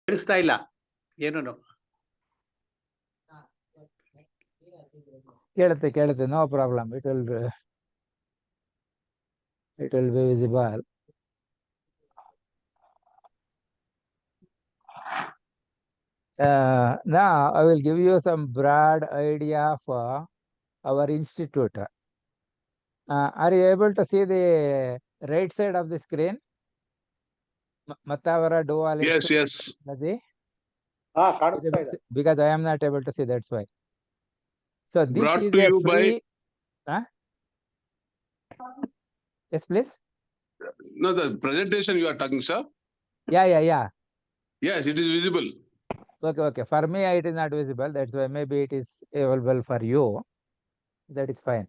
ಕೇಳಿಸ್ತಾ ಇಲ್ಲ ಏನೂ. ಕೇಳುತ್ತೆ, no problem. It will be visible. Now I will give you some broad idea of our institute. Are you able to see the right side of the screen? Matavara dual. Yes. Because I am not able to see, that's why. So this Brought is to a you free. by. Yes, please. No, the presentation you are talking, sir. Yeah. Yes, it is visible. Okay. For me, it is not visible. That's why maybe it is available for you. That is fine.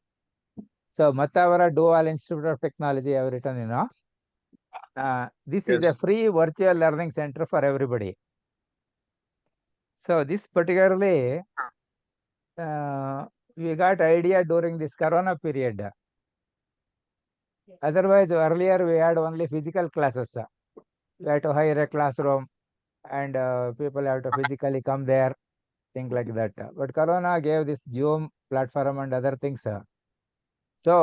So Matavara Dual Institute of Technology, I have written, this is a free virtual learning center for everybody. So this particularly, we got idea during this Corona period. Otherwise, earlier we had only physical classes. We had to hire a classroom and people have to physically come there, things like that. But Corona gave this Zoom platform and other things. So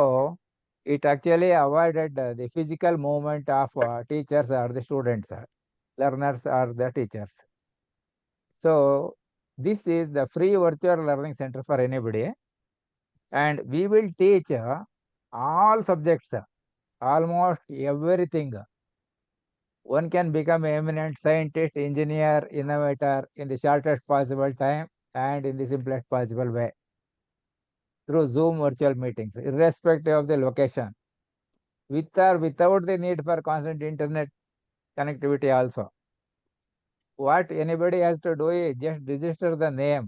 it actually avoided the physical movement of teachers or the students, learners or the teachers. So this is the free virtual learning center for anybody, and we will teach all subjects, almost everything. One can become an eminent scientist, engineer, innovator in the shortest possible time and in the simplest possible way through Zoom virtual meetings, irrespective of the location, with or without the need for constant internet connectivity also. What anybody has to do is just register the name,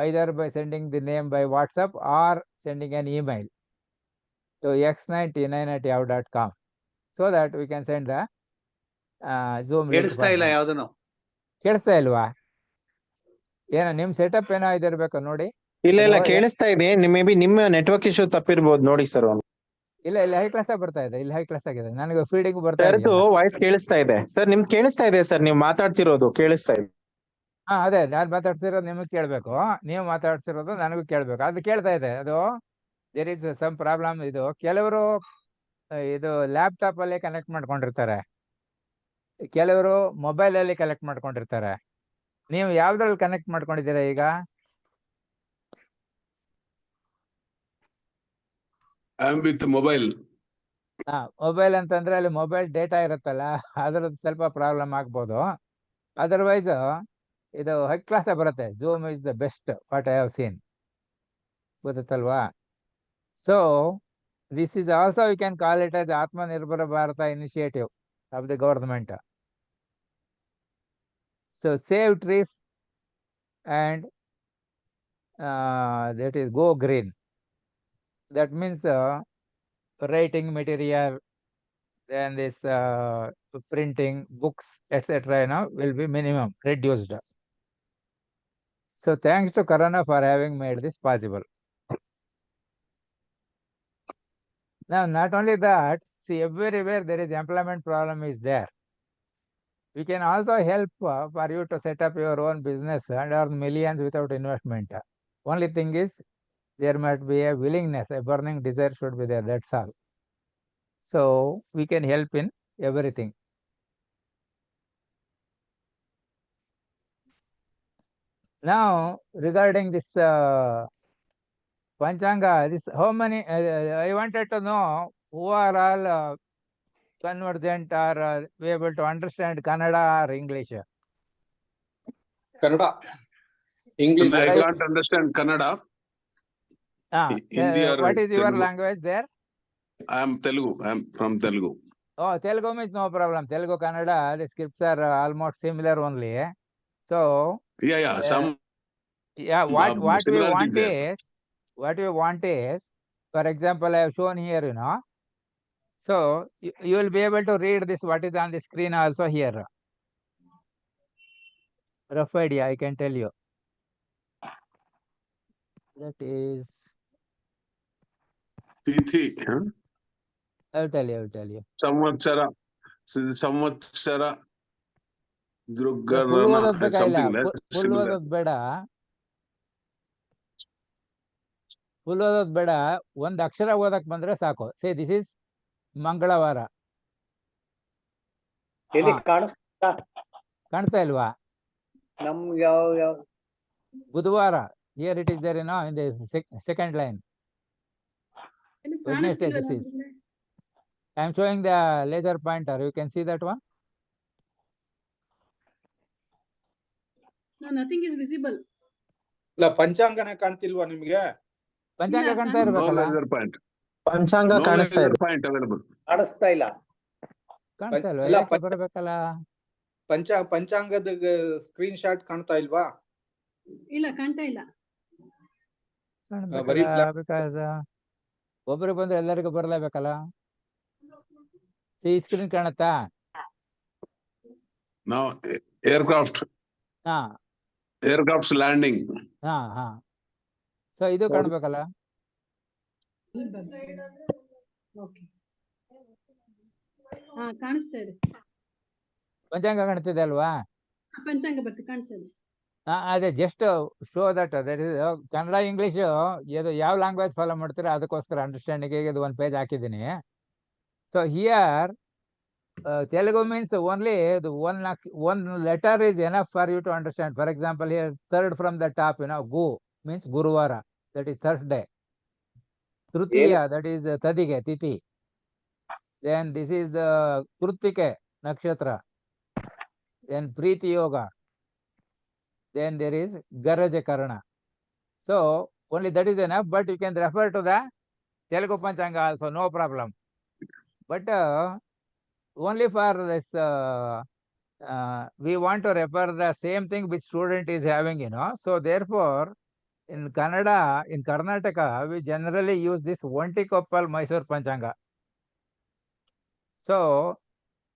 either by sending the name by WhatsApp or sending an email to x9t9@yahoo.com, so that we can send the Zoom link. ಕೇಳಿಸ್ತಾ ಇಲ್ಲ ಯಾವ್ದನು. ಕೇಳಿಸ್ತಾ ಇಲ್ವಾ? ಏನೋ ನಿಮ್ setup ಏನೋ ಇದಿರ್ಬೇಕು ನೋಡಿ. ಇಲ್ಲ ಕೇಳಿಸ್ತಾ ಇದೆ. ಮೇ ಬಿ ನಿಮ್ಮ ನೆಟ್ವರ್ಕ್ ಇಶ್ಯೂ ತಪ್ಪಿರ್ಬೋದು ನೋಡಿ ಸರ್. ಇಲ್ಲ ಹೈ ಕ್ಲಾಸ್ ಆಗಿ ಬರ್ತಾ ಇದೆ. ಇಲ್ಲಿ ಹೈ ಕ್ಲಾಸ್ ಆಗಿದೆ, ನನಗೆ ಫೀಡಿಂಗ್ ಬರ್ತಾ ಇದೆ. ವಾಯ್ಸ್ ಕೇಳಿಸ್ತಾ ಇದೆ ಸರ್, ನಿಮ್ದು ಕೇಳಿಸ್ತಾ ಇದೆ ಸರ್, ನೀವು ಮಾತಾಡ್ತಿರೋದು ಕೇಳಿಸ್ತಾ ಇದೆ. ಅದೇ ನಾನು ಮಾತಾಡ್ತಿರೋದು ನಿಮಗೆ ಕೇಳ್ಬೇಕು, ನೀವು ಮಾತಾಡ್ತಿರೋದು ನನಗೂ ಕೇಳ್ಬೇಕು. ಅದು ಕೇಳ್ತಾ ಇದೆ. ಅದು ದೇರ್ ಇಸ್ ಸಮ್ ಪ್ರಾಬ್ಲಮ್. ಇದು ಕೆಲವರು ಇದು ಲ್ಯಾಪ್ಟಾಪ್ ಅಲ್ಲಿ ಕನೆಕ್ಟ್ ಮಾಡ್ಕೊಂಡಿರ್ತಾರೆ, ಕೆಲವರು ಮೊಬೈಲ್ ಅಲ್ಲಿ ಕನೆಕ್ಟ್ ಮಾಡ್ಕೊಂಡಿರ್ತಾರೆ. ನೀವು ಯಾವ್ದ್ರಲ್ಲಿ ಕನೆಕ್ಟ್ ಮಾಡ್ಕೊಂಡಿದ್ದೀರಾ ಈಗ? With mobile. ಮೊಬೈಲ್ ಅಂತಂದ್ರೆ ಅಲ್ಲಿ ಮೊಬೈಲ್ ಡೇಟಾ ಇರುತ್ತಲ್ಲ, ಅದ್ರದ್ದು ಸ್ವಲ್ಪ ಪ್ರಾಬ್ಲಮ್ ಆಗ್ಬೋದು. ಅದರ್ವೈಸ್ ಇದು ಹೈ ಕ್ಲಾಸ್ ಬರುತ್ತೆ. Zoom is the best what I have seen. ಗೊತ್ತಲ್ವಾ? So this is also, we can call it as Atmanirbhar Bharata initiative of the government. So save trees and that is go green. That means writing material, then this printing books, etc. Will be minimum reduced. So thanks to Corona for having made this possible. Now not only that, see, everywhere there is employment problem is there. We can also help for you to set up your own business and earn millions without investment. Only thing is, there must be a willingness, a burning desire should be there, that's all. So we can help in everything. Now regarding this Panchanga, this how many, I wanted to know who are all convergent or be able to understand Kannada or English? Kannada. English. I can't understand Kannada. What is your language there? I am Telugu. I am from Telugu. Oh, Telugu means no problem. Telugu, Kannada, the scripts are almost similar only. So Some. What we want is, for example, I have shown here, so you will be able to read this, what is on the screen also here. Rough idea, I can tell you. That is Tithi. I will tell you. Samvatsara. Drugarana, full ಓದೋದ್ ಬೇಕಾಗಿಲ್ಲ, something like full similar. ಓದೋದ್ ಬೇಡ, full ಓದೋದ್ ಬೇಡ, ಒಂದ್ ಅಕ್ಷರ ಓದಕ್ ಬಂದ್ರೆ ಸಾಕು. Say this is ಮಂಗಳವಾರ. ಎಲ್ಲಿ ಹಾ. ಕಾಣಿಸ್ತಾ ಕಾಣ್ತಾ ಇಲ್ವಾ? ನಮ್ಗೆ ಯಾವ ಬುಧವಾರ. Here it is there in the second line. Wednesday this is. I am showing the laser pointer. You can see that one. No, nothing is visible. ಇಲ್ಲ ಪಂಚಾಂಗನೇ ಕಾಣ್ತಿಲ್ವಾ ನಿಮ್ಗೆ? ಪಂಚಾಂಗ ಇಲ್ಲ, ಕಾಣ್ತಾ No ಇರ್ಬೇಕಲ್ಲ. laser point. ಪಂಚಾಂಗ No ಕಾಣಿಸ್ತಾ laser ಇದೆ. point available. ಕಾಣಿಸ್ತಾ ಇಲ್ಲ. ಕಾಣ್ತಾ ಇಲ್ವಾ? ಇಲ್ಲ, ಯಾಕೆ ಬರಬೇಕಲ್ಲ? ಪಂಚಾಂಗದ ಸ್ಕ್ರೀನ್ ಶಾಟ್ ಕಾಣ್ತಾ ಇಲ್ವಾ? ಇಲ್ಲ, ಕಾಣ್ತಾ ಇಲ್ಲ. ಬರೀ ಕಾಣ್ಬೇಕಲ್ಲ, ಬಿಕಾಸ್ ಒಬ್ರು ಬಂದ್ರೆ ಎಲ್ಲರಿಗೂ ಬರಲೇಬೇಕಲ್ಲ. ಈ ಸ್ಕ್ರೀನ್ ಕಾಣುತ್ತಾ? Now aircraft, ಹಾ aircraft's landing. ಹಾ ಹಾ. ಸೊ ಇದು ಕಾಣ್ಬೇಕಲ್ಲ. Okay. ಹಾ, ಕಾಣಿಸ್ತಾ ಇದೆ. ಪಂಚಾಂಗ ಕಾಣ್ತಿದೆ ಅಲ್ವಾ? ಪಂಚಾಂಗ ಕಾಣ್ತಾ ಇದೆ. ಅದೇ just show that that is Kannada English ಇದು ಯಾವ ಲ್ಯಾಂಗ್ವೇಜ್ ಫಾಲೋ ಮಾಡ್ತೀರಾ ಅದಕ್ಕೋಸ್ಕರ ಅಂಡರ್ಸ್ಟ್ಯಾಂಡಿಂಗ್ ಇದು ಒಂದು ಪೇಜ್ ಹಾಕಿದ್ದೀನಿ. So here Telugu means only the one letter is enough for you to understand. For example, here third from the top, Gu means Guruvara, that is Thursday. Tritiya, that is Tadige, Titi. Then this is Krutike, Nakshatra. Then Preeti Yoga. Then there is Garaja Karana. So only that is enough, but you can refer to the Telugu Panchanga also, no problem. But only for this we want to refer the same thing which student is having, so therefore in Kannada, in Karnataka, we generally use this Onti-Koppal Mysore Panchanga. So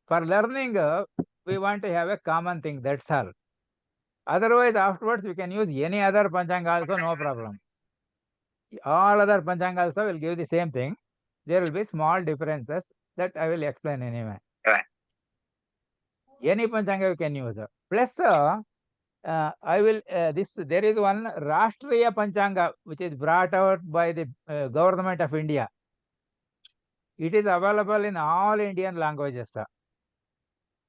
for learning we want to have a common thing, that's all. Otherwise afterwards we can use any other Panchanga also, no problem. All other Panchanga also will give the same thing. There will be small differences that I will explain anyway. Any Panchanga you can use. Plus, I will there is one Rashtriya Panchanga which is brought out by the government of India. It is available in all Indian languages,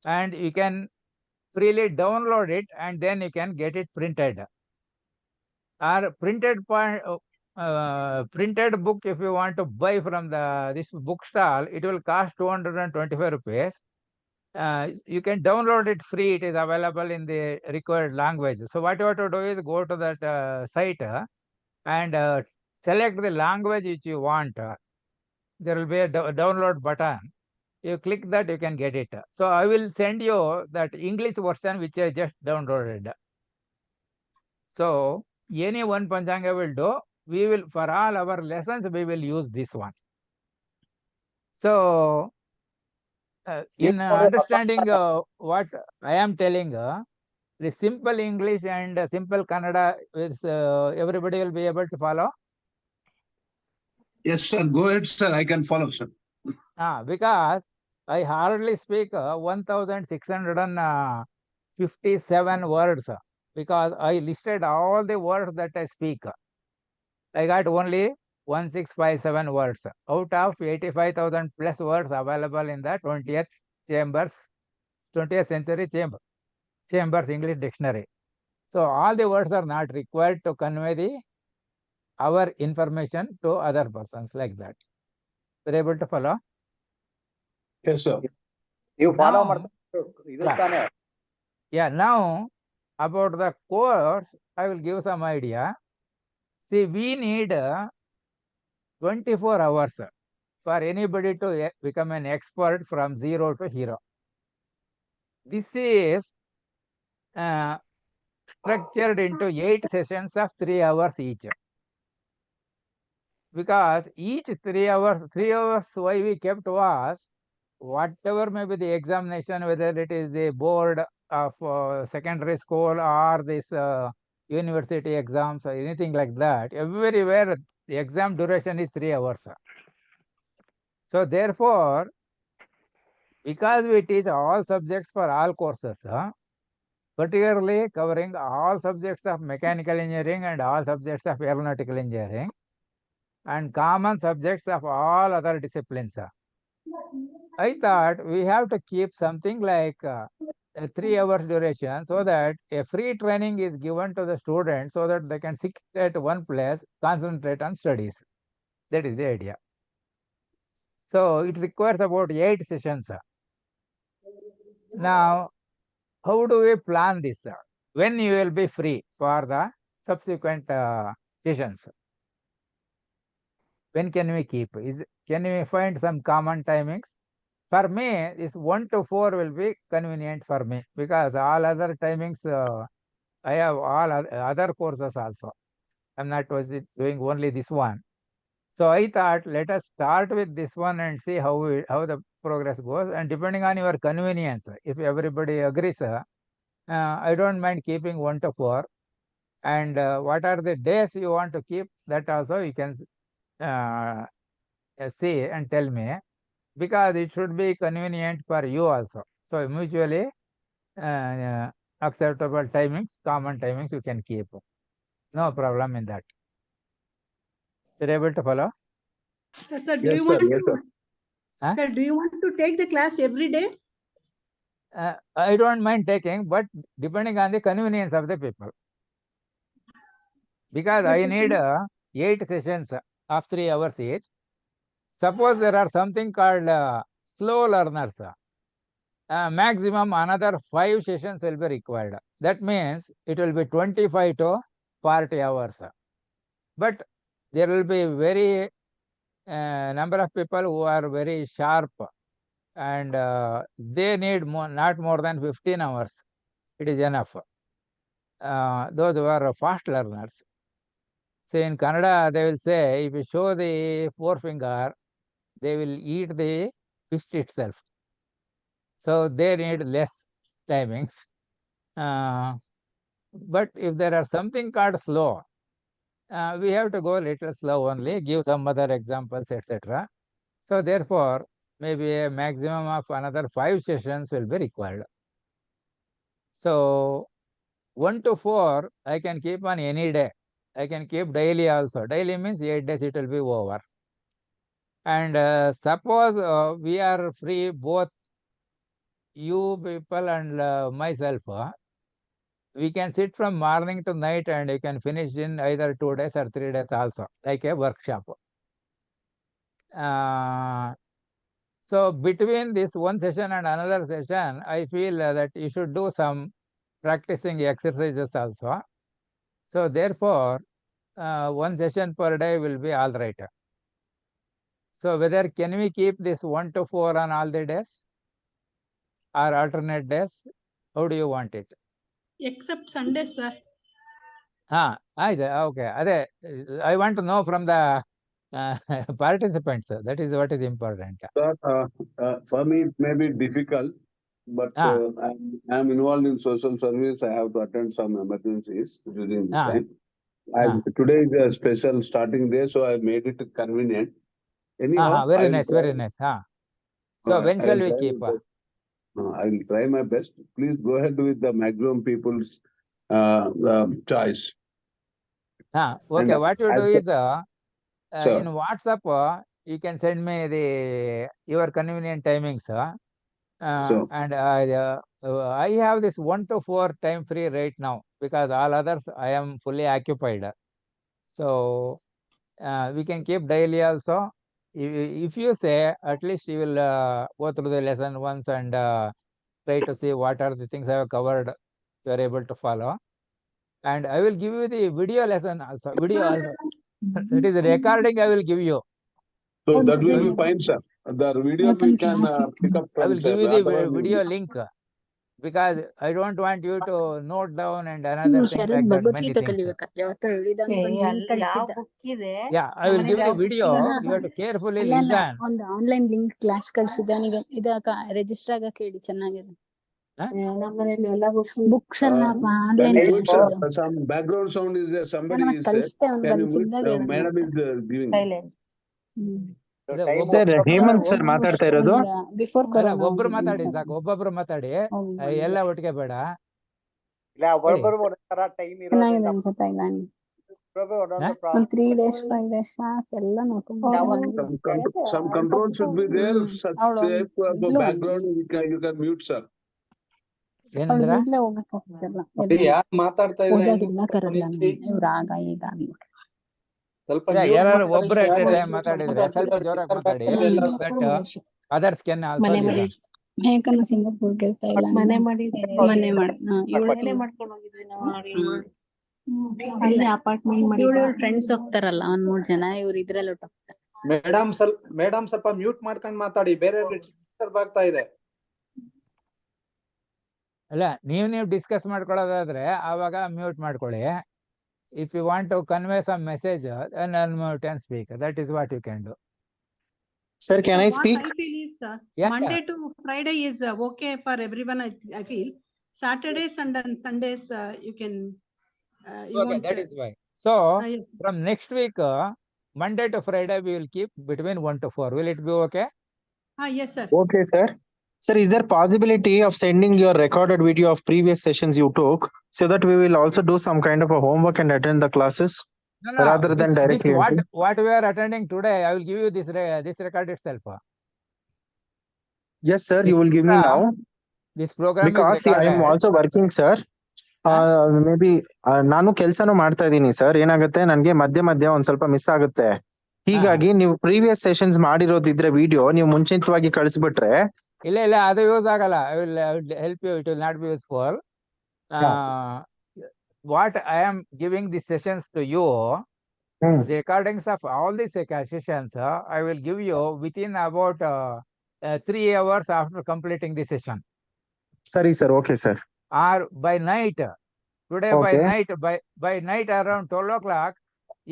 and you can freely download it and then you can get it printed. Or printed book, if you want to buy from this book stall, it will cost 225 rupees. You can download it free. It is available in the required language. So what you have to do is go to that site and select the language which you want. There will be a download button. You click that, you can get it. So I will send you that English version which I just downloaded. So any one Panchanga will do. We will, for all our lessons, we will use this one. So in understanding what I am telling, the simple English and simple Kannada is everybody will be able to follow. Yes, sir. Go ahead, sir. I can follow, sir. Because I hardly speak 1657 words, because I listed all the words that I speak. I got only 1657 words out of 85,000 plus words available in the 20th century Chambers English Dictionary. So all the words are not required to convey our information to other persons, like that. You're able to follow? Yes, sir. ನೀವು follow Now- ಮಾಡ್ತಾ ಇದು ತಾನೇ. Yeah, now about the course, I will give some idea. See, we need 24 hours for anybody to become an expert from zero to hero. This is structured into 8 sessions of 3 hours each. Because each 3 hours, why we kept was, whatever may be the examination, whether it is the board of secondary school or this university exams or anything like that, everywhere the exam duration is 3 hours. So therefore, because we teach all subjects for all courses, particularly covering all subjects of mechanical engineering and all subjects of aeronautical engineering and common subjects of all other disciplines. I thought we have to keep something like a 3 hours duration so that a free training is given to the students so that they can sit at one place, concentrate on studies. That is the idea. So it requires about 8 sessions. Now, how do we plan this? When you will be free for the subsequent sessions? When can we keep? Can we find some common timings? For me, this 1 to 4 will be convenient for me because all other timings, I have all other courses also. I'm not doing only this one. So I thought, let us start with this one and see how the progress goes. And depending on your convenience, if everybody agrees, I don't mind keeping 1 to 4. And what are the days you want to keep? That also you can see and tell me, because it should be convenient for you also. So mutually acceptable timings, common timings you can keep. No problem in that. You're able to follow? Sir, do Yes, you sir. want Yes, sir. Huh? sir, do you want to take the class every day? I don't mind taking, but depending on the convenience of the people. Because I need 8 sessions of 3 hours each. Suppose there are something called slow learners. Maximum another 5 sessions will be required. That means it will be 25 to 40 hours. But there will be very number of people who are very sharp and they need not more than 15 hours. It is enough. Those who are fast learners. So in Kannada, they will say, if you show the forefinger, they will eat the fist itself. So they need less timings. But if there are something called slow, we have to go little slow only, give some other examples, etc. So therefore, maybe a maximum of another 5 sessions will be required. So 1 to 4, I can keep on any day. I can keep daily also. Daily means 8 days it will be over. And suppose we are free, both you people and myself, we can sit from morning to night and you can finish in either 2 days or 3 days also, like a workshop. So between this one session and another session, I feel that you should do some practicing exercises also. So therefore, 1 session per day will be all right. So whether can we keep this 1 to 4 on all the days or alternate days? How do you want it? Except Sunday, sir. Okay. I want to know from the participants. That is what is important. Sir, for me, it may be difficult, but I'm involved in social service. I have to attend some emergencies during this time. Today is a special starting day, so I made it convenient. Anyhow, very nice, very nice. So when shall we keep? I will try my best. Please go ahead with the maximum people's choice. Okay, what you do is Sir. in WhatsApp, you can send me your convenient timings. And I have this 1 to 4 time free right now because all others I am fully occupied. So we can keep daily also. If you say, at least you will go through the lesson once and try to see what are the things I have covered, you are able to follow. And I will give you the video lesson also. That is the recording I will give you. So that will be fine, sir. The video we can pick up from. I will give you the video link because I don't want you to note down and another thing like that. Many things. Yeah, I will give the video. You have to carefully listen. ಒಂದು online link class ಕಳಿಸಿದ register ಆಗಕ್ಕೆ ಹೇಳಿ ಚೆನ್ನಾಗಿದೆ. Books ಎಲ್ಲ online some background sound is there. Somebody is madam is giving. Sir Hemanth sir ಮಾತಾಡ್ತಾ ಇರೋದು. Before ಒಬ್ರು ಮಾತಾಡಿ ಸಾಕು, ಒಬ್ಬೊಬ್ರು ಮಾತಾಡಿ, ಎಲ್ಲ ಒಟ್ಟಿಗೆ ಬೇಡ. ಇಲ್ಲ ಒಬ್ಬೊಬ್ರು ಒಂದೊಂದರ ಟೈಮ್ ಚೆನ್ನಾಗಿದೆ ಇರೋದ್ರಿಂದ ಅನ್ಸುತ್ತೆ ಇಲ್ಲ ಒಬ್ಬೊಬ್ರು ಒಂದೊಂದು ಒಂದ್ ಪ್ರಾಬ್ಲಮ್ 3 days 5 days ಸಾಕು ಎಲ್ಲ ನೋಡ್ಕೊಂಡು Some control should be there. Such type of ಇದ್ಲು background you can mute, sir. ಏನಂದ್ರ ಅವಳಿಗೆ ಈಗ್ಲೇ ಹೋಗ್ಬೇಕಾಗ್ತಿಲ್ಲ ಯಾರು ಮಾತಾಡ್ತಾ ಇದ್ರೆ ಹೋದಾಗ ಎಲ್ಲ ಕರಲ್ಲ ಇವ್ರ ಆಗ ಈಗ ಸ್ವಲ್ಪ ಇಲ್ಲ, mute ಯಾರು ಮಾಡ್ಕೊಳ್ಳಿ, ಒಬ್ರು at a ಯಾರು time ಮಾತಾಡಿದ್ರೆ ಸ್ವಲ್ಪ ಜೋರಾಗಿ ಮಾತಾಡಿ, but others can also listen. ಮೇಕನ್ನ ಸಿಂಗಾಪುರ್ ಗೆಲ್ತಾ ಇಲ್ಲ ಮನೆ ಮಾಡಿ ಇವಳೇ ಮಾಡ್ಕೊಂಡು ಹೋಗಿದ್ವಿ ನಾವು ಅಲ್ಲಿ ಅಪಾರ್ಟ್ಮೆಂಟ್ ಮಾಡಿ ಇವಳು ಫ್ರೆಂಡ್ಸ್ ಹೋಗ್ತಾರಲ್ಲ ಒಂದ್ 3 ಜನ ಇವ್ರು ಇದ್ರಲ್ಲಿ ಹೋಗ್ತಾರೆ. ಮೇಡಮ್ ಸ್ವಲ್ಪ ಮ್ಯೂಟ್ ಮಾಡ್ಕೊಂಡು ಮಾತಾಡಿ, ಬೇರೆ ಡಿಸ್ಟರ್ಬ್ ಆಗ್ತಾ ಇದೆ. ಅಲ್ಲ, ನೀವು ಡಿಸ್ಕಸ್ ಮಾಡ್ಕೊಳ್ಳೋದಾದ್ರೆ ಆವಾಗ ಮ್ಯೂಟ್ ಮಾಡ್ಕೊಳ್ಳಿ. If you want to convey some message, then unmute and speak. That is what you can do. Sir, can I speak? What I feel is Yeah. Monday to Friday is okay for everyone. I feel Saturdays and then Sundays you can. You Okay, won't, that is why. So yeah. from next week, Monday to Friday, we will keep between 1 to 4. Will it be okay? Yes, sir. Okay, sir. Sir, is there possibility of sending your recorded video of previous sessions you took so that we will also do some kind of a homework and attend the classes No. rather than This directly? what we are attending today, I will give you this record itself. Yes, sir. This You will give me now This program because is see, I am recorded. also working, sir. May be ನಾನು ಕೆಲಸನೂ ಮಾಡ್ತಾ ಇದ್ದೀನಿ sir. ಏನಾಗುತ್ತೆ, ನನ್ಗೆ ಮಧ್ಯ ಒಂದ್ ಸ್ವಲ್ಪ miss ಆಗುತ್ತೆ. ಹೀಗಾಗಿ ನೀವು ಪ್ರೀವಿಯಸ್ ಸೆಷನ್ಸ್ ಮಾಡಿರೋದಿದ್ರೆ ವಿಡಿಯೋ ನೀವು ಮುಂಚಿತವಾಗಿ ಕಳಿಸ್ಬಿಟ್ರೆ. ಇಲ್ಲ, ಅದು ಯೂಸ್ ಆಗಲ್ಲ. I will help you. It will not be useful. What I am giving these sessions to you, the recordings of all these sessions, I will give you within about 3 hours after completing the session. Sorry, sir. Okay, sir. Or by night. Today Okay. by night around 12 o'clock,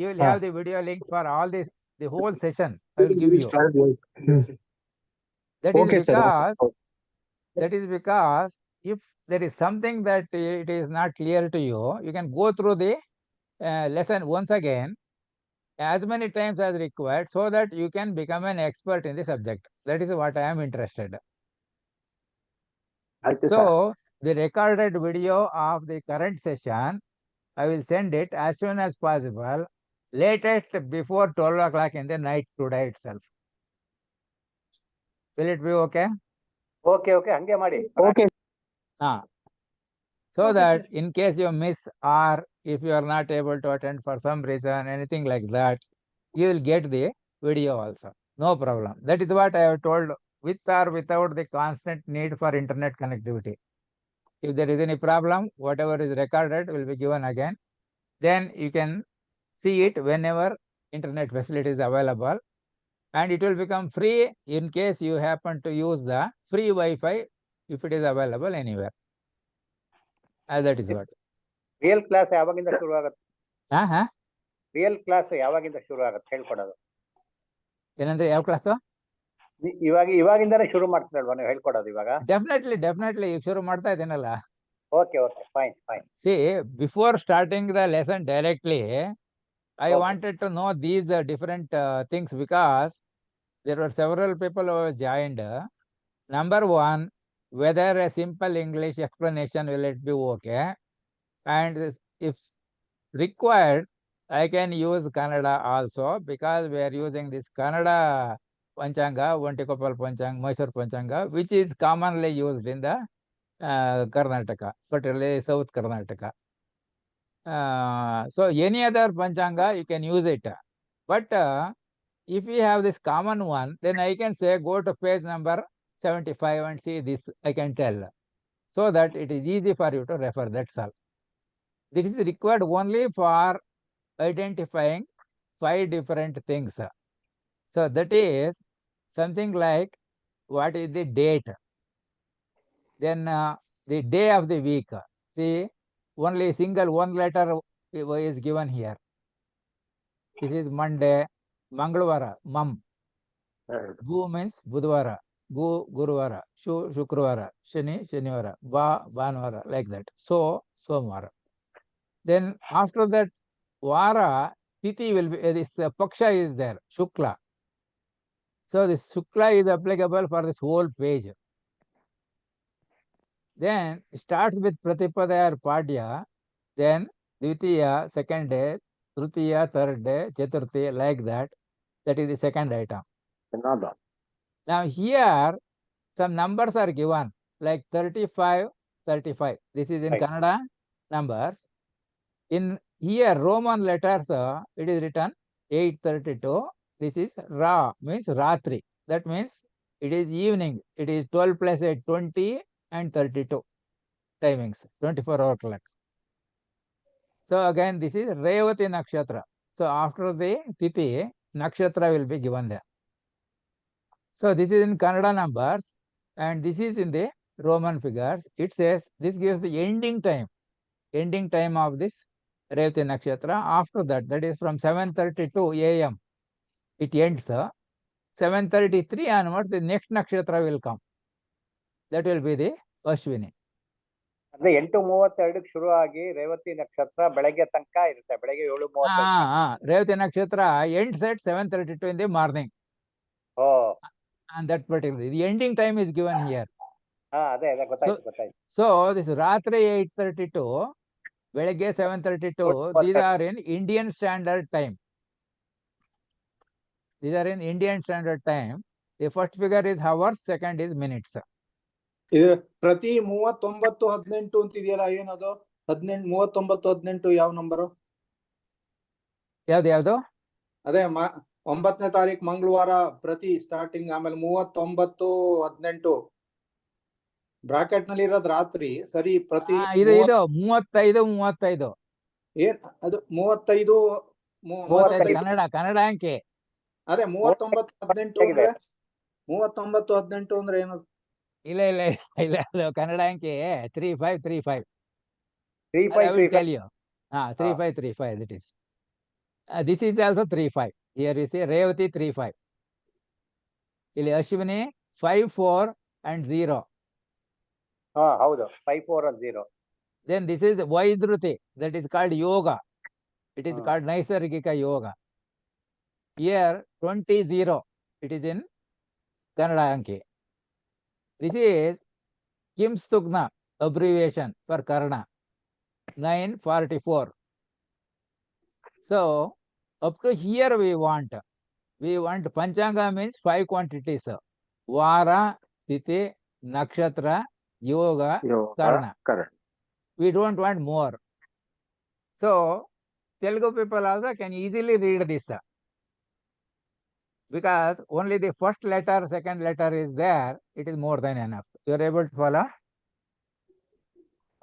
you will have the video link for all this, the whole session. I will give you. That is Okay, sir. because that is because if there is something that it is not clear to you, you can go through the lesson once again as many times as required, so that you can become an expert in the subject. That is what I am interested. So the recorded video of the current session, I will send it as soon as possible, latest before 12 o'clock in the night today itself. Will it be okay? Okay ಹಂಗೆ ಮಾಡಿ. Okay. So Okay, that sir. in case you miss, or if you are not able to attend for some reason, anything like that, you will get the video also. No problem. That is what I have told, with or without the constant need for internet connectivity. If there is any problem, whatever is recorded will be given again. Then you can see it whenever internet facility is available, and it will become free in case you happen to use the free Wi-Fi if it is available anywhere. That is what. Real class ಯಾವಾಗಿಂದ ಶುರು ಆಗುತ್ತೆ? Real class ಯಾವಾಗಿಂದ ಶುರು ಆಗುತ್ತೆ ಹೇಳ್ಕೊಡೋದು? ಏನಂದ್ರೆ ಯಾವ class? ಇವಾಗಿಂದಾನೇ ಶುರು ಮಾಡ್ತೀರಲ್ವಾ ನೀವು ಹೇಳ್ಕೊಡೋದು ಇವಾಗ? ಡೆಫಿನೆಟ್ಲಿ ಈಗ ಶುರು ಮಾಡ್ತಾ ಇದ್ದೀನಲ್ಲ. Okay fine. See, before starting the lesson directly, I wanted to know these different things, because there were several people who have joined. Number one, whether a simple English explanation will it be okay, and if required, I can use Kannada also, because we are using this Kannada Panchanga, Vantikopal Panchanga, Mysore Panchanga, which is commonly used in the Karnataka, particularly South Karnataka. So any other Panchanga you can use it, but if we have this common one, then I can say go to page number 75 and see this. I can tell, so that it is easy for you to refer. That's all. This is required only for identifying 5 different things. So that is something like what is the date, then the day of the week. See, only single one letter is given here. This is Monday, Mangalwara, Mam. Gu means Budvara, Gu Guruvara, Shu Shukruvara, Shani Shanivara, Ba Bhanvara, like that. So Somvara. Then after that Vara, Tithi will be, this Paksha is there, Shukla. So this Shukla is applicable for this whole page. Then starts with Pratipada or Padya, then Dvitiya, second day, Tritiya, third day, Chaturthi, like that. That is the second item. Now here, some numbers are given, like 35, 35. This is in Right. Kannada numbers. In here, Roman letters, it is written 832. This is Ra, means Ratri. That means it is evening. It is 12 plus 8, 20 and 32 timings, 24-hour clock. So again, this is Revati Nakshatra. So after the Tithi, Nakshatra will be given there. So this is in Kannada numbers and this is in the Roman figures. It says this gives the ending time of this Revati Nakshatra. After that, that is from 7:32 a.m. it ends. 7:33 onwards, the next Nakshatra will come. That will be the Ashwini. ಅಂದ್ರೆ 8:32 ಶುರು ಆಗಿ ರೇವತಿ ನಕ್ಷತ್ರ ಬೆಳಗ್ಗೆ ತನಕ ಇರುತ್ತೆ, ಬೆಳಗ್ಗೆ 7:35. Revati Nakshatra ends at 7:32 in the morning. Oh. And that particular, the ending time is given here. ಅದೇ ಗೊತ್ತಾಯ್ತು. So this Ratri 8:32, ಬೆಳಗ್ಗೆ 7:32, these are in Indian Standard Time. These are in Indian Standard Time. The first figure is hours, second is minutes. ಪ್ರತಿ 39-18 ಅಂತ ಇದೆಯಲ್ಲ, ಏನದು 39-18 ಯಾವ number? ಯಾವ್ದು? ಅದೇ 9ನೇ ತಾರೀಕು ಮಂಗಳವಾರ ಪ್ರತಿ ಸ್ಟಾರ್ಟಿಂಗ್, ಆಮೇಲೆ 39-18 ಬ್ರಾಕೆಟ್ ನಲ್ಲಿ ಇರೋದು ರಾತ್ರಿ. ಸರಿ, ಪ್ರತಿ ಇದು 35 ಏನ್ ಅದು 35 ಕನ್ನಡ ಅಂಕೆ. ಅದೇ 39-18 ಅಂದ್ರೆ 39-18 ಅಂದ್ರೆ ಏನದು? ಇಲ್ಲ ಅದು ಕನ್ನಡ ಅಂಕೆ 3535. 3535. I will tell you. 3535 that is. This is also 35. Here you see Revati 35. ಇಲ್ಲಿ Ashwini 54 and 0. ಹೌದು, 54 and 0. Then this is Vaidruti, that is called yoga. It is called Naisargika yoga. Here 20-0, it is in Kannada Anki. This is Kimstugna, abbreviation for Karna, 944. So up to here we want Panchanga means 5 quantities: Vara, Tithi, Nakshatra, Yoga, Karna. We don't want more. So Telugu people also can easily read this, because only the first letter, second letter is there. It is more than enough. You are able to follow?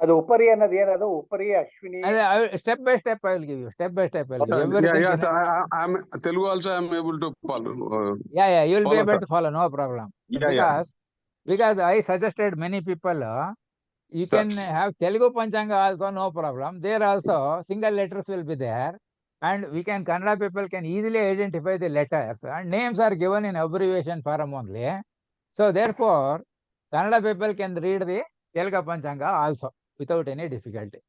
ಅದು ಉಪರಿ ಅನ್ನೋದು ಏನದು? ಉಪರಿ Ashwini. Step by step I will give you. Step by step I will give you. Everything. I'm Telugu also. I'm able to follow. Yeah, you will be able to follow, no problem. Because I suggested many people, you can have Telugu Panchanga also, no problem. There also single letters will be there, and we can, Kannada people can easily identify the letters, and names are given in abbreviation form only. So therefore, Kannada people can read the Telugu Panchanga also without any difficulty.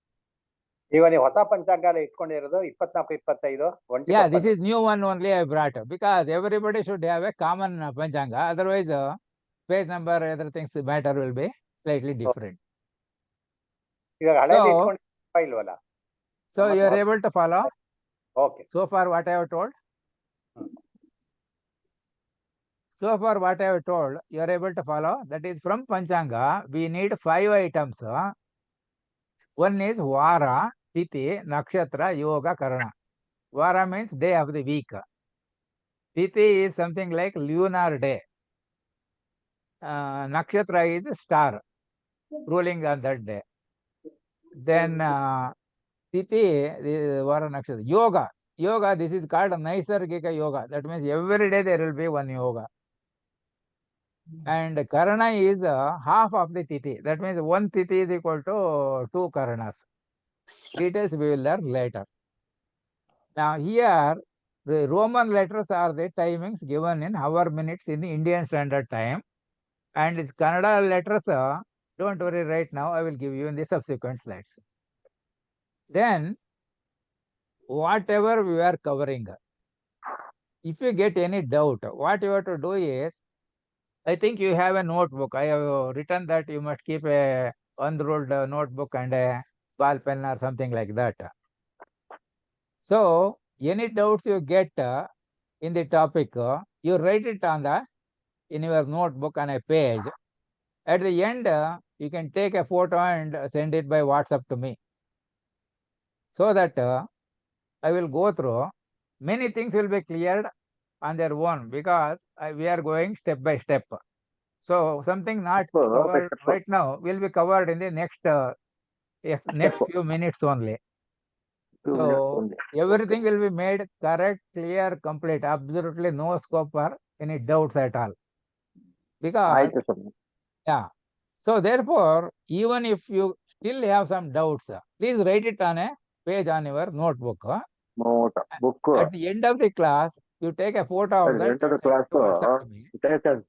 ಈಗ ನೀವು ಹೊಸ ಪಂಚಾಂಗ ಇಟ್ಕೊಂಡಿರೋದು 24-25. Yeah, this is new one only I brought, because everybody should have a common Panchanga. Otherwise, page number, other things matter will be slightly different. ಇವಾಗ ಹಳೇದು ಇಟ್ಕೊಂಡು ಇಲ್ವಲ್ಲ? So you are able to follow? Okay. So far what I have told? So far what I have told, you are able to follow? That is from Panchanga, we need 5 items. One is Vara, Tithi, Nakshatra, Yoga, Karana. Vara means day of the week. Tithi is something like lunar day. Nakshatra is star ruling on that day. Then Tithi, the Vara Nakshatra. Yoga, this is called Naisargika yoga. That means every day there will be one yoga. And Karana is half of the Tithi. That means one Tithi is equal to 2 Karanas. Details we will learn later. Now here, the Roman letters are the timings given in hour minutes in the Indian Standard Time. And its Kannada letters, don't worry right now, I will give you in the subsequent slides. Then, whatever we are covering, if you get any doubt, what you have to do is, I think you have a notebook. I have written that you must keep a unruled notebook and a ball pen or something like that. So any doubts you get in the topic, you write it in your notebook on a page. At the end, you can take a photo and send it by WhatsApp to me, so that I will go through. Many things will be cleared on their own, because we are going step by step. So something not covered right now will be covered in the next few minutes only. So everything will be made correct, clear, complete. Absolutely no scope for any doubts at all. Because yeah. So therefore, even if you still have some doubts, please write it on a page on your notebook. At the end of the class, you take a photo of that and send it to WhatsApp to me,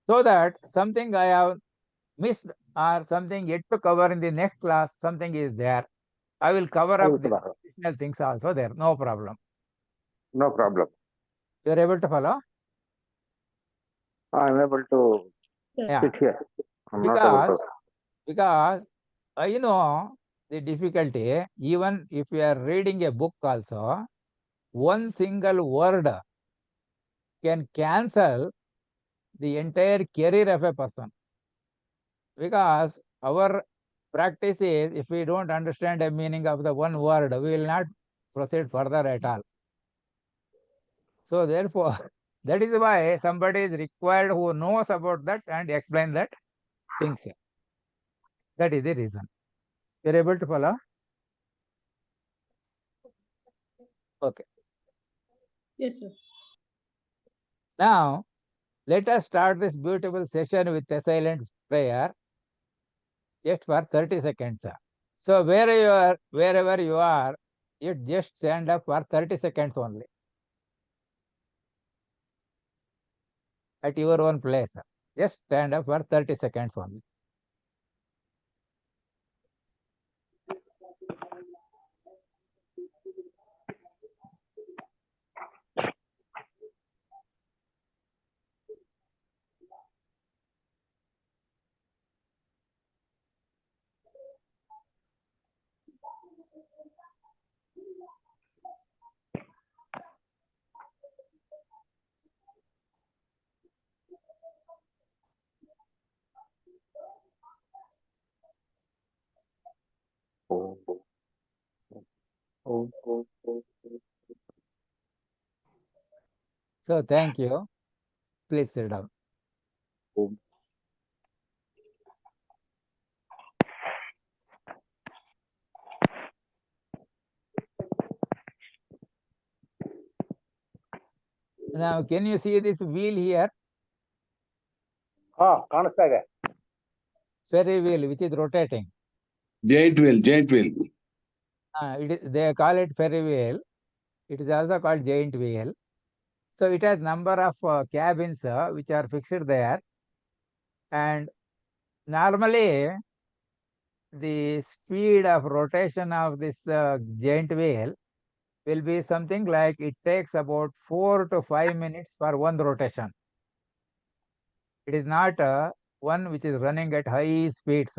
so that something I have missed or something yet to cover in the next class, something is there. I will cover up these additional things also there. No problem. No problem. You are able to follow? I'm able to Yeah. sit here. I'm not able Because you know the difficulty, even if you are reading a book also, one single word can cancel the entire career of a person. Because our practice is, if we don't understand the meaning of the one word, we will not proceed further at all. So therefore, that is why somebody is required who knows about that and explain that things. That is the reason. You are able to follow? Okay. Yes, sir. Now, let us start this beautiful session with a silent prayer, just for 30 seconds. So wherever you are, you just stand up for 30 seconds only at your own place. Just stand up for 30 seconds only. So thank you. Please sit down. Now, can you see this wheel here? ಕಾಣಿಸ್ತಾ ಇದೆ. Ferry wheel, which is rotating. Giant wheel, giant wheel. They call it ferry wheel. It is also called giant wheel. So it has number of cabins which are fixed there. And normally, the speed of rotation of this giant wheel will be something like, it takes about 4 to 5 minutes for one rotation. It is not one which is running at high speeds.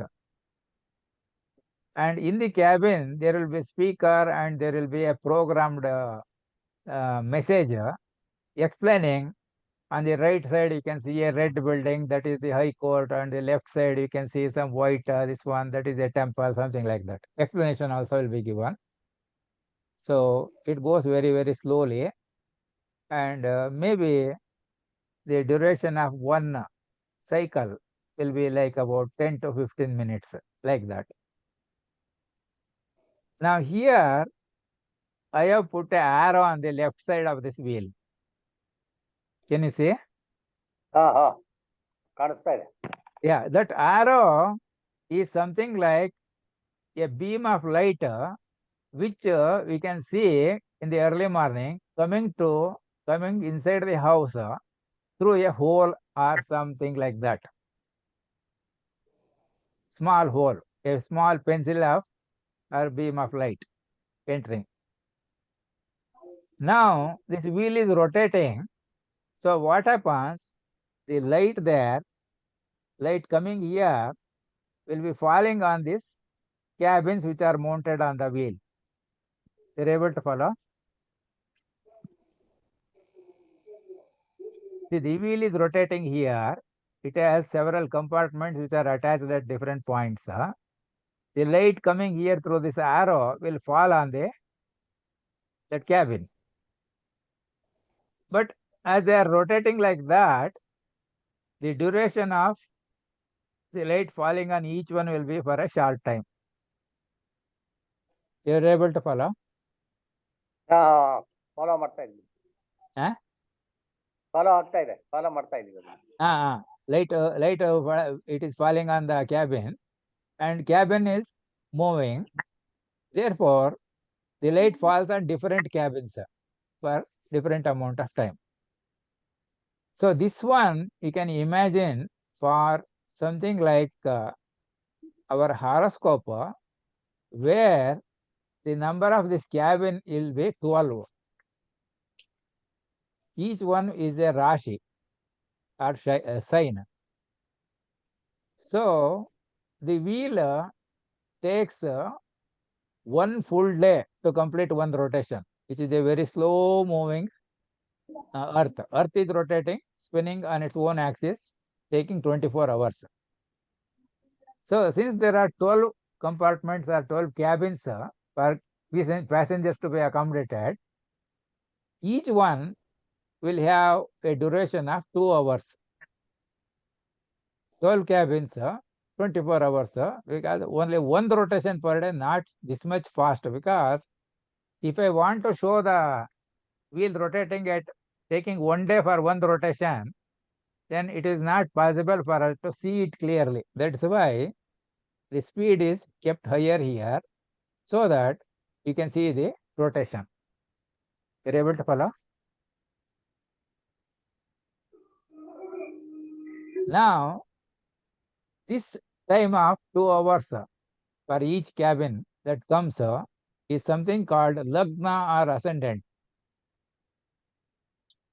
And in the cabin, there will be speaker and there will be a programmed message explaining. On the right side, you can see a red building, that is the High Court. On the left side, you can see some white, this one, that is a temple, something like that. Explanation also will be given. So it goes very, very slowly. And maybe the duration of one cycle will be like about 10 to 15 minutes, like that. Now here, I have put an arrow on the left side of this wheel. Can you see? ಕಾಣಿಸ್ತಾ ಇದೆ. Yeah, that arrow is something like a beam of light which we can see in the early morning coming inside the house through a hole or something like that. Small hole, a small pencil of or beam of light entering. Now this wheel is rotating. So what happens? The light there, light coming here, will be falling on these cabins which are mounted on the wheel. You're able to follow? See, the wheel is rotating here. It has several compartments which are attached at different points. The light coming here through this arrow will fall on that cabin. But as they are rotating like that, the duration of the light falling on each one will be for a short time. You are able to follow? Follow ಮಾಡ್ತಾ ಇದ್ವಿ. Huh? Follow ಆಗ್ತಾ ಇದೆ, follow ಮಾಡ್ತಾ ಇದೀವಿ. Light it is falling on the cabin, and cabin is moving. Therefore, the light falls on different cabins for different amount of time. So this one you can imagine for something like our horoscope, where the number of this cabin will be 12. Each one is a Rashi or sign. So the wheel takes 1 full day to complete one rotation, which is a very slow moving Earth. Earth is rotating, spinning on its own axis, taking 24 hours. So since there are 12 compartments or 12 cabins for passengers to be accommodated, each one will have a duration of 2 hours. 12 cabins, 24 hours, because only one rotation per day, not this much fast. Because if I want to show the wheel rotating at taking 1 day for one rotation, then it is not possible for us to see it clearly. That's why the speed is kept higher here, so that you can see the rotation. You're able to follow? Now, this time of 2 hours for each cabin that comes is something called Lagna or ascendant.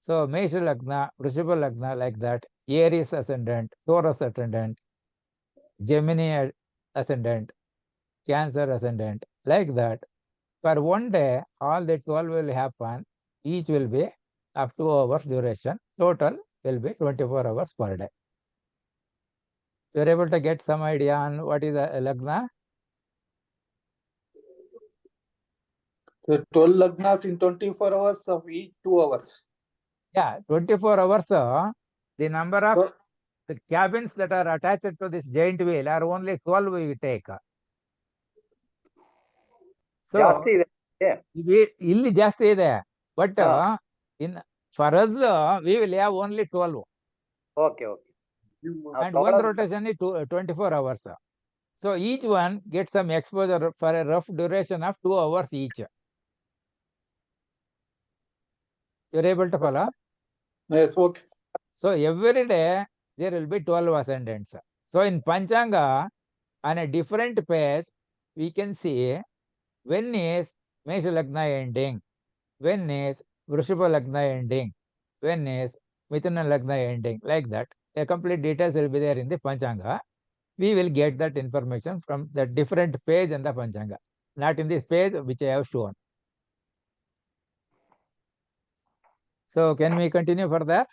So, Mesha Lagna, Vrishabha Lagna, like that, Aries ascendant, Taurus ascendant, Gemini ascendant, Cancer ascendant, like that. For 1 day, all the 12 will happen. Each will be of 2 hours duration. Total will be 24 hours per day. You are able to get some idea on what is a Lagna? So 12 lagnas in 24 hours of each 2 hours. Yeah, 24 hours. The number of the cabins that are attached to this giant wheel are only 12 we take. So, ಜಾಸ್ತಿ ಇದೆ. ಇಲ್ಲಿ ಜಾಸ್ತಿ ಇದೆ, but for us we will have only 12. Okay. And one rotation is 24 hours. So each one gets some exposure for a rough duration of 2 hours each. You're able to follow? Yes, okay. So every day there will be 12 ascendants. So in Panchanga, on a different page, we can see when is Mesha Lagna ending, when is Vrishabha Lagna ending, when is Mithuna Lagna ending, like that. The complete details will be there in the Panchanga. We will get that information from the different page in the Panchanga, not in this page which I have shown. So can we continue further?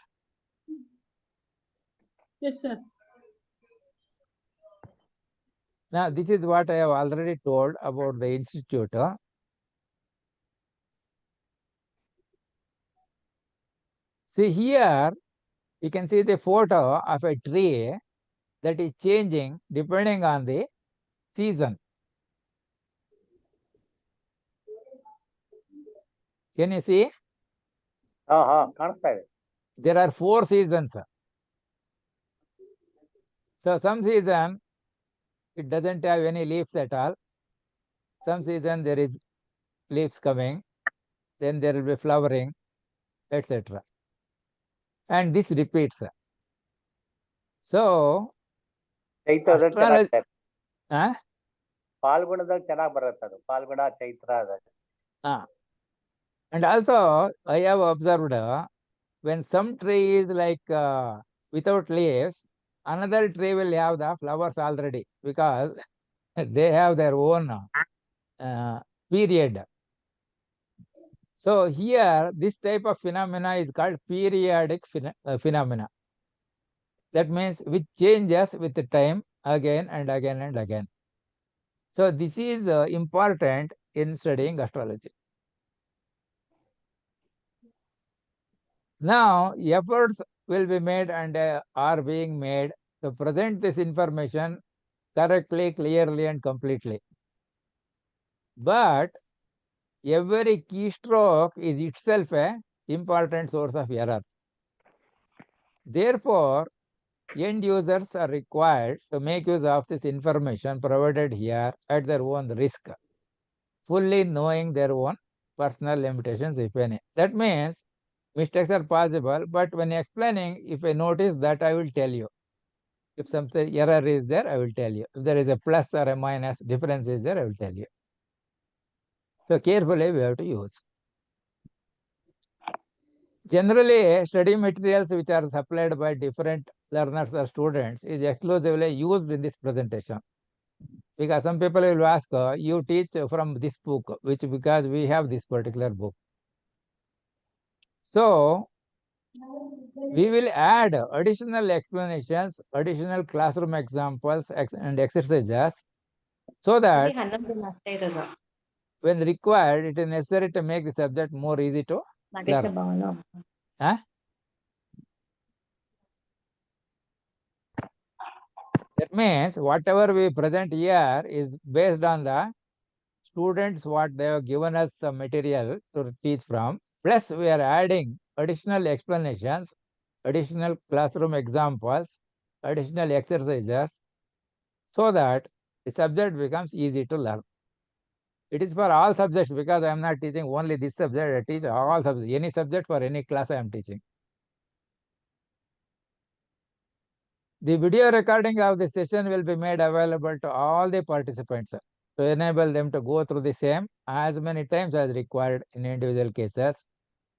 Yes, sir. Now this is what I have already told about the institute. See here, you can see the photo of a tree that is changing depending on the season. Can you see? ಕಾಣಿಸ್ತಾ ಇದೆ. There are 4 seasons. So some season it doesn't have any leaves at all. Some season there is leaves coming, then there will be flowering, etc. And this repeats. So ಚೈತ್ರದಲ್ಲಿ astrology, ಫಾಲ್ಗುಣದಲ್ಲಿ ಚೆನ್ನಾಗಿ ಬರುತ್ತೆ ಅದು, Phalguna Chaitra. and also I have observed when some tree is like without leaves, Another tree will have the flowers already because they have their own period. So here, this type of phenomena is called periodic phenomena. That means which changes with the time again and again and again. So this is important in studying astrology. Now, efforts will be made and are being made to present this information correctly, clearly, and completely. But every keystroke is itself an important source of error. Therefore, end users are required to make use of this information provided here at their own risk, fully knowing their own personal limitations, if any. That means mistakes are possible, but when explaining, if I notice that, I will tell you. If something error is there, I will tell you. If there is a plus or a minus difference is there, I will tell you. So carefully we have to use. Generally, study materials which are supplied by different learners or students is exclusively used in this presentation. Because some people will ask, you teach from this book, which because we have this particular book. So, we will add additional explanations, additional classroom examples and exercises so that when required, it is necessary to make the subject more easy to learn. Huh? That means whatever we present here is based on the students what they have given us some material to teach from. Plus we are adding additional explanations, additional classroom examples, additional exercises so that the subject becomes easy to learn. It is for all subjects because I am not teaching only this subject, I teach all subjects, any subject for any class I am teaching. The video recording of the session will be made available to all the participants to enable them to go through the same as many times as required in individual cases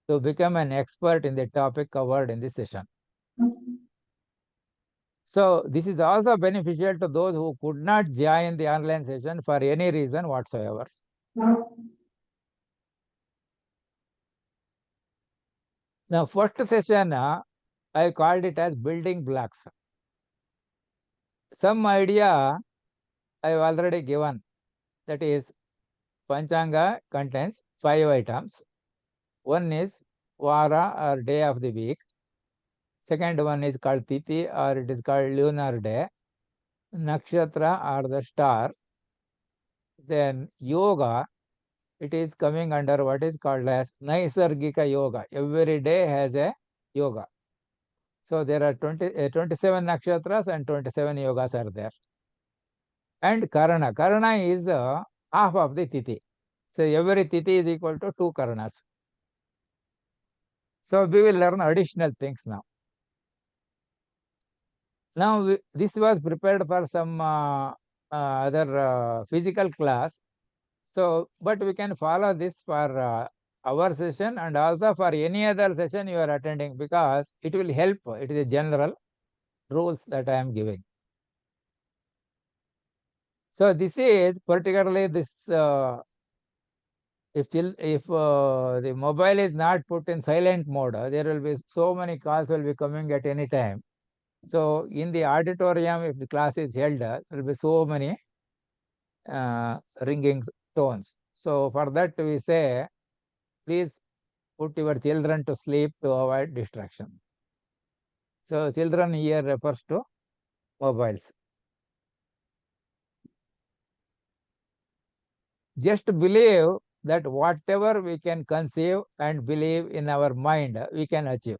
to become an expert in the topic covered in this session. So this is also beneficial to those who could not join the online session for any reason whatsoever. Now, first session, I called it as building blocks. Some idea I have already given, that is Panchanga contains 5 items. One is Vara or day of the week. Second one is called Tithi or it is called lunar day. Nakshatra or the star. Then Yoga, it is coming under what is called as Naisargika Yoga. Every day has a yoga. So there are 27 nakshatras and 27 yogas are there. And Karana. Karana is half of the Tithi. So every Tithi is equal to 2 Karanas. So we will learn additional things now. Now this was prepared for some other physical class. So, but we can follow this for our session and also for any other session you are attending because it will help. It is a general rules that I am giving. So this is particularly this if the mobile is not put in silent mode, there will be so many calls will be coming at any time. So in the auditorium, if the class is held, there will be so many ringing tones. So for that we say, please put your children to sleep to avoid distraction. So children here refers to mobiles. Just believe that whatever we can conceive and believe in our mind, we can achieve.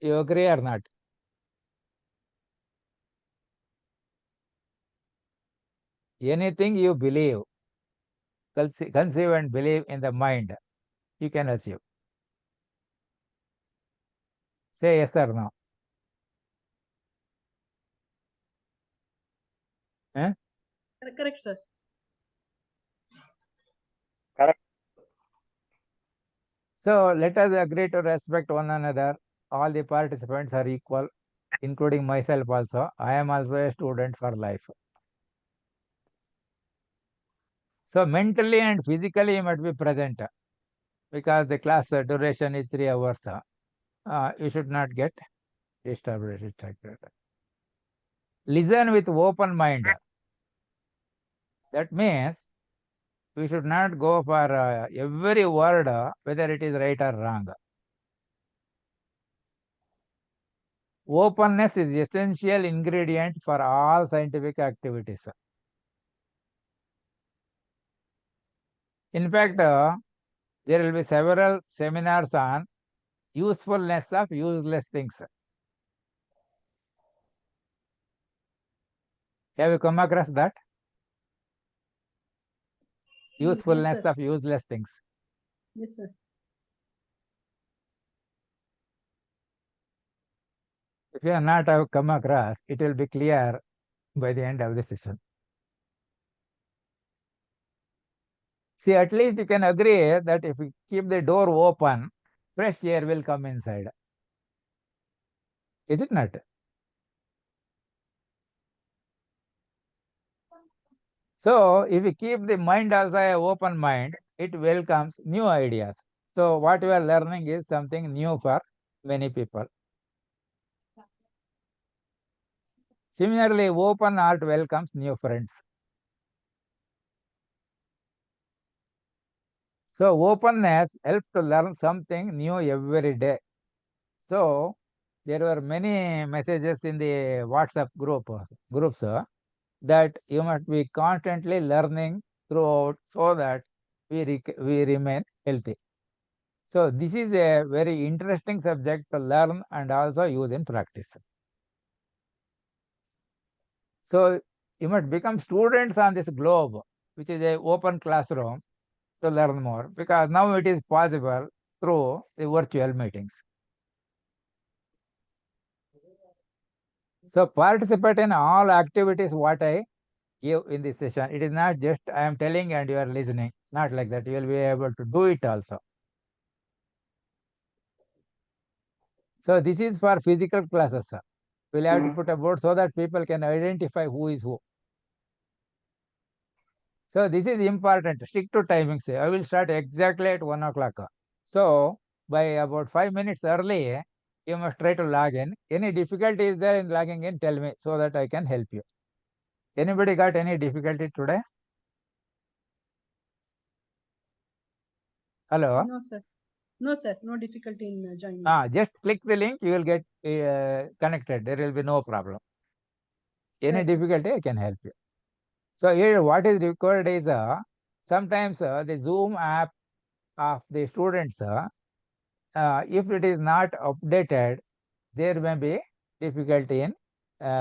You agree or not? Anything you believe, conceive and believe in the mind, you can achieve. Say yes or no. Eh? Correct, sir. Correct. So let us agree to respect one another. All the participants are equal including myself also. I am also a student for life. So mentally and physically you must be present, because the class duration is 3 hours. You should not get distracted. Listen with open mind. That means we should not go for every word, whether it is right or wrong. Openness is essential ingredient for all scientific activities. In fact, there will be several seminars on usefulness of useless things. Have you come across that? Usefulness of useless things. Yes, sir. If you have not have come across, it will be clear by the end of the session. See, at least you can agree that if you keep the door open, fresh air will come inside. Is it not? So, if we keep the mind also an open mind, it welcomes new ideas. So, what we are learning is something new for many people. Similarly, open heart welcomes new friends. So, openness helps to learn something new every day. So, there were many messages in the WhatsApp groups that you must be constantly learning throughout so that we remain healthy. So this is a very interesting subject to learn and also use in practice. So you must become students on this globe, which is an open classroom, to learn more, because now it is possible through the virtual meetings. So participate in all activities what I give in this session. It is not just I am telling and you are listening. Not like that. You will be able to do it also. So this is for physical classes. We'll have to put a board so that people can identify who is who. So this is important. Stick to timings. I will start exactly at 1 o'clock. So by about 5 minutes early, you must try to log in. Any difficulty is there in logging in, tell me so that I can help you. Anybody got any difficulty today? Hello? No, sir. No, sir. No difficulty in joining. Just click the link, you will get connected. There will be no problem. Any Right. difficulty, I can help you. So here what is required is sometimes the Zoom app of the students, if it is not updated, there may be difficulty in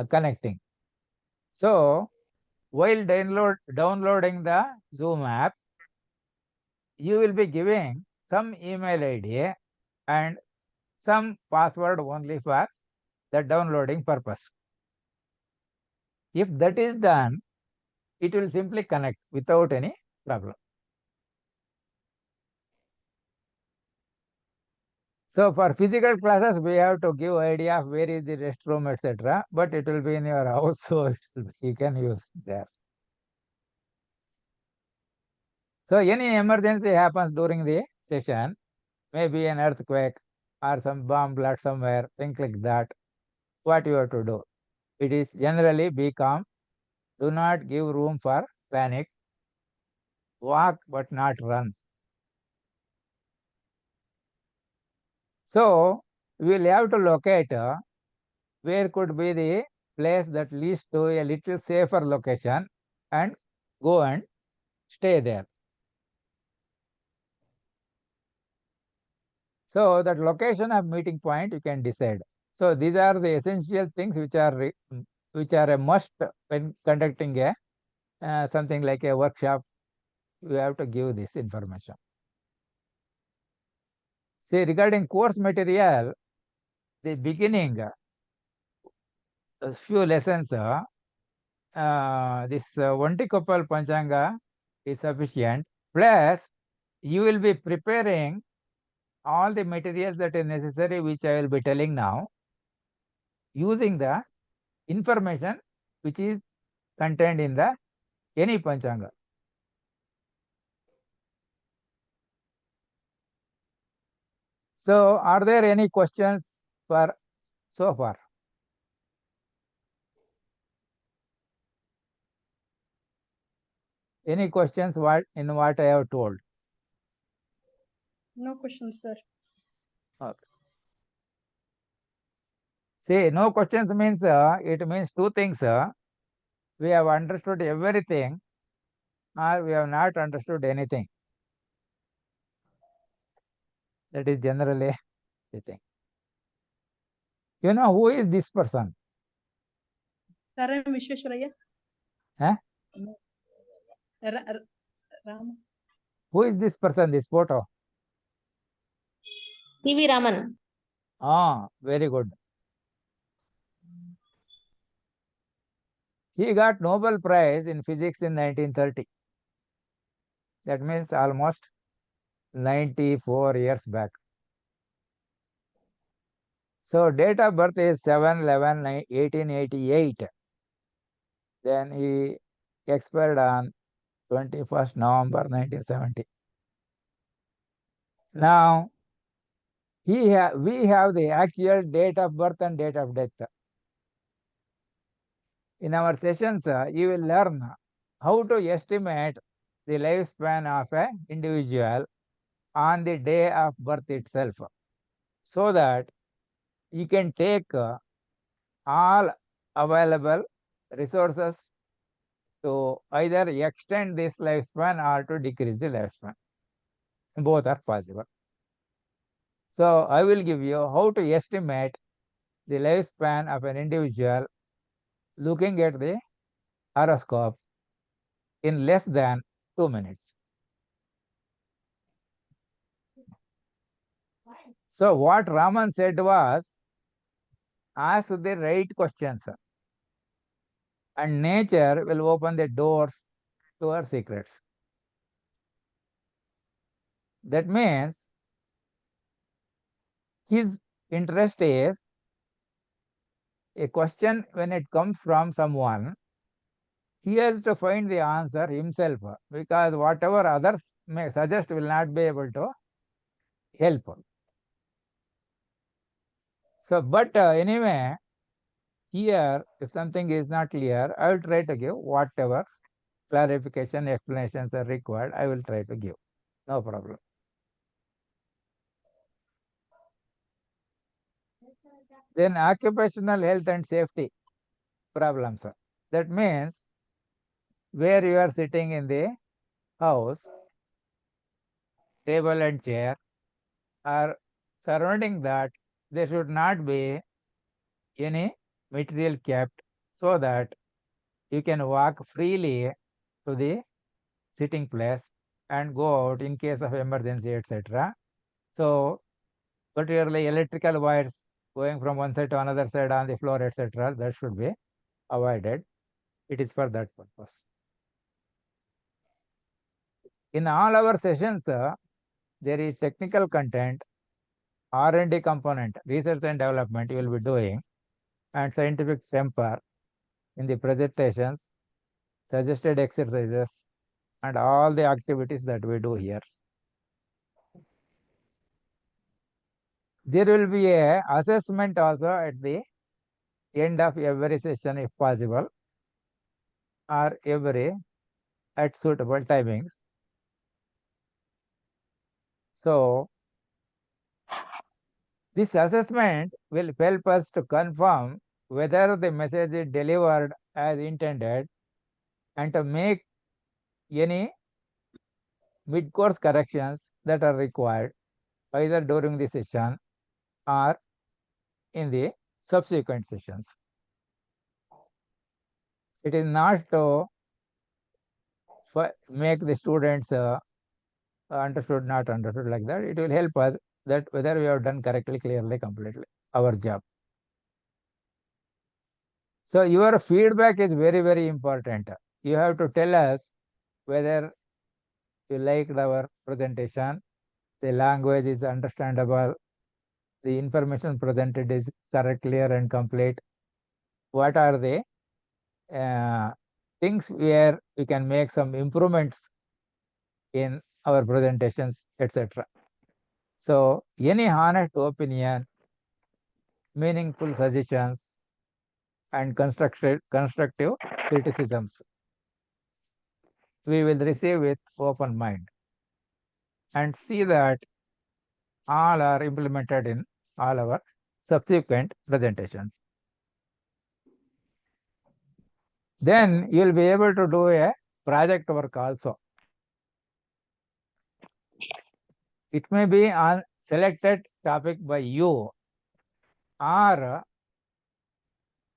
connecting. So while downloading the Zoom app, you will be giving some email ID and some password only for the downloading purpose. If that is done, it will simply connect without any problem. So for physical classes, we have to give idea of where is the restroom, etc. But it will be in your house, so you can use it there. So any emergency happens during the session, maybe an earthquake or some bomb blast somewhere, things like that. What you have to do? It is generally be calm. Do not give room for panic. Walk but not run. So we will have to locate where could be the place that leads to a little safer location and go and stay there. So that location of meeting point you can decide. So these are the essential things which are a must when conducting a something like a workshop. You have to give this information. See, regarding course material, the beginning, a few lessons, this Vantikopal Panchanga is sufficient. Plus, you will be preparing all the materials that is necessary, which I will be telling now. using the information which is contained in the any Panchanga. So, are there any questions for so far? Any questions what I have told? No questions, sir. Okay. See, no questions means it means two things. We have understood everything, or we have not understood anything. That is generally the thing. You know who is this person? Sir, M. Vishweshwaraya. Huh? Ram. Who is this person? This photo? C.V. Raman. Ah, very good. He got Nobel Prize in Physics in 1930. That means almost 94 years back. So date of birth is 7/11/1888. Then he expired on 21st November 1970. Now we have the actual date of birth and date of death. In our sessions, you will learn how to estimate the lifespan of an individual on the day of birth itself, so that you can take all available resources to either extend this lifespan or to decrease the lifespan. Both are possible. So I will give you how to estimate the lifespan of an individual looking at the horoscope in less than 2 minutes. So what Raman said was, ask the right questions and nature will open the doors to our secrets. That means his interest is a question when it comes from someone, he has to find the answer himself, because whatever others may suggest will not be able to help. So, but anyway, here, if something is not clear, I will try to give whatever clarification, explanations are required, I will try to give. No problem. Then occupational health and safety problems. That means where you are sitting in the house, table and chair, or surrounding that, there should not be any material kept, so that you can walk freely to the sitting place and go out in case of emergency, etc. So particularly electrical wires going from one side to another side on the floor, etc., that should be avoided. It is for that purpose. In all our sessions, there is technical content, R&D component, research and development you will be doing, and scientific temper in the presentations, suggested exercises, and all the activities that we do here. There will be a assessment also at the end of every session if possible, or every at suitable timings. So this assessment will help us to confirm whether the message is delivered as intended and to make any mid-course corrections that are required either during the session or in the subsequent sessions. It is not to make the students understood, not understood like that. It will help us that whether we have done correctly, clearly, completely our job. So your feedback is very, very important. You have to tell us whether you liked our presentation, the language is understandable, the information presented is correct, clear, and complete? What are the things where we can make some improvements in our presentations, etc. So any honest opinion, meaningful suggestions, and constructive criticisms we will receive with open mind and see that all are implemented in all our subsequent presentations. Then you will be able to do a project work also. It may be on selected topic by you or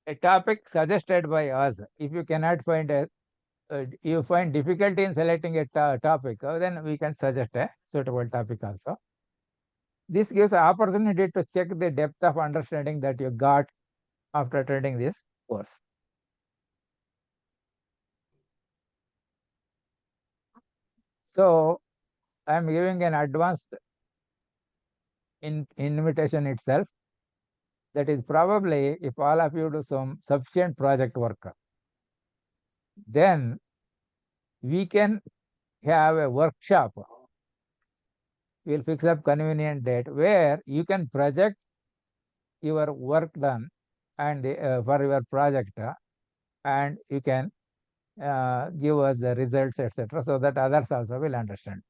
a topic suggested by us. If you cannot find you find difficulty in selecting a topic, then we can suggest a suitable topic also. This gives an opportunity to check the depth of understanding that you got after attending this course. So I am giving an advanced invitation itself. That is probably if all of you do some sufficient project work, then we can have a workshop. We'll fix up convenient date where you can project your work done and for your project, and you can give us the results, etc., so that others also will understand.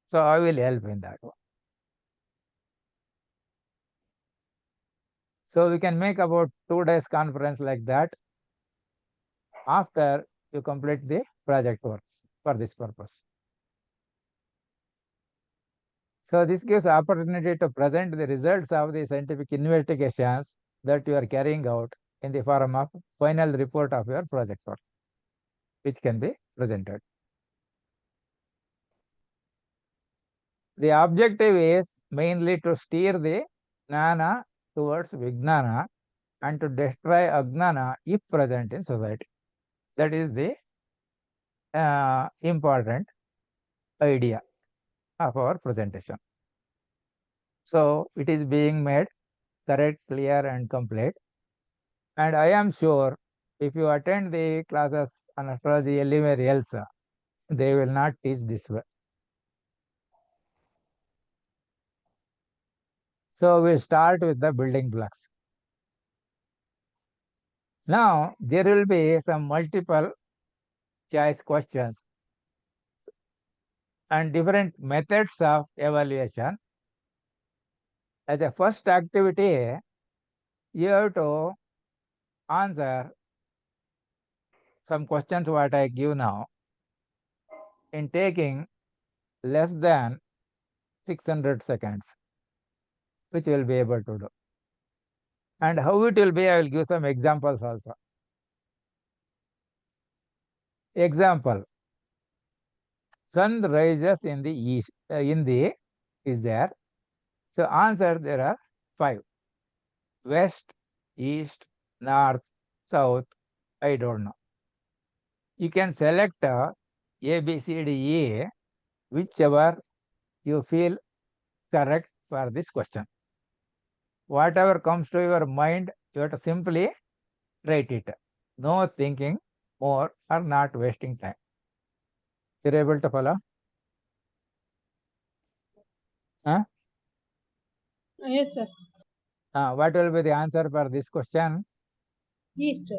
So I will help in that one. So we can make about 2 days conference like that after you complete the project works for this purpose. So this gives opportunity to present the results of the scientific investigations that you are carrying out in the form of final report of your project work, which can be presented. The objective is mainly to steer the jnana towards vijnana and to destroy ajnana if present in society. That is the important idea of our presentation. So it is being made correct, clear, and complete. And I am sure if you attend the classes on astrology anywhere else, they will not teach this way. So we start with the building blocks. Now there will be some multiple choice questions and different methods of evaluation. As a first activity, you have to answer some questions what I give now in taking less than 600 seconds, which you will be able to do. And how it will be, I will give some examples also. Example, sun rises in the east, is there. So answer, there are 5. West, east, north, south, I don't know. You can select A, B, C, D, E, whichever you feel correct for this question. Whatever comes to your mind, you have to simply write it. No thinking more or not wasting time. You're able to follow? Huh? Yes, sir. What will be the answer for this question? East.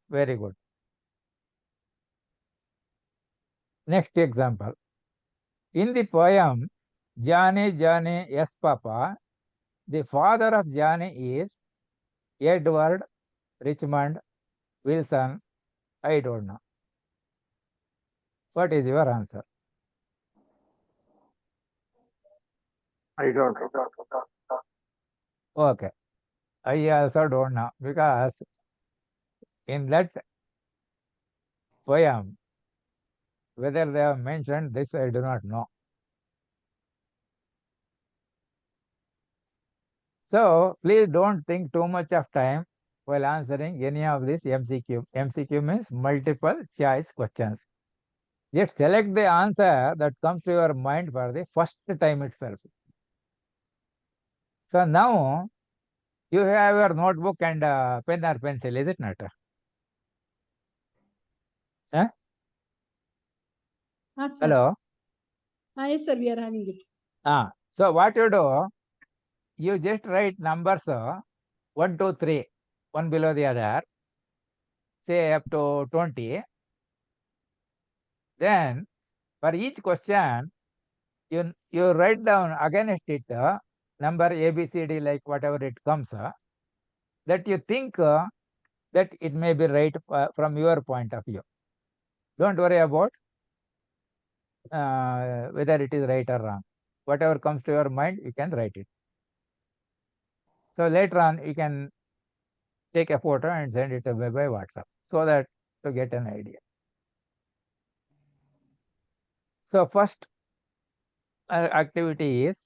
Very good. Next example. In the poem Jane Jane Yes Papa, the father of Jane is Edward, Richmond, Wilson, I don't know. What is your answer? I don't know. Okay. I also don't know, because in that poem, whether they have mentioned this, I do not know. So please don't think too much of time while answering any of these MCQ. MCQ means multiple choice questions. Just select the answer that comes to your mind for the first time itself. So now you have your notebook and pen or pencil, is it not? Huh? Sir. Hello? Yes, sir, we are having it. So what you do, you just write numbers 1, 2, 3, one below the other, say up to 20. Then for each question, you write down against it number ABCD, like whatever it comes, that you think that it may be right from your point of view. Don't worry about whether it is right or wrong. Whatever comes to your mind, you can write it. So later on, you can take a photo and send it away by WhatsApp so that to get an idea. So first activity is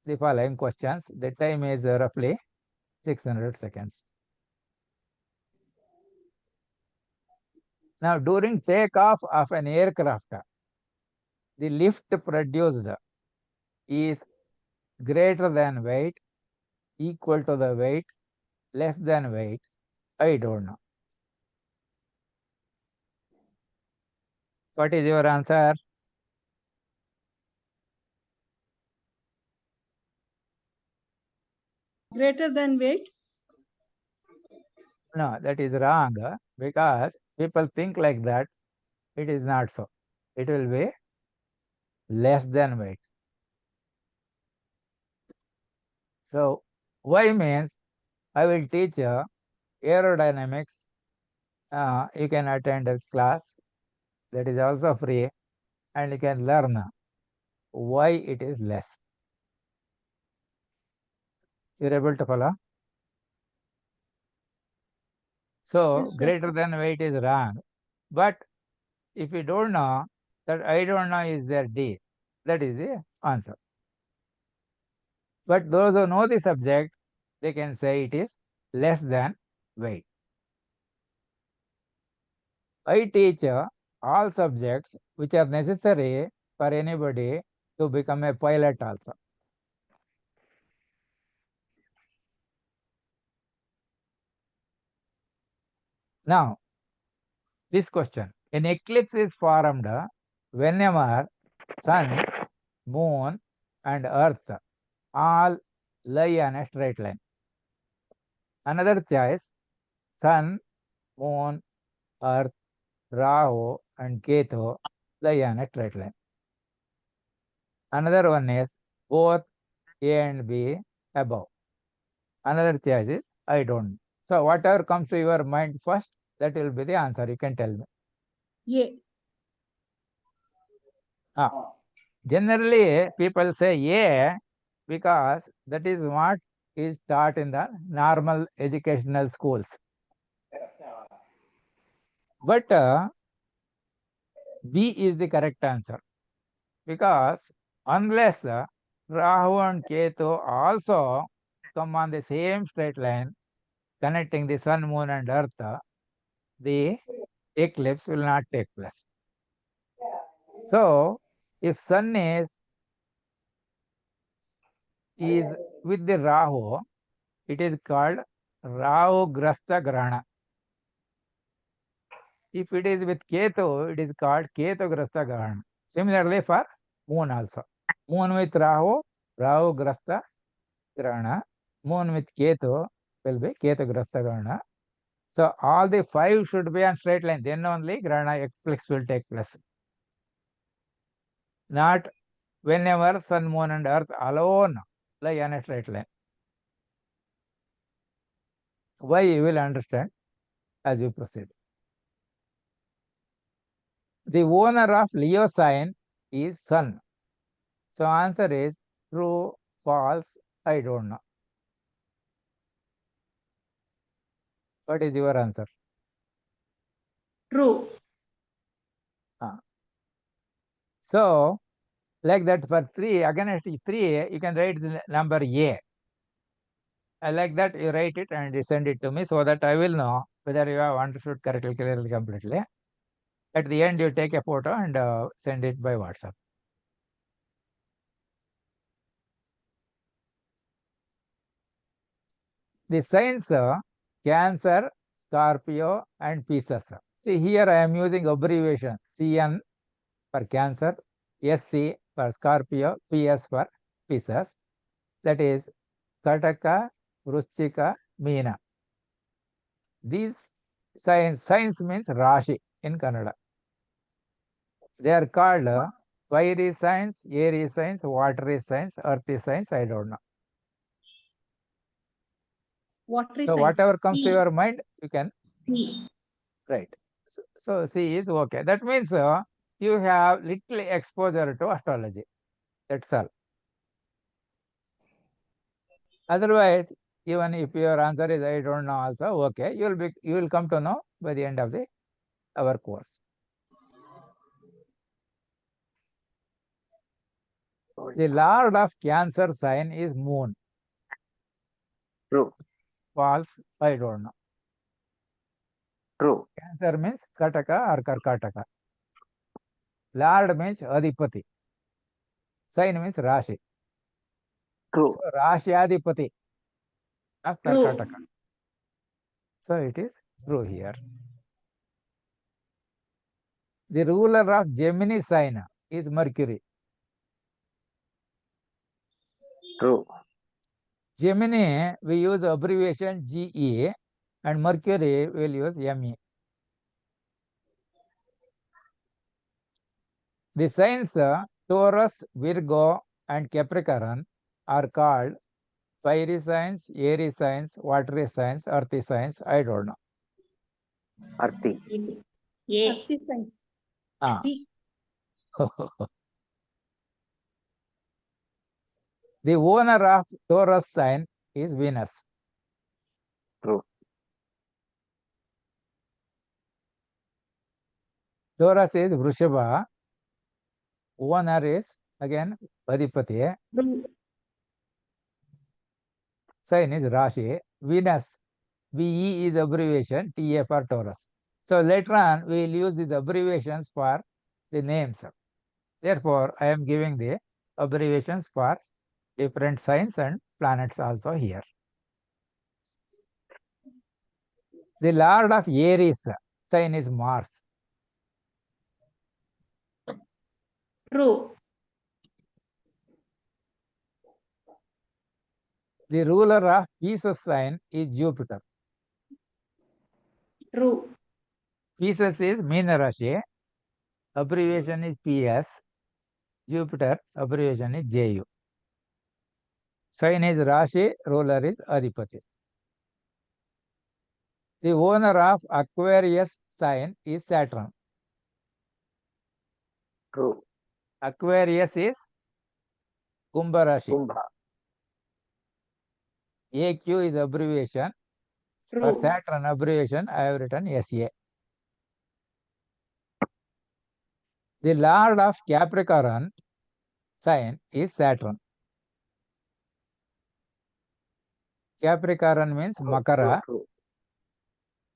the following questions. The time is roughly 600 seconds. Now, during takeoff of an aircraft, the lift produced is greater than weight, equal to the weight, less than weight. I don't know. What is your answer? Greater than weight? No, that is wrong because people think like that. It is not so. It will be less than weight. So Y means I will teach aerodynamics. You can attend a class that is also free, and you can learn why it is less. You're able to follow? So Yes, sir. greater than weight is wrong. But if you don't know, that I don't know is there D. That is the answer. But those who know the subject, they can say it is less than weight. I teach all subjects which are necessary for anybody to become a pilot also. Now, this question. An eclipse is formed whenever sun, moon and earth all lie on a straight line. Another choice, sun, moon, earth, Rahu and Ketu lie on a straight line. Another one is both A and B above. Another choice is I don't know. So whatever comes to your mind first, that will be the answer. You can tell me. Yeah. Generally, people say A because that is what is taught in the normal educational schools. But B is the correct answer because unless Rahu and Ketu also come on the same straight line connecting the sun, moon and earth, the eclipse will not take place. So, if sun is with the Rahu, it is called Rahu Grasta Grahana. If it is with Ketu, it is called Ketu Grasta Grahana. Similarly for moon also. Moon with Rahu, Rahu Grasta Grahana. Moon with Ketu will be Ketu Grasta Grahana. So all the 5 should be on straight line. Then only Grahana eclipse will take place. Not whenever sun, moon and earth alone lie on a straight line. Why you will understand as we proceed. The owner of Leo sign is sun. So answer is true, false, I don't know. What is your answer? True. So like that for 3, against 3, you can write the number A. Like that you write it and you send it to me so that I will know whether you have understood correctly, clearly, completely. At the end, you take a photo and send it by WhatsApp. The signs Cancer, Scorpio, and Pisces. See here I am using abbreviation CN for Cancer, SC for Scorpio, PS for Pisces. That is Kataka, Vrushchika, Meena. These signs means Rashi in Kannada. They are called fiery signs, airy signs, watery signs, earthy signs, I don't know. Watery So signs. whatever comes to your mind, you can C. write. So C is okay. That means you have little exposure to astrology. That's all. Otherwise, even if your answer is I don't know also, okay, you will come to know by the end of our course. The Lord of Cancer sign is Moon. True. False, I don't know. True. Cancer means Kataka or Karkataka. Lord means Adipati. Sign means Rashi. True. So Rashi Adipati of Karkataka. So it is true here. The ruler of Gemini sign is Mercury. True. Gemini, we use abbreviation GE, and Mercury will use ME. The signs Taurus, Virgo, and Capricorn are called fiery signs, airy signs, watery signs, earthy signs, I don't know. Arti. A. Earthy signs. Ah. B. The owner of Taurus sign is Venus. True. Taurus is Vrushabha. Owner is again Adipati. True. Sign is Rashi. Venus, VE is abbreviation, TA for Taurus. So later on, we will use these abbreviations for the names. Therefore, I am giving the abbreviations for different signs and planets also here. The Lord of Aries sign is Mars. True. The ruler of Pisces sign is Jupiter. True. Pisces is Meena Rashi. Abbreviation is PS. Jupiter, abbreviation is JU. Sign is Rashi, ruler is Adipati. The owner of Aquarius sign is Saturn. True. Aquarius is Kumbha Rashi. Kumbha. AQ is abbreviation. For True. Saturn abbreviation, I have written SA. The Lord of Capricorn sign is Saturn. Capricorn means Makara. True.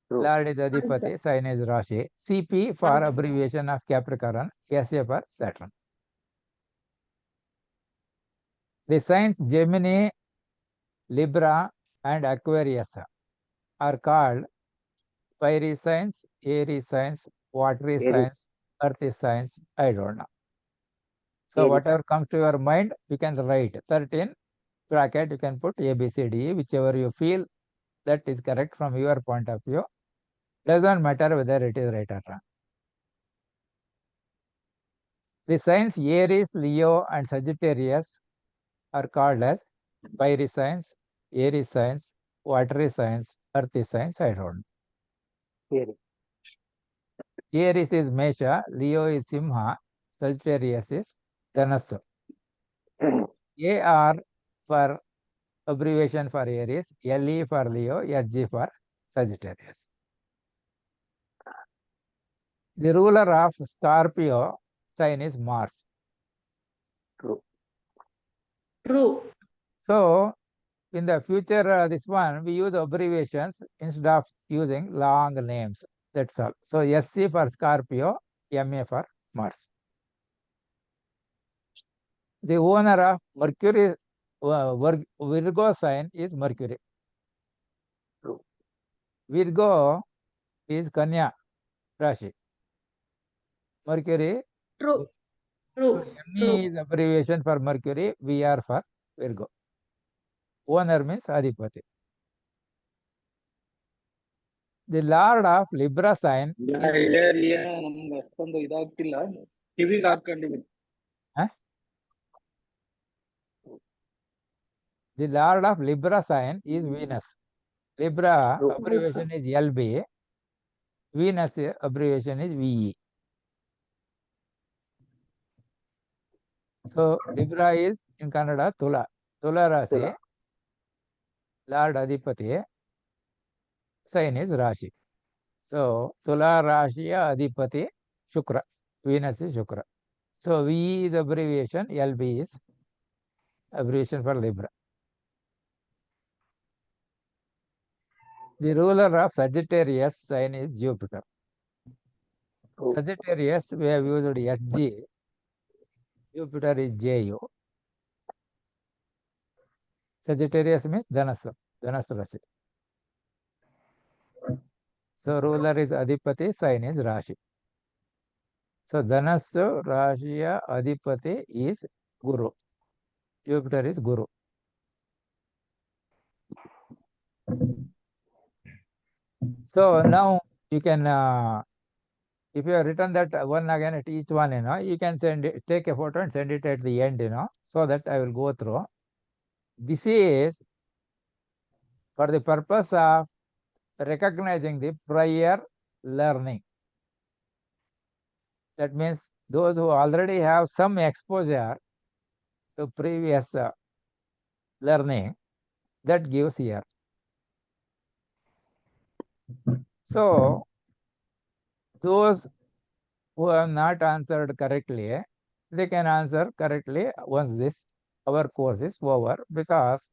True. Lord is Adipati, sign is Rashi. CP for Answer. abbreviation of Capricorn, SA for Saturn. The signs Gemini, Libra, and Aquarius are called fiery signs, airy signs, watery Airy. signs, earthy signs, I don't know. So whatever comes to your mind, you can write 13 bracket, you can put A, B, C, D, whichever you feel that is correct from your point of view. Doesn't matter whether it is right or wrong. The signs Aries, Leo, and Sagittarius are called as fiery signs, airy signs, watery signs, earthy signs, I don't know. Airy. Aries is Mesha, Leo is Simha, Sagittarius is Dhanassu. AR for abbreviation for Aries, LE for Leo, SG for Sagittarius. The ruler of Scorpio sign is Mars. True. True. So in the future, this one, we use abbreviations instead of using long names. That's all. So SC for Scorpio, MA for Mars. The owner of Mercury, Virgo sign is Mercury. Virgo is Kanya Rashi. Mercury. True. M.E is abbreviation for Mercury, VR for Virgo. Owner means Adipati. The Lord of Libra sign. ನಮ್ಗೆ ಅಷ್ಟೊಂದು ಇದಾಗ್ತಿಲ್ಲ, ಕಿವಿಗೆ ಹಾಕೊಂಡಿದ್ದೀನಿ. The Lord of Libra sign is Venus. Libra abbreviation is LB. Venus abbreviation is VE. So Libra is in Kannada Tula. Tula Rasi. Lord Adipati. Sign is Rashi. So Tula Rashiya Adipati Shukra. Venus is Shukra. So VE is abbreviation. LB is abbreviation for Libra. The ruler of Sagittarius sign is Jupiter. Sagittarius, we have used SG. Jupiter is JU. Sagittarius means Dhanasa Rasi. So ruler is Adipati, sign is Rashi. So Dhanasu Rashiya Adipati is Guru. Jupiter is Guru. So now you can, if you have written that one again at each one, you can send it, take a photo and send it at the end, so that I will go through. This is for the purpose of recognizing the prior learning. That means those who already have some exposure to previous learning, that gives here. So those who have not answered correctly, they can answer correctly once our course is over, because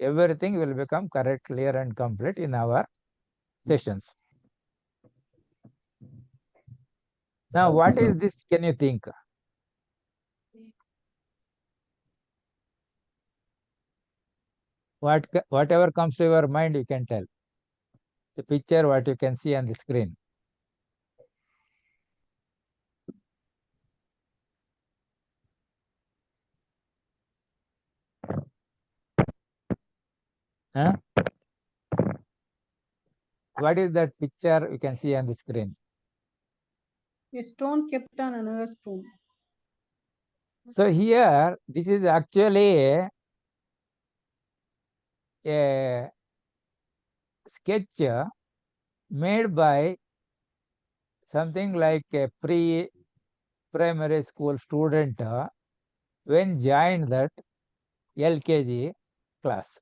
everything will become correct, clear and complete in our sessions. Now, what is this? Can you think? Whatever comes to your mind, you can tell. The picture, what you can see on the screen. Huh? What is that picture you can see on the screen? A stone kept on another stone. So here, this is actually a sketch made by something like a pre-primary school student when joined that LKG class.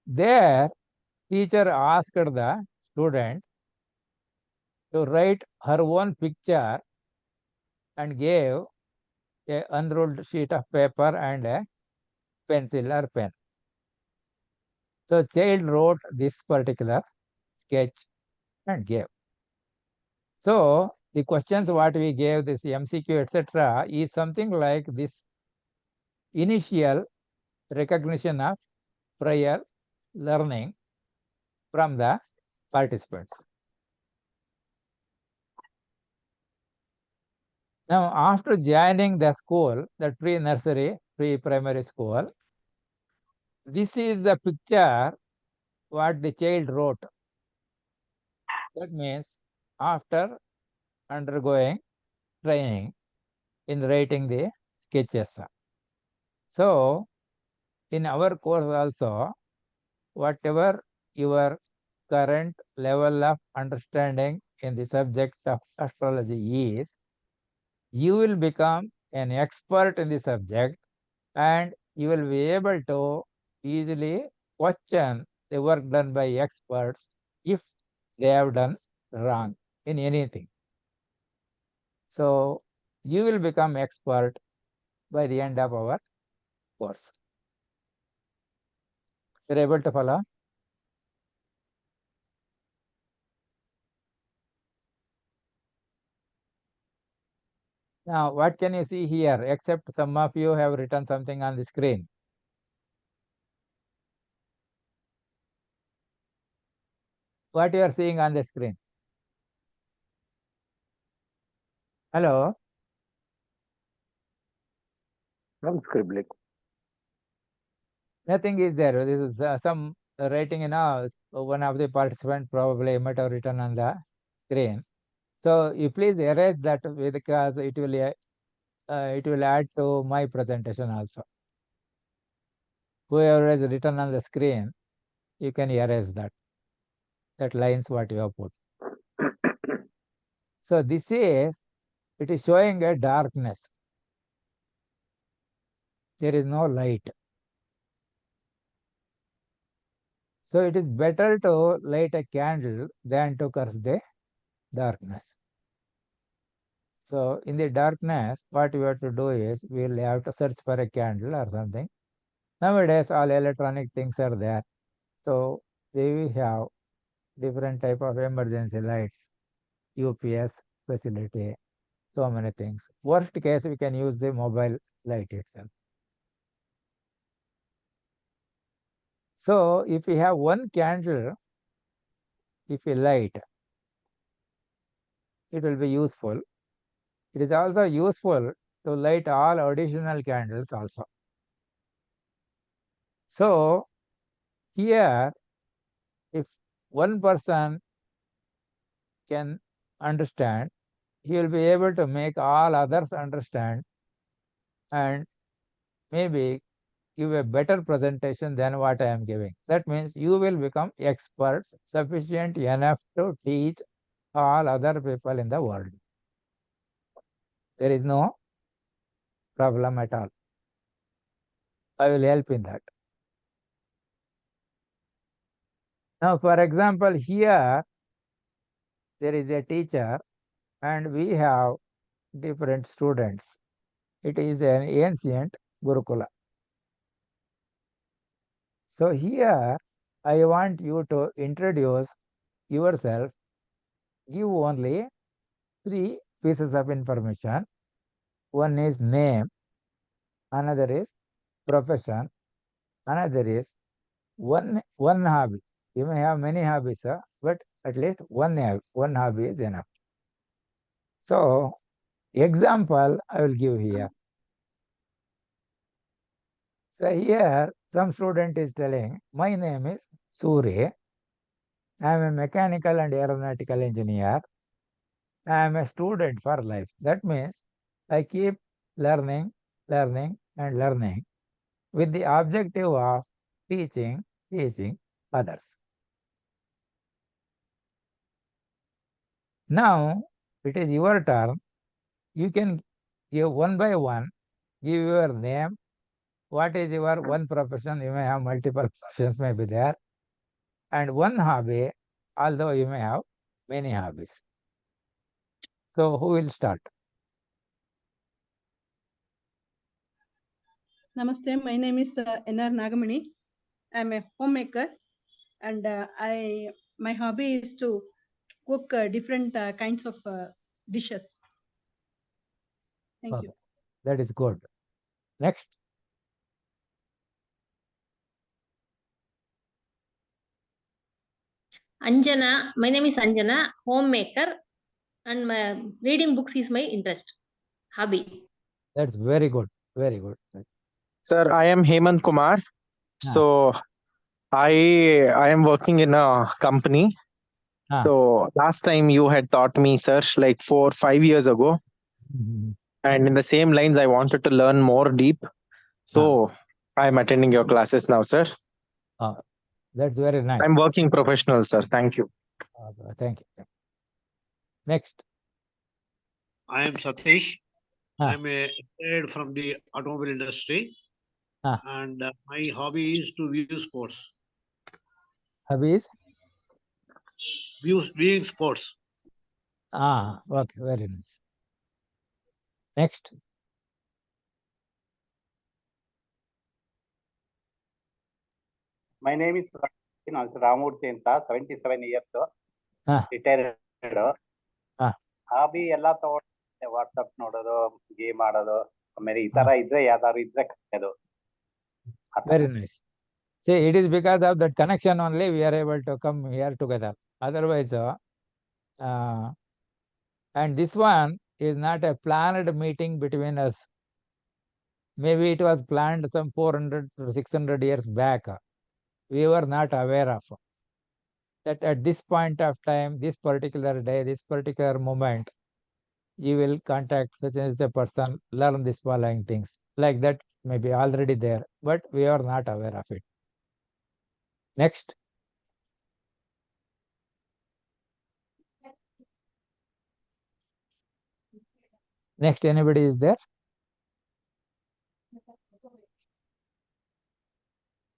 There, teacher asked the student to write her own picture and gave a unruled sheet of paper and a pencil or pen. So child wrote this particular sketch and gave. So the questions what we gave, this MCQ, etc., is something like this initial recognition of prior learning from the participants. Now, after joining the school, that pre-nursery, pre-primary school, this is the picture what the child wrote. That means after undergoing training in writing the sketches. So, in our course also, whatever your current level of understanding in the subject of astrology is, you will become an expert in the subject and you will be able to easily question the work done by experts if they have done wrong in anything. So you will become expert by the end of our course. You're able to follow? Now, what can you see here, except some of you have written something on the screen? what you are seeing on the screen? Hello? I'm scribbling. Nothing is there. This is some writing, one of the participants probably might have written on the screen. So you please erase that because it will add to my presentation also. Whoever has written on the screen, you can erase that lines what you have put. So it is showing a darkness. There is no light. So it is better to light a candle than to curse the darkness. So in the darkness, what we have to do is we will have to search for a candle or something. Nowadays, all electronic things are there. So we have different type of emergency lights, UPS facility, so many things. Worst case, we can use the mobile light itself. So if we have one candle, if we light, it will be useful. It is also useful to light all additional candles also. So here, if one person can understand, he will be able to make all others understand and maybe give a better presentation than what I am giving. That means you will become experts sufficient enough to teach all other people in the world. There is no problem at all. I will help in that. Now, for example, here there is a teacher and we have different students. It is an ancient Gurukula. So here I want you to introduce yourself, give only 3 pieces of information. One is name, another is profession, another is one hobby. You may have many hobbies, but at least one hobby is enough. So example I will give here. So here some student is telling, my name is Suri. I am a mechanical and aeronautical engineer. I am a student for life. That means I keep learning and learning with the objective of teaching others. Now it is your turn. You can give one by one, give your name, what is your one profession, you may have multiple professions may be there, and one hobby, although you may have many hobbies. So who will start? Namaste, my name is N.R. Nagamani. I'm a homemaker and my hobby is to cook different kinds of dishes. Thank you. That is good. Next. Anjana, my name is Anjana, homemaker, and my reading books is my interest, hobby. That's very good. Very good. Sir, I am Hemant Kumar. So I am working in a company. So last time you had taught me, sir, like 4 or 5 years ago. And in the same lines, I wanted to learn more deep. So I'm attending your classes now, sir. That's very nice. I'm working professional, sir. Thank you. Thank you. Next. I am Satish. I'm a retired from the automobile industry. And my hobby is to view sports. Hobbies? Viewing sports. Okay, very nice. Next. My name is Ramurthy anta, 77 years, retired. Hobby ಎಲ್ಲ ತಗೊಂಡು WhatsApp ನೋಡೋದು, game ಆಡೋದು, ಆಮೇಲೆ ಈ ತರ ಇದ್ರೆ ಯಾವ್ದಾದ್ರು ಇದ್ರೆ ಕಲಿಯೋದು. Very nice. See, it is because of that connection only we are able to come here together. Otherwise, and this one is not a planned meeting between us. Maybe it was planned some 400 to 600 years back. We were not aware of that at this point of time, this particular day, this particular moment, you will contact such as a person, learn this following things. Like that may be already there, but we are not aware of it. Next. Next, anybody is there?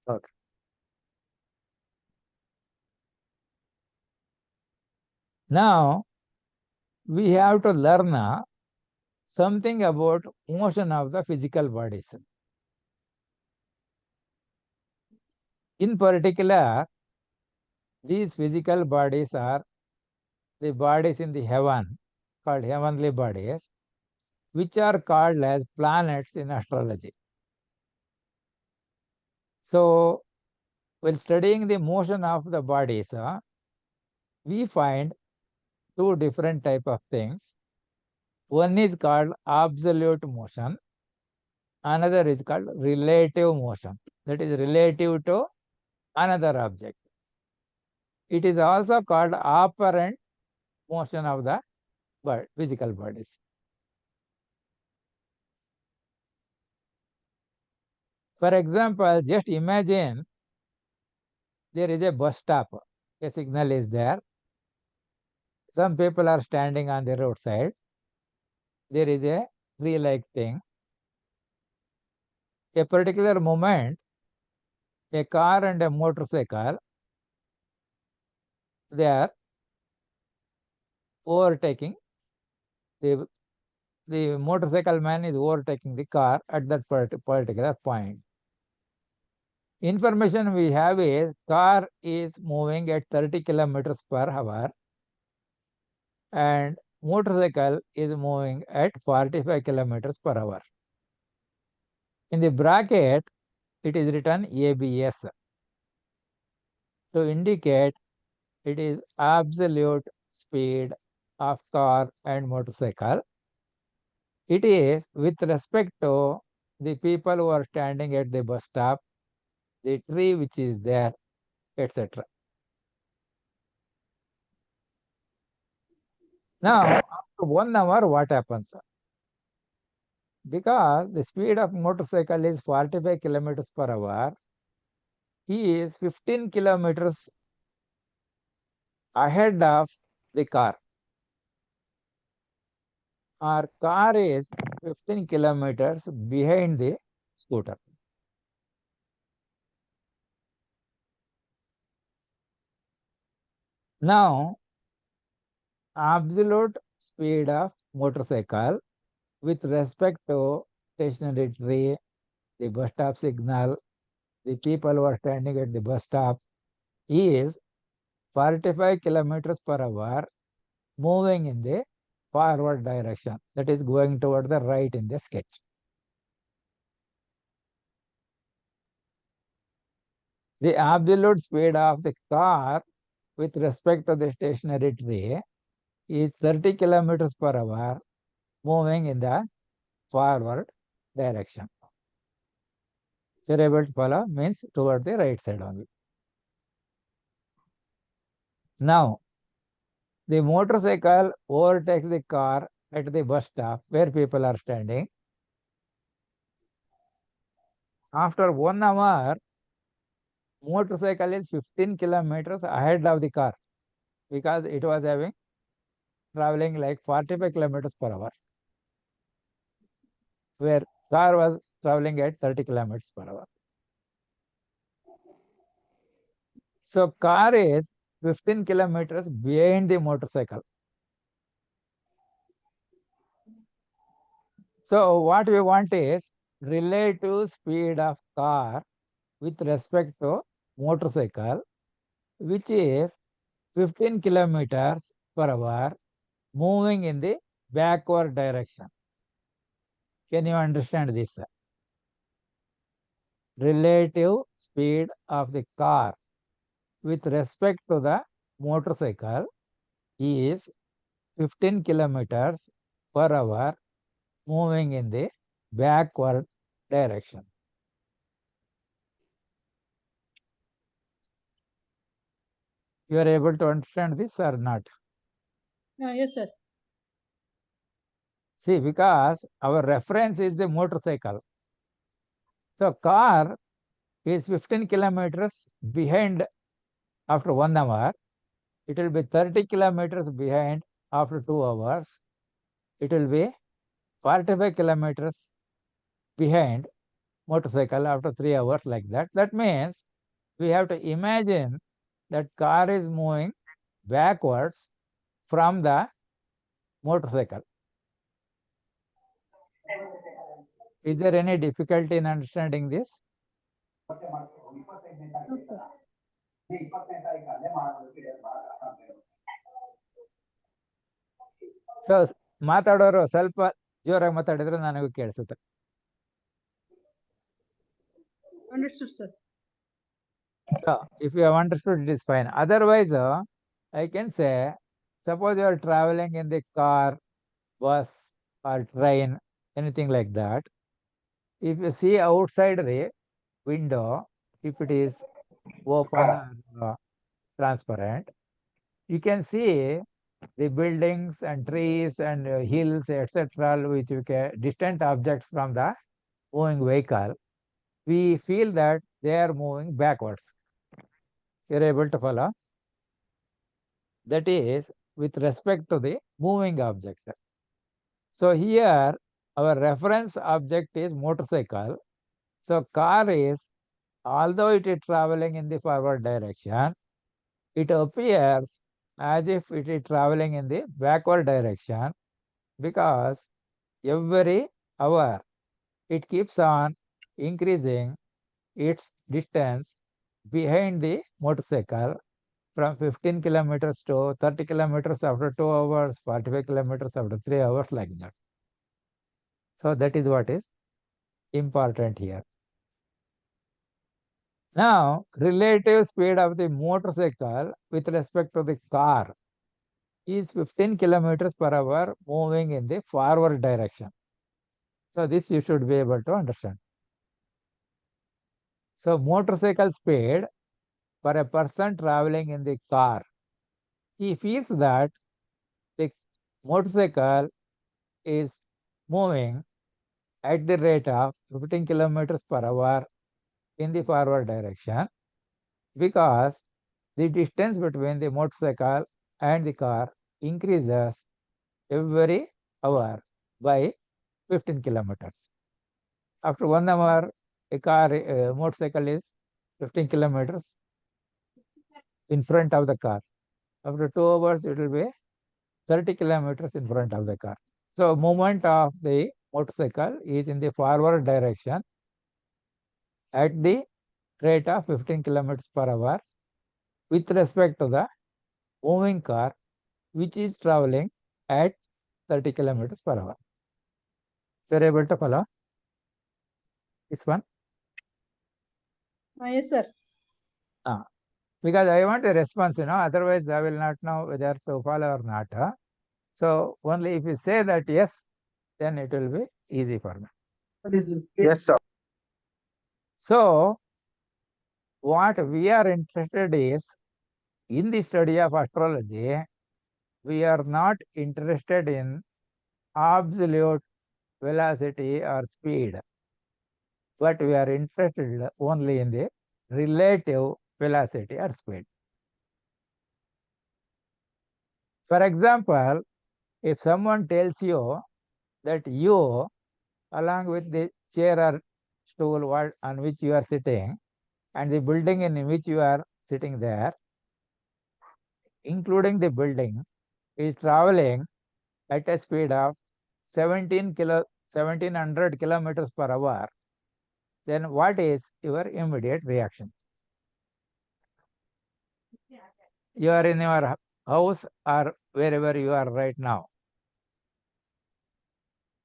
Okay. Now, we have to learn something about motion of the physical bodies. In particular, these physical bodies are the bodies in the heaven, called heavenly bodies, which are called as planets in astrology. So, while studying the motion of the bodies, we find two different type of things. One is called absolute motion. Another is called relative motion. That is relative to another object. It is also called apparent motion of the physical bodies. For example, just imagine there is a bus stop. A signal is there. Some people are standing on the roadside. There is a tree-like thing. A particular moment, a car and a motorcycle, they are overtaking. The motorcycle man is overtaking the car at that particular point. Information we have is car is moving at 30 kilometers per hour and motorcycle is moving at 45 kilometers per hour. In the bracket, it is written ABS to indicate it is absolute speed of car and motorcycle. It is with respect to the people who are standing at the bus stop, the tree which is there, etc. Now, after 1 hour, what happens? Because the speed of motorcycle is 45 kilometers per hour, he is 15 kilometers ahead of the car. Our car is 15 kilometers behind the scooter. Now, absolute speed of motorcycle with respect to stationary tree, the bus stop signal, the people who are standing at the bus stop is 45 kilometers per hour moving in the forward direction, that is going toward the right in the sketch. The absolute speed of the car with respect to the stationary tree is 30 kilometers per hour moving in the forward direction. You're able to follow means toward the right side only. Now, the motorcycle overtakes the car at the bus stop where people are standing. After 1 hour, motorcycle is 15 kilometers ahead of the car because it was traveling like 45 kilometers per hour, where car was traveling at 30 kilometers per hour. So car is 15 kilometers behind the motorcycle. So what we want is relative speed of car with respect to motorcycle, which is 15 kilometers per hour moving in the backward direction. Can you understand this? Relative speed of the car with respect to the motorcycle is 15 kilometers per hour moving in the backward direction. You are able to understand this or not? Yes, sir. See, because our reference is the motorcycle. So car is 15 kilometers behind after 1 hour. It will be 30 kilometers behind after 2 hours. It will be 45 kilometers behind motorcycle after 3 hours, like that. That means we have to imagine that car is moving backwards from the motorcycle. Is there any difficulty in understanding this? So ಮಾತಾಡೋರು ಸ್ವಲ್ಪ ಜೋರಾಗಿ ಮಾತಾಡಿದ್ರೆ ನನಗೂ ಕೇಳಿಸುತ್ತೆ. Understood, sir. So if you have understood, it is fine. Otherwise, I can say, suppose you are traveling in the car, bus or train, anything like that. If you see outside the window, if it is open or transparent, you can see the buildings and trees and hills, etc., which you can distant objects from the moving vehicle. We feel that they are moving backwards. You're able to follow? That is with respect to the moving object. So here our reference object is motorcycle. So car is, although it is traveling in the forward direction, it appears as if it is traveling in the backward direction, because every hour it keeps on increasing its distance behind the motorcycle from 15 kilometers to 30 kilometers after 2 hours, 45 kilometers after 3 hours, like that. So that is what is important here. Now, relative speed of the motorcycle with respect to the car is 15 kilometers per hour moving in the forward direction. So this you should be able to understand. So motorcycle speed for a person traveling in the car, he feels that the motorcycle is moving at the rate of 15 kilometers per hour in the forward direction, because the distance between the motorcycle and the car increases every hour by 15 kilometers. After 1 hour, a motorcycle is 15 kilometers in front of the car. After 2 hours, it will be 30 kilometers in front of the car. So movement of the motorcycle is in the forward direction at the rate of 15 kilometers per hour with respect to the moving car, which is traveling at 30 kilometers per hour. You are able to follow this one? Yes, sir. Because I want a response, otherwise I will not know whether to follow or not. So only if you say that yes, then it will be easy for me. Yes, sir. So what we are interested is, in the study of astrology, we are not interested in absolute velocity or speed, but we are interested only in the relative velocity or speed. For example, if someone tells you that you, along with the chair or stool on which you are sitting and the building in which you are sitting there, including the building, is traveling at a speed of 1700 kilometers per hour, then what is your immediate reaction? You are in your house or wherever you are right now.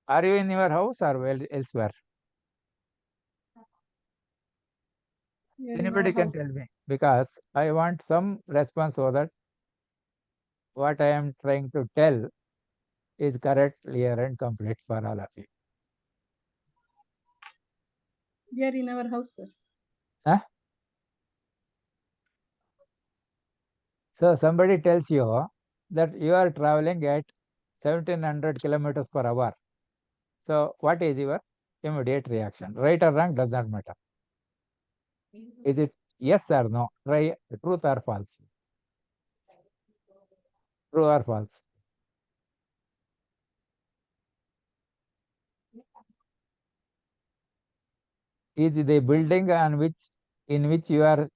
Are you in your house or elsewhere? Anybody can tell me, because I want some response so that what I am trying to tell is correct, clear, and complete for all of you. We are in our house, sir. Huh? So somebody tells you that you are traveling at 1700 kilometers per hour. So what is your immediate reaction? Right or wrong does not matter. Is it yes or no? Try truth or false? True or false? Is the building in which you are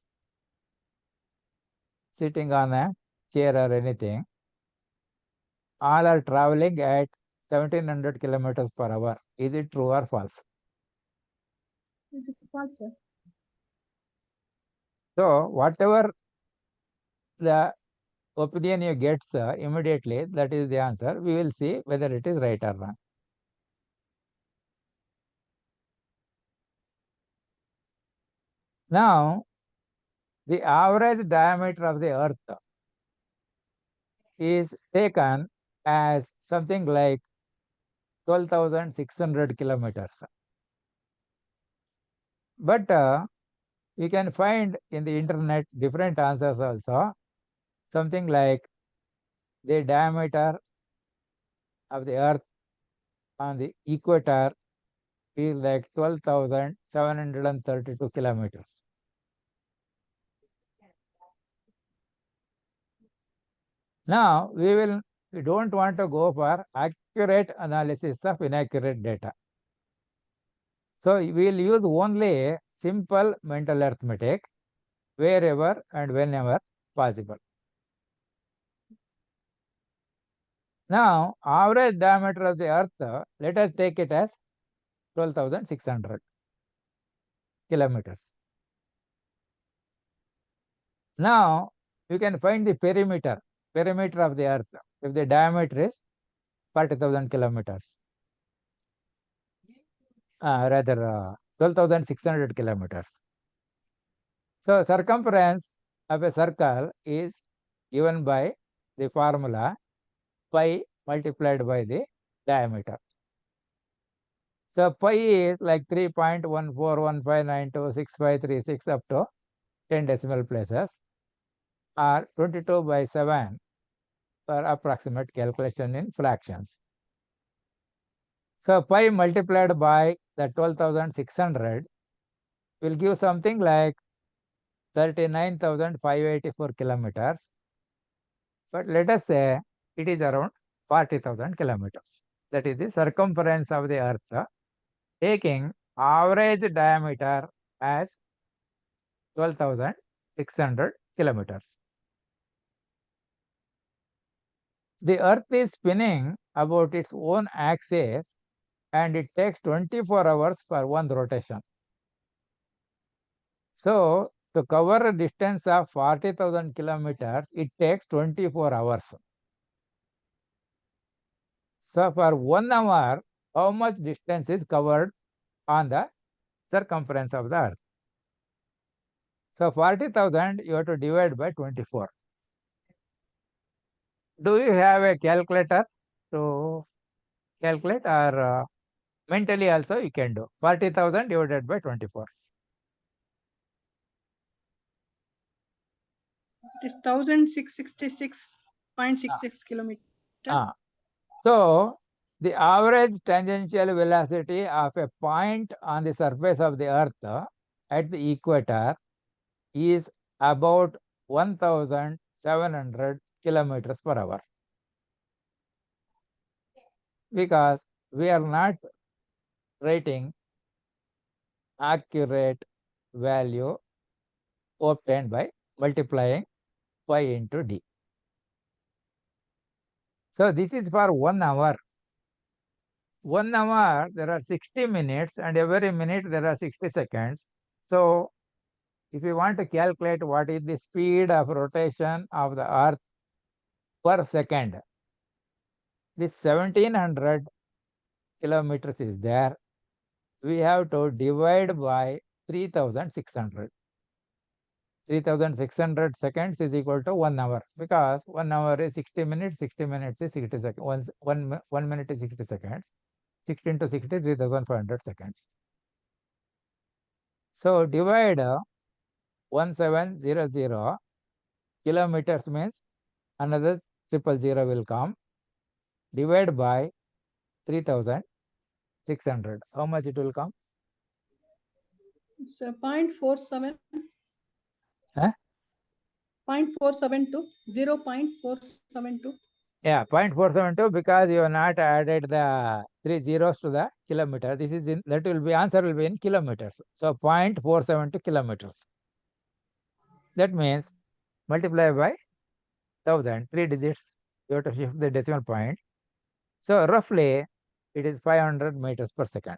sitting on a chair or anything, all are traveling at 1700 kilometers per hour? Is it true or false? It is false, sir. So whatever the opinion you get immediately, that is the answer. We will see whether it is right or wrong. Now, the average diameter of the earth is taken as something like 12,600 kilometers. But you can find in the internet different answers also. Something like the diameter of the earth on the equator is like 12,732 kilometers. Now, we don't want to go for accurate analysis of inaccurate data. So we will use only simple mental arithmetic wherever and whenever possible. Now, average diameter of the earth, let us take it as 12,600 kilometers. Now, you can find the perimeter of the earth if the diameter is 40,000 kilometers. Rather 12,600 kilometers. So circumference of a circle is given by the formula pi multiplied by the diameter. So pi is like 3.1415926536 up to 10 decimal places, or 22 by 7 for approximate calculation in fractions. So pi multiplied by the 12,600 will give something like 39,584 kilometers. But let us say it is around 40,000 kilometers. That is the circumference of the earth, taking average diameter as 12,600 kilometers. The earth is spinning about its own axis and it takes 24 hours for one rotation. So to cover a distance of 40,000 kilometers, it takes 24 hours. So for 1 hour, how much distance is covered on the circumference of the earth? So 40,000 you have to divide by 24. Do you have a calculator to calculate, or mentally also you can do 40,000 divided by 24? It is 1,666.66 kilometers. So the average tangential velocity of a point on the surface of the earth at the equator is about 1,700 kilometers per hour. Because we are not writing accurate value obtained by multiplying pi into d. So this is for 1 hour. 1 hour, there are 60 minutes, and every minute there are 60 seconds. So if you want to calculate what is the speed of rotation of the earth per second, this 1700 kilometers is there. We have to divide by 3,600. 3600 seconds is equal to 1 hour, because 1 hour is 60 minutes, 60 minutes is 60 seconds, 1 minute is 60 seconds, 16 to 60, 3500 seconds. So divide 1700 kilometers means another 000 will come. Divide by 3600. How much it will come? It's 0.47. Huh? 0.472. 0.472. Yeah, 0.472, because you have not added the 3 zeros to the kilometer. This is in, that will be, answer will be in kilometers. So 0.472 kilometers. That means multiply by 1000, 3 digits, you have to shift the decimal point. So roughly it is 500 meters per second.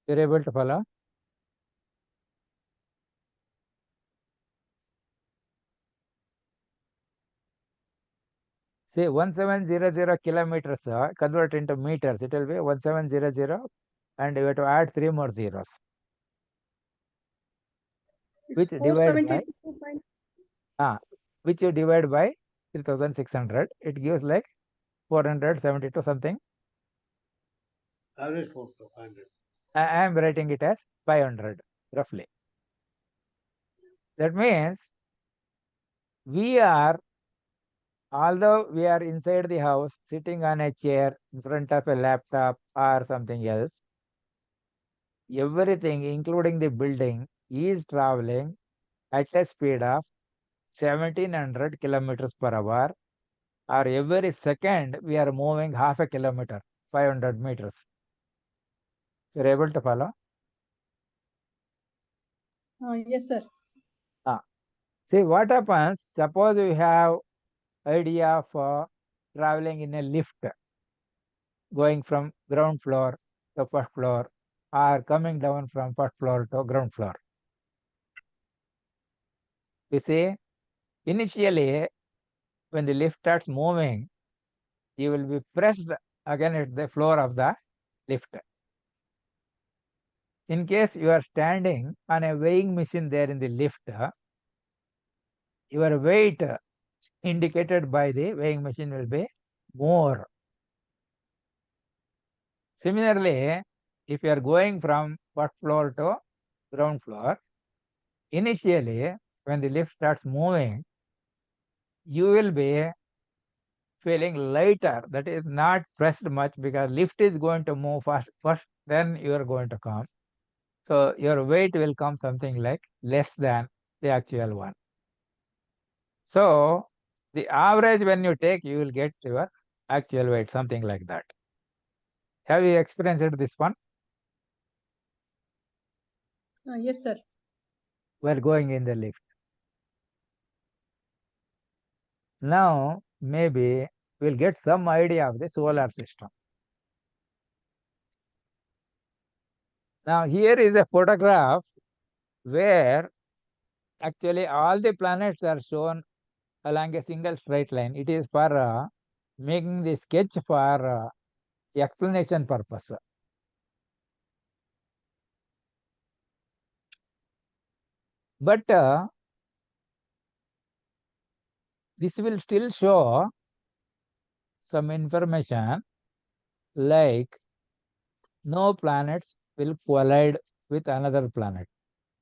You're able to follow? See, 1700 kilometers convert into meters. It will be 1700, and you have to add 3 more zeros, which divide by which you divide by 3600. It gives like 472 something. Average 400. I am writing it as 500 roughly. That means although we are inside the house, sitting on a chair in front of a laptop or something else, everything, including the building, is traveling at a speed of 1700 kilometers per hour, or every second we are moving half a kilometer, 500 meters. You're able to follow? Yes, sir. See what happens, suppose we have idea of traveling in a lift, going from ground floor to first floor, or coming down from first floor to ground floor. You see, initially, when the lift starts moving, you will be pressed against the floor of the lift. In case you are standing on a weighing machine there in the lift, your weight indicated by the weighing machine will be more. Similarly, if you are going from first floor to ground floor, initially, when the lift starts moving, you will be feeling lighter. That is not pressed much, because lift is going to move first, then you are going to come. So your weight will come something like less than the actual one. So the average when you take, you will get your actual weight, something like that. Have you experienced this one? Yes, sir. While going in the lift. Now, maybe we'll get some idea of the solar system. Now, here is a photograph where actually all the planets are shown along a single straight line. It is for making the sketch for explanation purpose. But this will still show some information, like no planets will collide with another planet,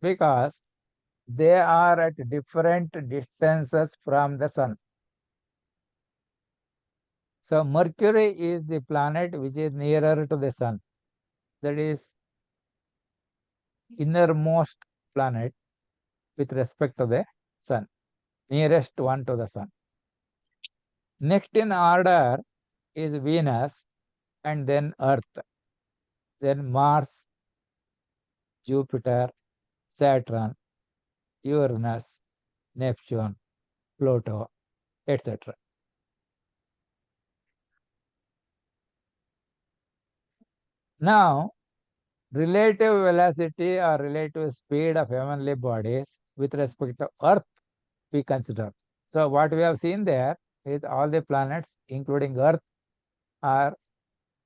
because they are at different distances from the sun. So Mercury is the planet which is nearer to the sun. That is innermost planet with respect to the sun, nearest one to the sun. Next in order is Venus, and then Earth, then Mars, Jupiter, Saturn, Uranus, Neptune, Pluto, etc. Now, relative velocity or relative speed of heavenly bodies with respect to Earth we consider. So what we have seen there is all the planets, including Earth, are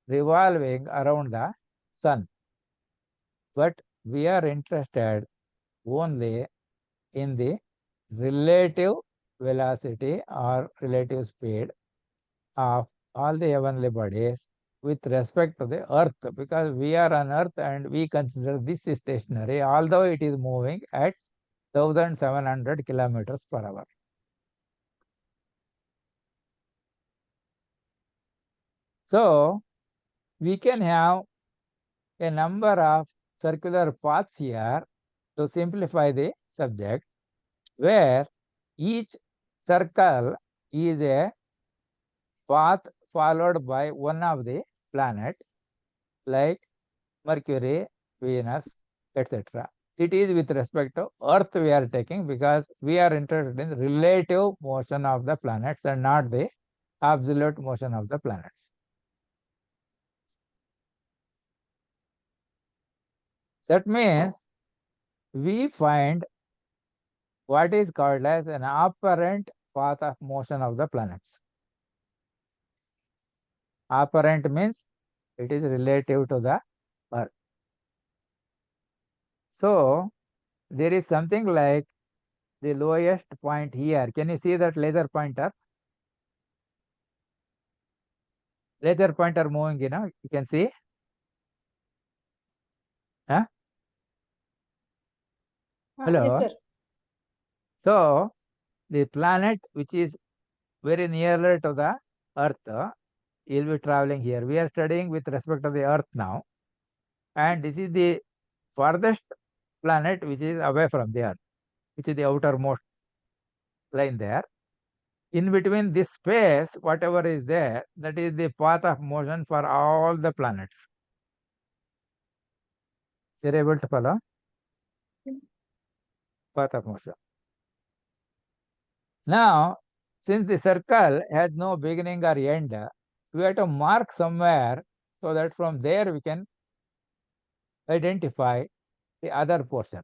revolving around the sun. But we are interested only in the relative velocity or relative speed of all the heavenly bodies with respect to the earth, because we are on earth and we consider this is stationary, although it is moving at 1700 kilometers per hour. So we can have a number of circular paths here to simplify the subject, where each circle is a path followed by one of the planet, like Mercury, Venus, etc. It is with respect to Earth we are taking, because we are interested in the relative motion of the planets and not the absolute motion of the planets. That means we find what is called as an apparent path of motion of the planets. Apparent means it is relative to the Earth. So there is something like the lowest point here. Can you see that laser pointer? Laser pointer moving, you can see. Huh? Hello. Yes, sir. So the planet which is very nearer to the Earth, it will be traveling here. We are studying with respect to the Earth now, and this is the farthest planet which is away from the Earth, which is the outermost line there. In between this space, whatever is there, that is the path of motion for all the planets. You're able to follow? Path of motion. Now, since the circle has no beginning or end, we have to mark somewhere so that from there we can identify the other portion.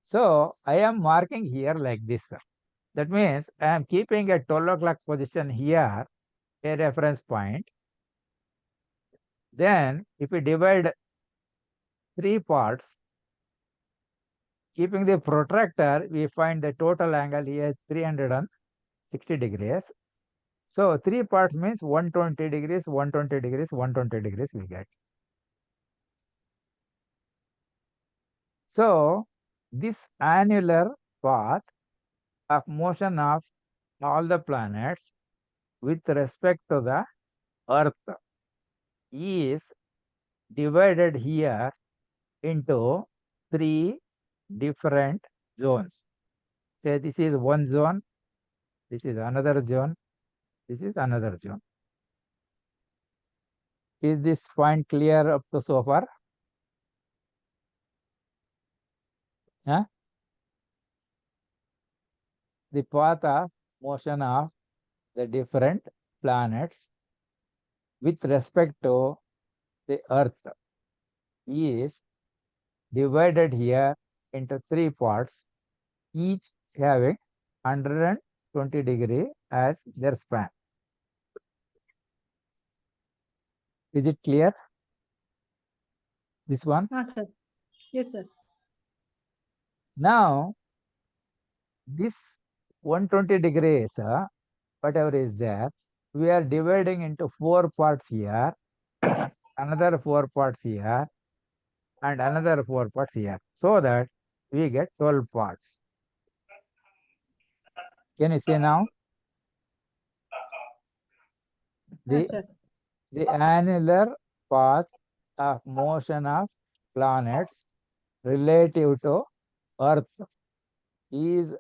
So I am marking here like this. That means I am keeping a 12 o'clock position here, a reference point. Then if we divide 3 parts, keeping the protractor, we find the total angle here 360 degrees. So 3 parts means 120 degrees, 120 degrees, 120 degrees we get. So this annular path of motion of all the planets with respect to the Earth is divided here into 3 different zones. Say this is one zone, this is another zone, this is another zone. Is this point clear up to so far? Huh? The path of motion of the different planets with respect to the Earth is divided here into 3 parts, each having 120 degree as their span. Is it clear? This one? Sir. Yes, sir. Now, this 120 degrees, whatever is there, we are dividing into 4 parts here, another 4 parts here, and another 4 parts here, so that we get 12 parts. Can you see now? The annular path of motion of planets relative to Earth is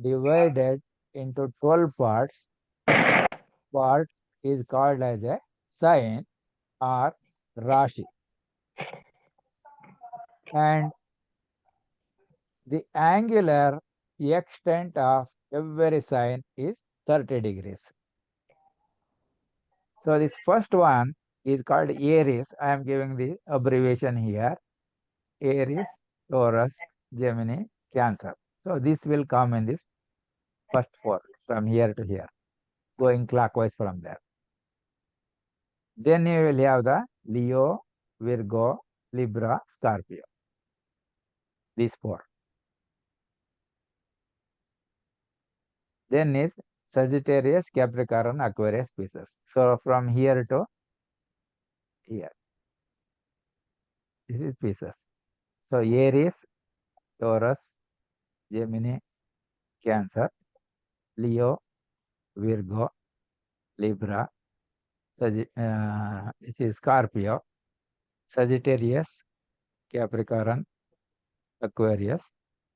divided into 12 parts. Part is called as a sign or Rashi. And the angular extent of every sign is 30 degrees. So this first one is called Aries. I am giving the abbreviation here. Aries, Taurus, Gemini, Cancer. So this will come in this first 4 from here to here, going clockwise from there. Then you will have the Leo, Virgo, Libra, Scorpio. these four. Then is Sagittarius, Capricorn, Aquarius, Pisces. So from here to here, this is Pisces. So Aries, Taurus, Gemini, Cancer, Leo, Virgo, Libra, this is Scorpio, Sagittarius, Capricorn, Aquarius,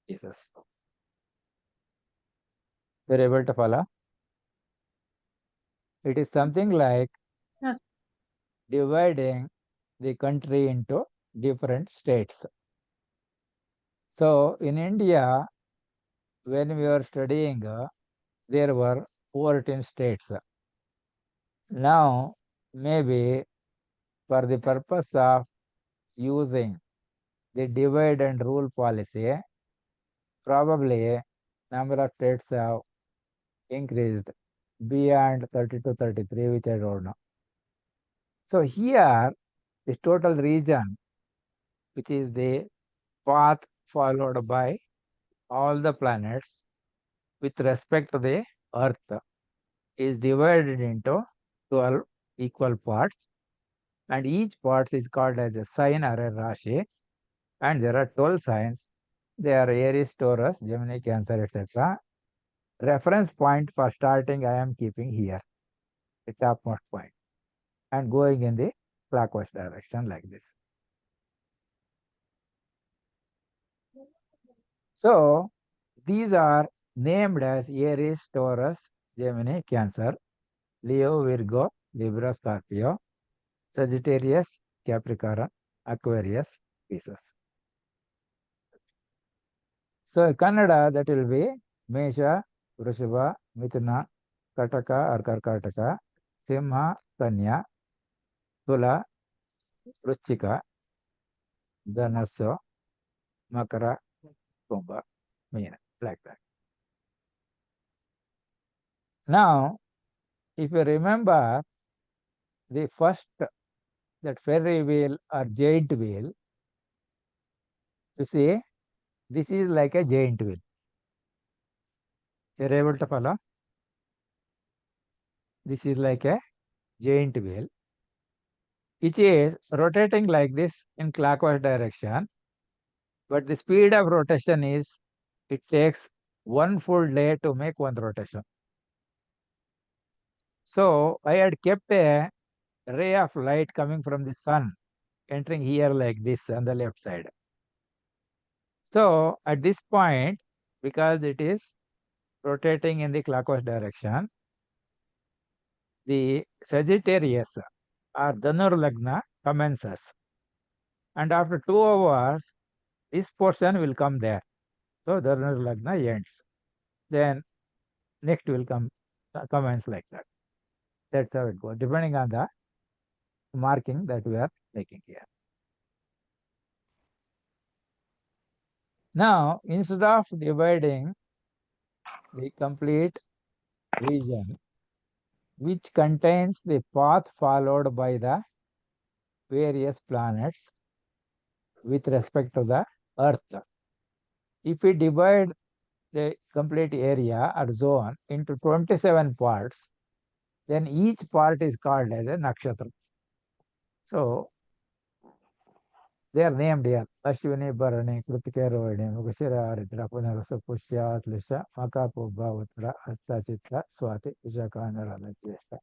Pisces. You're able to follow? It is something like Yes. dividing the country into different states. So in India, when we were studying, there were 14 states. Now, maybe for the purpose of using the divide and rule policy, probably number of states have increased beyond 32, 33, which I don't know. So here, the total region, which is the path followed by all the planets with respect to the Earth, is divided into 12 equal parts, and each part is called as a sign or a Rashi, and there are 12 signs. They are Aries, Taurus, Gemini, Cancer, etc. Reference point for starting I am keeping here, the topmost point, and going in the clockwise direction like this. So these are named as Aries, Taurus, Gemini, Cancer, Leo, Virgo, Libra, Scorpio, Sagittarius, Capricorn, Aquarius, Pisces. So Kannada, that will be Mesha, Vrishaba, Mithuna, Kataka or Karkataka, Simha, Kanya, Tula, Vruchika, Dhanasa, Makara, Kumbha, Meena, like that. Now, if you remember the first, that ferry wheel or giant wheel, you see, this is like a giant wheel. You're able to follow? This is like a giant wheel, which is rotating like this in clockwise direction, but the speed of rotation is, it takes one full day to make one rotation. So I had kept a ray of light coming from the sun entering here like this on the left side. So at this point, because it is rotating in the clockwise direction, the Sagittarius or Dhanur Lagna commences. And after 2 hours, this portion will come there. So Dhanur Lagna ends. Then next will commence like that. That's how it goes, depending on the marking that we are taking here. Now, instead of dividing the complete region, which contains the path followed by the various planets with respect to the Earth, if we divide the complete area or zone into 27 parts, then each part is called as a nakshatra. So they are named here: Ashwini, Bharani, Kritike, Rohini, Mrigashira, Aritra, Punarasa, Pushya, Atlisha, Maka, Pubha, Uttara, Hasta, Chitra, Swati, Vishaka, Narada, Jyeshta,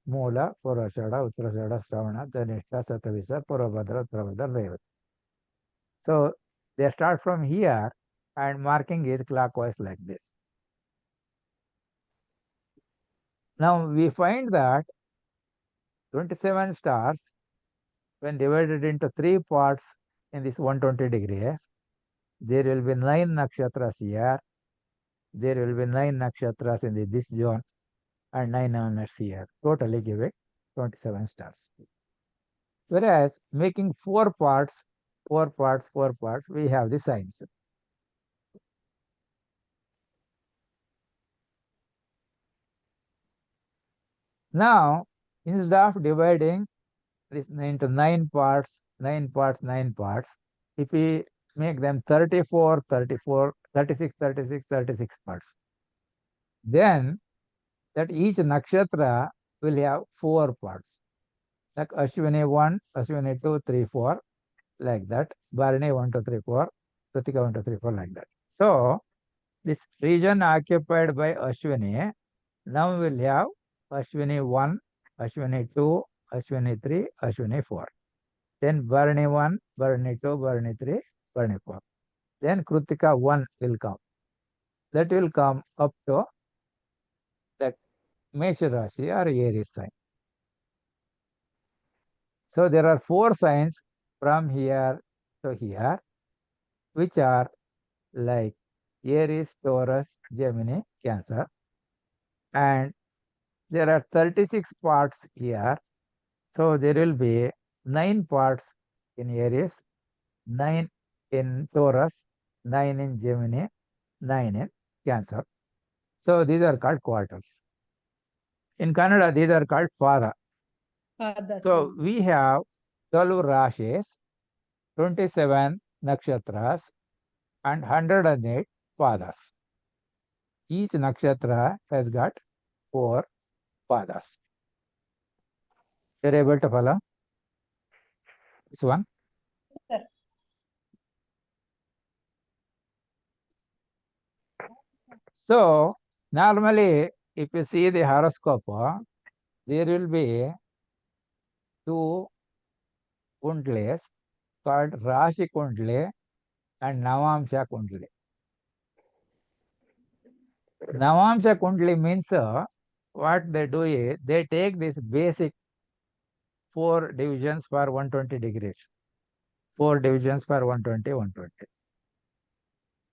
Moola, Purashada, Uttarashada, Shravana, Dhanishta, Satavisa, Purabhadra, Uttarabhadra, Revati. So they start from here and marking is clockwise like this. Now we find that 27 stars, when divided into 3 parts in this 120 degrees, there will be 9 nakshatras here, there will be 9 nakshatras in this zone, and 9 others here, totally giving 27 stars. Whereas making 4 parts, we have the signs. Now, instead of dividing this into 9 parts, if we make them 34, 34, 36, 36, 36 parts. Then that each nakshatra will have 4 parts. Like Ashwini 1, Ashwini 2, 3, 4, like that. Bharani 1, 2, 3, 4, Kritika 1, 2, 3, 4, like that. So this region occupied by Ashwini now will have Ashwini 1, Ashwini 2, Ashwini 3, Ashwini 4. Then Bharani 1, Bharani 2, Bharani 3, Bharani 4. Then Kritika 1 will come. That will come up to that Mesha Rashi or Aries sign. So there are 4 signs from here to here, which are like Aries, Taurus, Gemini, Cancer. And there are 36 parts here. So there will be 9 parts in Aries, 9 in Taurus, 9 in Gemini, 9 in Cancer. So these are called quarters. In Kannada, these are called pada. So we have 12 rashis, 27 nakshatras, and 108 padas. Each nakshatra has got 4 padas. You're able to follow this one? Sir. So normally, if you see the horoscope, there will be 2 kundlis called Rashi Kundli and Navamsha Kundli. Navamsha Kundli means what they do is they take this basic 4 divisions for 120 degrees. 4 divisions for 120, 120.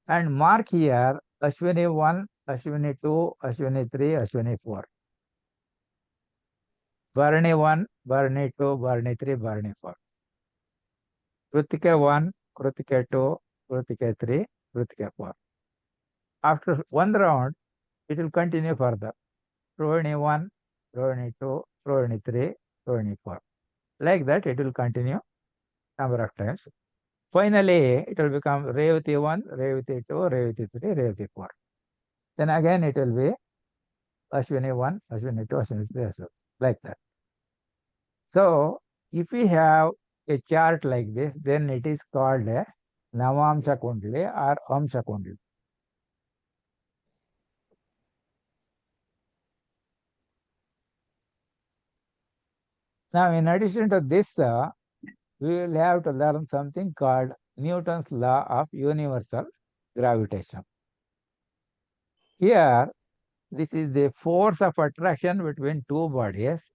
And mark here Ashwini 1, Ashwini 2, Ashwini 3, Ashwini 4. Bharani 1, Bharani 2, Bharani 3, Bharani 4. Kritika 1, Kritika 2, Kritika 3, Kritika 4. After one round, it will continue further. Rohini 1, Rohini 2, Rohini 3, Rohini 4. Like that, it will continue number of times. Finally, it will become Revati 1, Revati 2, Revati 3, Revati 4. Then again, it will be Ashwini 1, Ashwini 2, Ashwini 3, Ashwini, like that. So, if we have a chart like this, then it is called a Navamsha Kundli or Amsha Kundli. Now, in addition to this, we will have to learn something called Newton's law of universal gravitation. Here, this is the force of attraction between 2 bodies,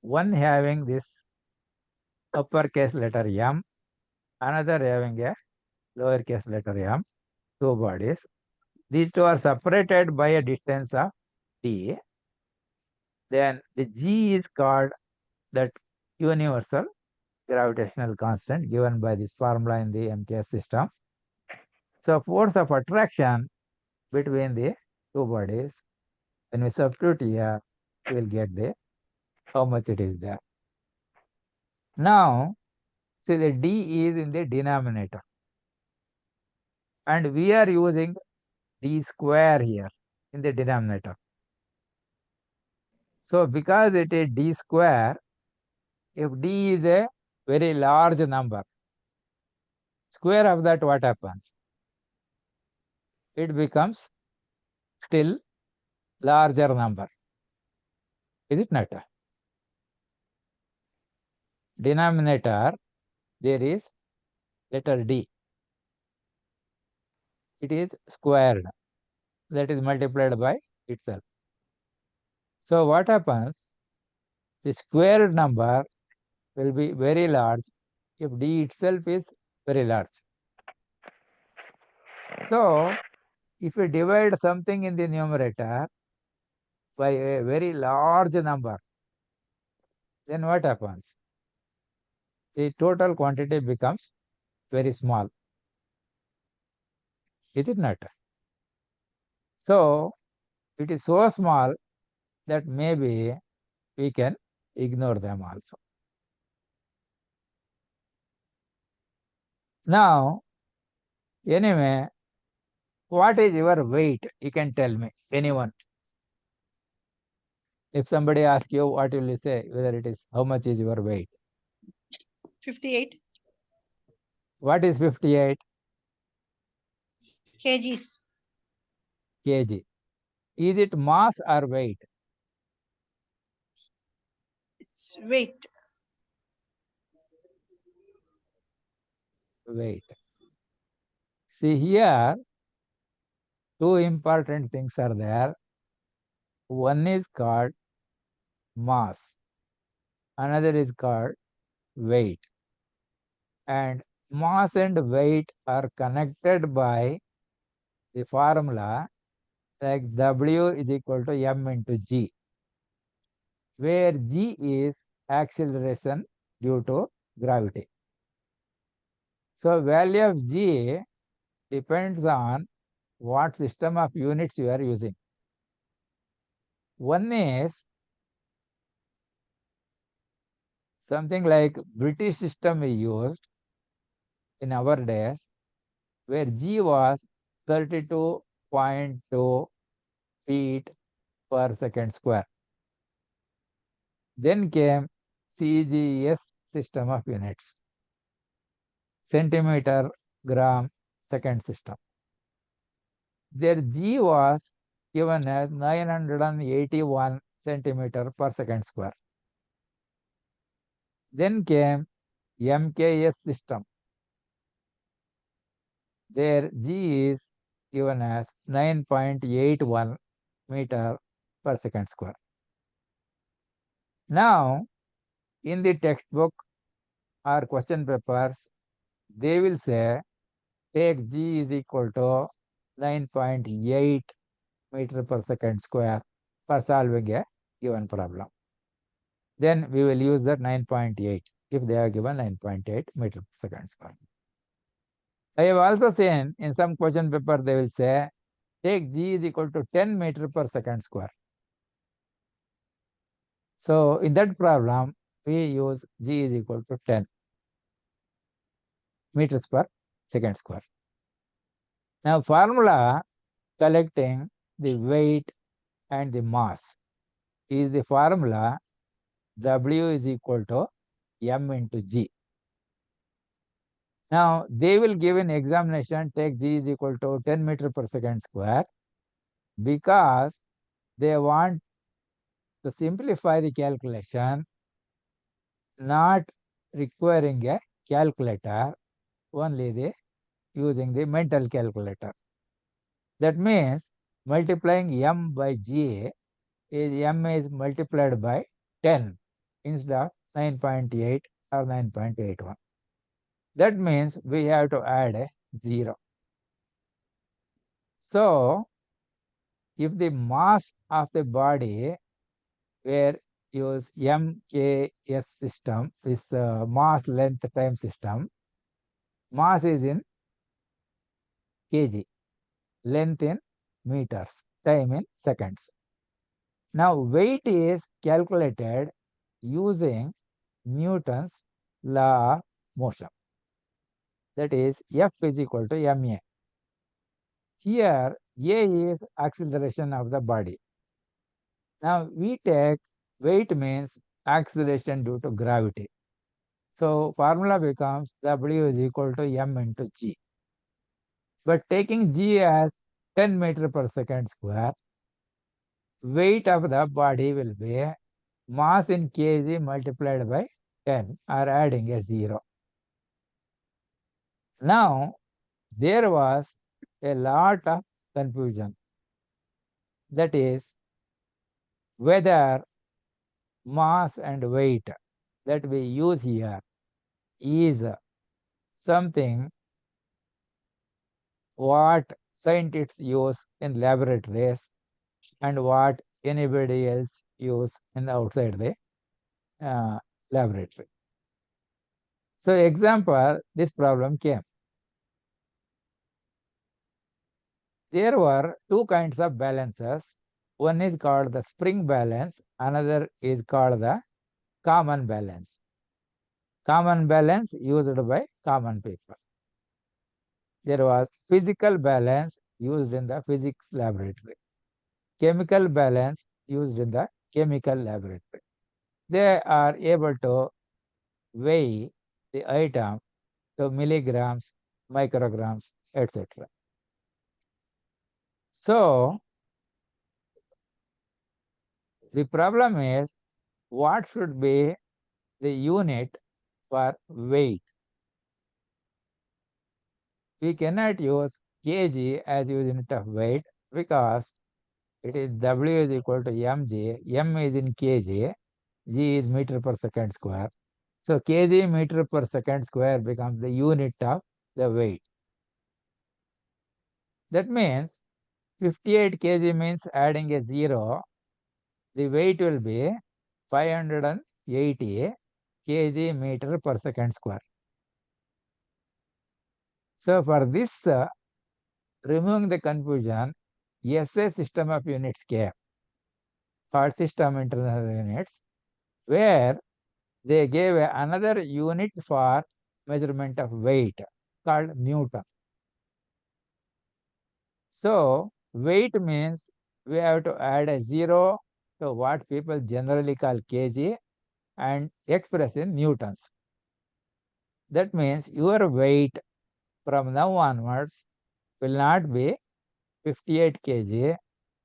one having this uppercase letter M, another having a lowercase letter m, 2 bodies. These 2 are separated by a distance of d. Then the G is called that universal gravitational constant given by this formula in the MKS system. So force of attraction between the 2 bodies, when we substitute here, we will get the how much it is there. Now, see the D is in the denominator. And we are using D square here in the denominator. So because it is D square, if D is a very large number, square of that what happens? It becomes still larger number. Is it not? Denominator, there is letter D. It is squared. That is multiplied by itself. So what happens? The squared number will be very large if D itself is very large. So if we divide something in the numerator by a very large number, then what happens? The total quantity becomes very small. Is it not? So it is so small that maybe we can ignore them also. Now, Anyway, what is your weight? You can tell me, anyone. If somebody asks you, what will you say? Whether it is, how much is your weight? 58 What is 58 kgs. kg? Is it mass or weight? It's weight. Weight. See here, two important things are there. One is called mass, another is called weight. And mass and weight are connected by the formula like W is equal to M into G, where G is acceleration due to gravity. So value of G depends on what system of units you are using. One is something like British system we used in our days, where G was 32.2 feet per second square. Then came CGS system of units, centimeter, gram, second system. Their G was given as 981 centimeter per second square. Then came MKS system. Their G is given as 9.81 meter per second square. Now, in the textbook or question papers, they will say take G is equal to 9.8 meter per second square for solving a given problem. Then we will use that 9.8 if they are given 9.8 meter per second square. I have also seen in some question paper they will say take G is equal to 10 meter per second square. So in that problem, we use G is equal to 10 meters per second square. Now formula collecting the weight and the mass is the formula W is equal to M into G. Now they will give an examination, take G is equal to 10 meter per second square, because they want to simplify the calculation, not requiring a calculator, only the using the mental calculator. That means multiplying M by G is M is multiplied by 10 instead of 9.8 or 9.81. That means we have to add a 0. So if the mass of the body where use MKS system, this mass length time system, mass is in kg, length in meters, time in seconds. Now weight is calculated using Newton's law of motion. That is F is equal to ma. Here A is acceleration of the body. Now we take weight means acceleration due to gravity. So formula becomes W is equal to M into G. But taking G as 10 meter per second square, weight of the body will be mass in kg multiplied by 10 or adding a 0. Now there was a lot of confusion. That is whether mass and weight that we use here is something what scientists use in laboratories and what anybody else use in outside the laboratory. So example, this problem came. There were two kinds of balances. One is called the spring balance, another is called the common balance. Common balance used by common people. There was physical balance used in the physics laboratory, chemical balance used in the chemical laboratory. They are able to weigh the item to milligrams, micrograms, etc. So, the problem is what should be the unit for weight? We cannot use kg as unit of weight because it is W is equal to mg, m is in kg, g is meter per second square. So kg meter per second square becomes the unit of the weight. That means 58 kg means adding a 0, the weight will be 580 kg meter per second square. So for this, removing the confusion, SA system of units came, called system internal units, where they gave another unit for measurement of weight called Newton. So weight means we have to add a 0 to what people generally call kg and express in newtons. That means your weight from now onwards will not be 58 kg,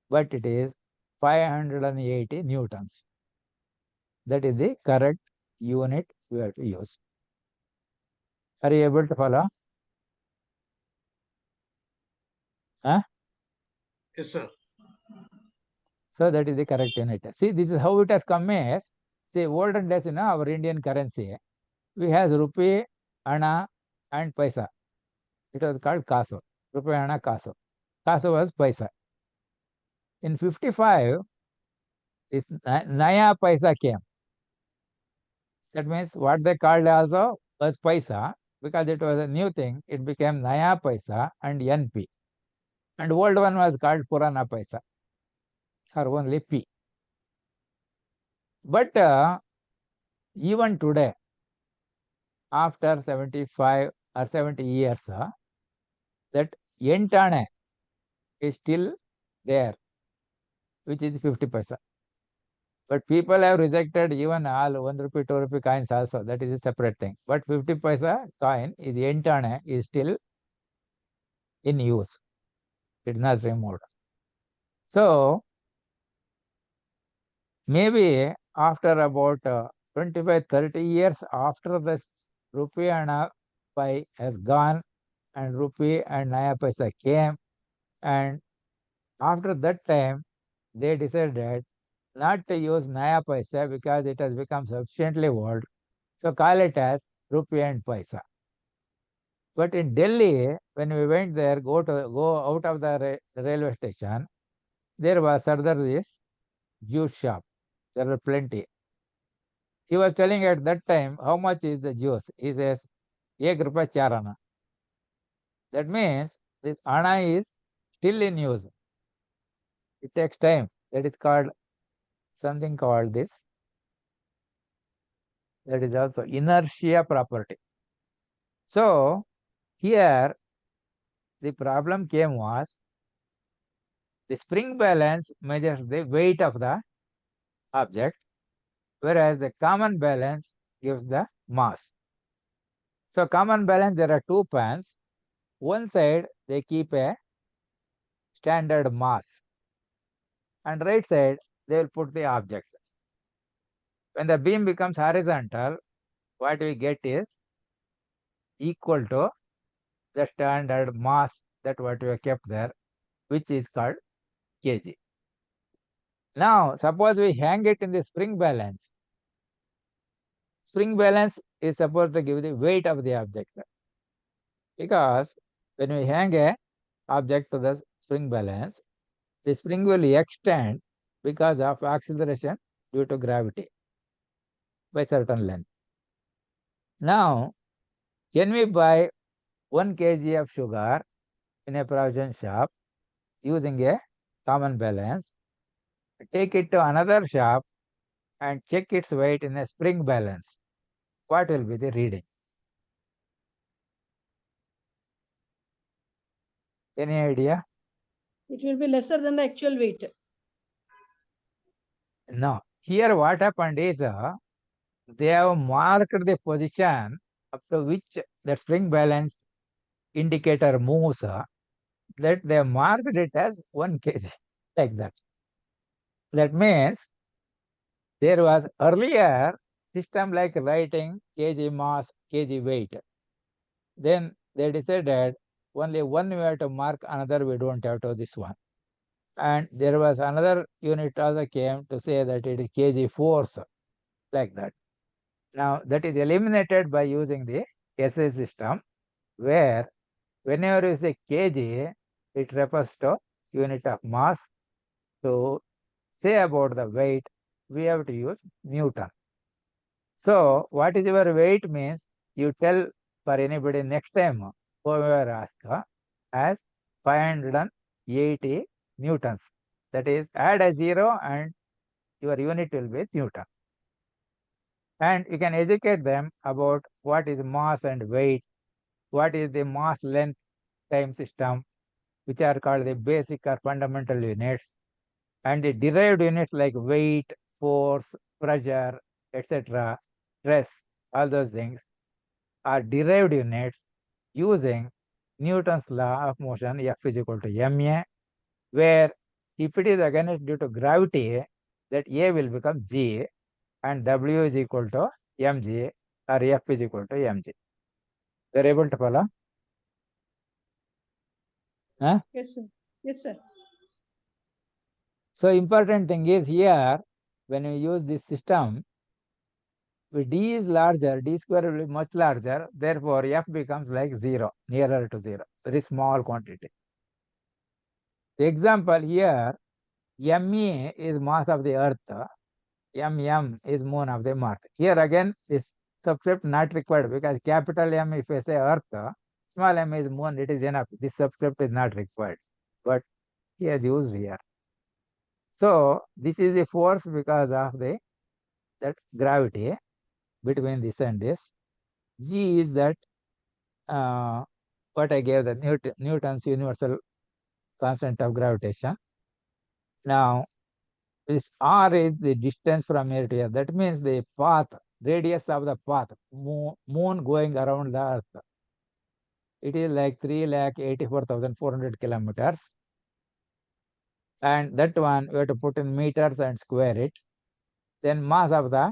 but it is 580 newtons. That is the correct unit we have to use. Are you able to follow? Huh? Yes, sir. So that is the correct unit. See, this is how it has come as, say, olden days, our Indian currency, we has rupee, ana, and paisa. It was called kaso. Rupee, ana, kaso. Kaso was paisa. In 55, this naya paisa came. That means what they called also was paisa, because it was a new thing. It became naya paisa and NP. And old one was called purana paisa, or only P. But even today, after 75 or 70 years, that entane is still there, which is 50 paisa. But people have rejected even all 1 rupee, 2 rupee coins also. That is a separate thing. But 50 paisa coin is entane is still in use. It is not removed. So maybe after about 25, 30 years after the rupee and pi has gone and rupee and naya paisa came, and after that time they decided not to use naya paisa because it has become sufficiently old. So call it as rupee and paisa. But in Delhi, when we went there, go out of the railway station, there was further this juice shop. There were plenty. He was telling at that time how much is the juice. He says, 1 rupee 4 ana. That means this ana is still in use. It takes time. That is called something called this. That is also inertia property. So here the problem came was the spring balance measures the weight of the object, whereas the common balance gives the mass. So common balance, there are two pans. One side they keep a standard mass, and right side they will put the object. When the beam becomes horizontal, what we get is equal to the standard mass that what we have kept there, which is called kg. Now suppose we hang it in the spring balance. Spring balance is supposed to give the weight of the object, because when we hang a object to the spring balance, the spring will extend because of acceleration due to gravity by certain length. Now, can we buy 1 kg of sugar in a provision shop using a common balance, take it to another shop and check its weight in a spring balance? What will be the reading? Any idea? It will be lesser than the actual weight. No. Here what happened is they have marked the position up to which the spring balance indicator moves, that they marked it as 1 kg, like that. That means there was earlier system like writing kg mass, kg weight. Then they decided only one we have to mark, another we don't have to this one. And there was another unit also came to say that it is kg force, like that. Now that is eliminated by using the SI system, where whenever you say kg, it refers to unit of mass. To say about the weight, we have to use Newton. So what is your weight means, you tell for anybody next time, whoever ask, as 580 newtons. That is, add a 0 and your unit will be Newton. And you can educate them about what is mass and weight, what is the mass length time system, which are called the basic or fundamental units, and the derived units like weight, force, pressure, etc., stress, all those things are derived units using Newton's law of motion, F is equal to ma, where if it is against due to gravity, that A will become G and W is equal to mg, or F is equal to mg. They are able to follow? Huh? Yes, sir. Yes, sir. So important thing is here, when you use this system, if d is larger, d square will be much larger, therefore F becomes like 0, nearer to 0, very small quantity. The example here, M.E is mass of the earth, M.M is moon of the Mars. Here again, this subscript not required, because capital M, if I say earth, small m is moon, it is enough. This subscript is not required, but he has used here. So this is the force because of that gravity between this and this. G is that what I gave, the Newton's universal constant of gravitation. Now this r is the distance from here to here. That means the path, radius of the path, moon going around the earth. It is like 384,400 kilometers. And that one we have to put in meters and square it. Then mass of the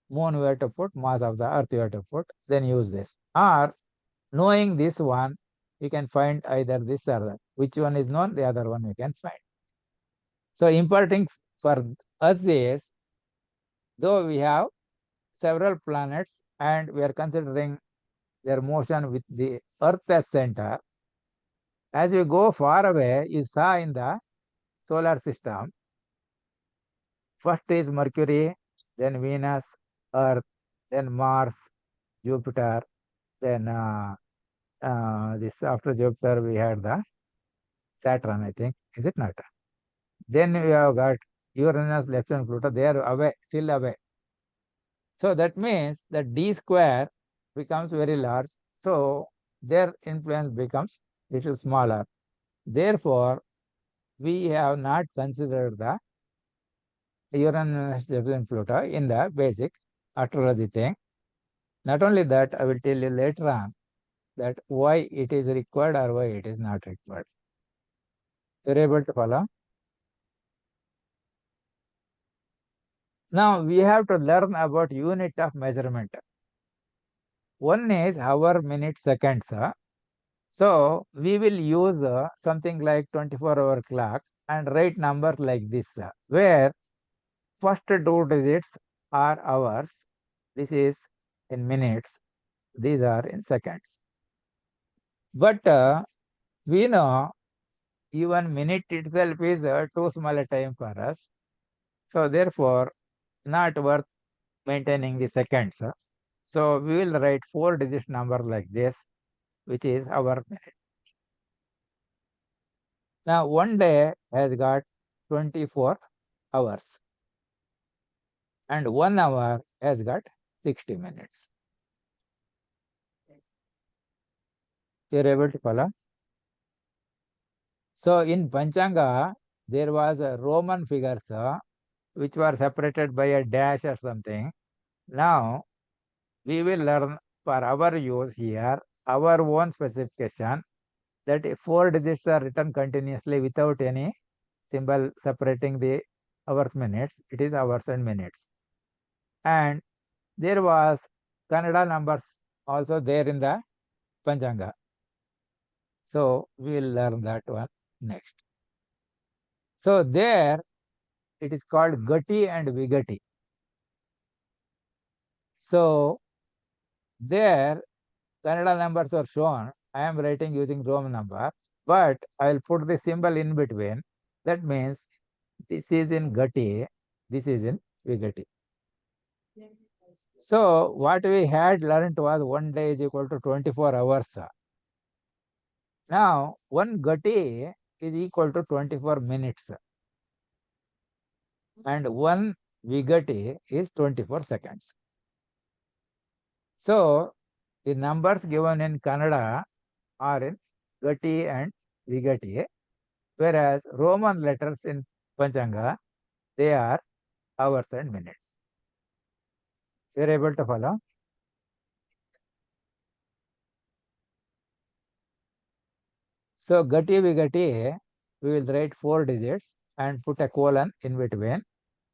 moon we have to put, mass of the earth we have to put, then use this. Or knowing this one, you can find either this or that. Which one is known, the other one we can find. So important for us is, though we have several planets and we are considering their motion with the earth as center, as we go far away, you saw in the solar system, first is Mercury, then Venus, Earth, then Mars, Jupiter, then this after Jupiter we had the Saturn, I think, is it not? Then we have got Uranus, Neptune, Pluto, they are away, still away. So that means that d square becomes very large, so their influence becomes little smaller. Therefore, we have not considered the Uranus, Neptune, Pluto in the basic astrology thing. Not only that, I will tell you later on that why it is required or why it is not required. You're able to follow? Now we have to learn about unit of measurement. One is hour, minute, seconds. So we will use something like 24-hour clock and write numbers like this, where first two digits are hours. This is in minutes. These are in seconds. But we know even minute itself is too small a time for us. So therefore, not worth maintaining the seconds. So we will write 4-digit number like this, which is our minute. Now 1 day has got 24 hours and 1 hour has got 60 minutes. You're able to follow? So in Panchanga, there was a Roman figures which were separated by a dash or something. Now we will learn for our use here our own specification that 4 digits are written continuously without any symbol separating the hours minutes. It is hours and minutes. And there was Kannada numbers also there in the Panchanga. So we will learn that one next. So there it is called Gati and Vigati. So there Kannada numbers are shown. I am writing using Roman number, but I will put the symbol in between. That means this is in Gati, this is in Vigati. So what we had learned was 1 day is equal to 24 hours. Now 1 Gati is equal to 24 minutes and 1 Vigati is 24 seconds. So the numbers given in Kannada are in Gati and Vigati, whereas Roman letters in Panchanga, they are hours and minutes. You are able to follow? So Gati Vigati, we will write 4 digits and put a colon in between.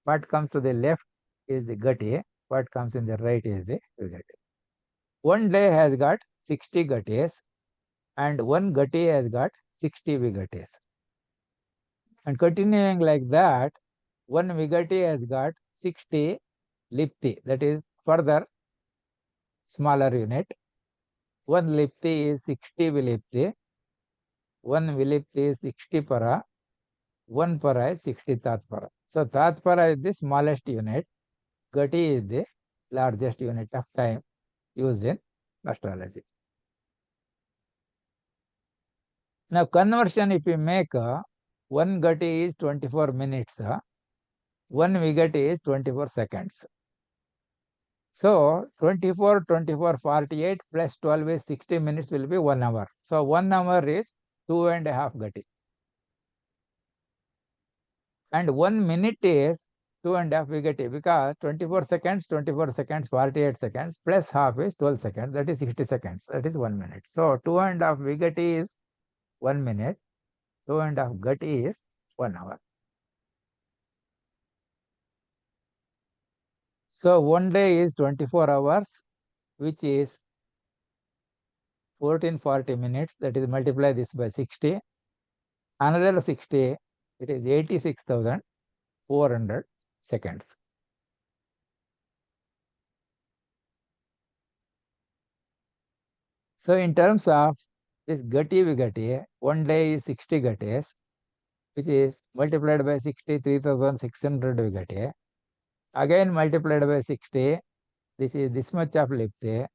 What comes to the left is the Gati, what comes in the right is the Vigati. 1 day has got 60 Gatis and 1 Gati has got 60 Vigatis. And continuing like that, 1 Vigati has got 60 Lipti, that is further smaller unit. 1 Lipti is 60 Vilipti, 1 Vilipti is 60 Para, 1 Para is 60 Tatpara. So Tatpara is the smallest unit, Gati is the largest unit of time used in astrology. Now conversion, if we make 1 Gati is 24 minutes, 1 Vigati is 24 seconds. So 24, 24, 48 plus 12 is 60 minutes will be 1 hour. So 1 hour is 2.5 Gati. And 1 minute is 2.5 Vigati because 24 seconds, 48 seconds plus half is 12 seconds. That is 60 seconds. That is 1 minute. So 2.5 Vigati is 1 minute. 2.5 Gati is 1 hour. So 1 day is 24 hours, which is 1440 minutes. That is multiply this by 60. Another 60, it is 86,400 seconds. So in terms of this Gati Vigati, 1 day is 60 Gatis, which is multiplied by 60, 3,600 Vigati. Again multiplied by 60, this is this much of Lipte,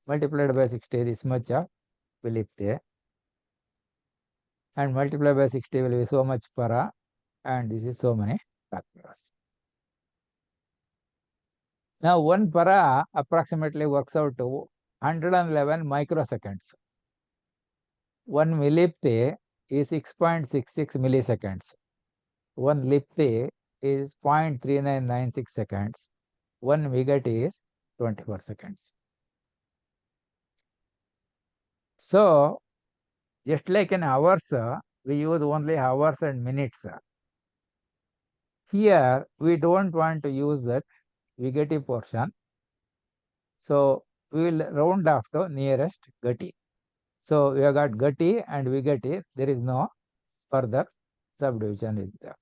multiplied by 60, this much of Vilipte, and multiplied by 60 will be so much Para, and this is so many Tatparas. Now 1 Para approximately works out to 111 microseconds. 1 Vilipte is 6.66 milliseconds. 1 Lipte is 0.3996 seconds. 1 Vigati is 24 seconds. So, just like in hours, we use only hours and minutes. Here, we don't want to use that Vigati portion. So, we will round off to nearest Gati. So, we have got Gati and Vigati. There is no further subdivision is there.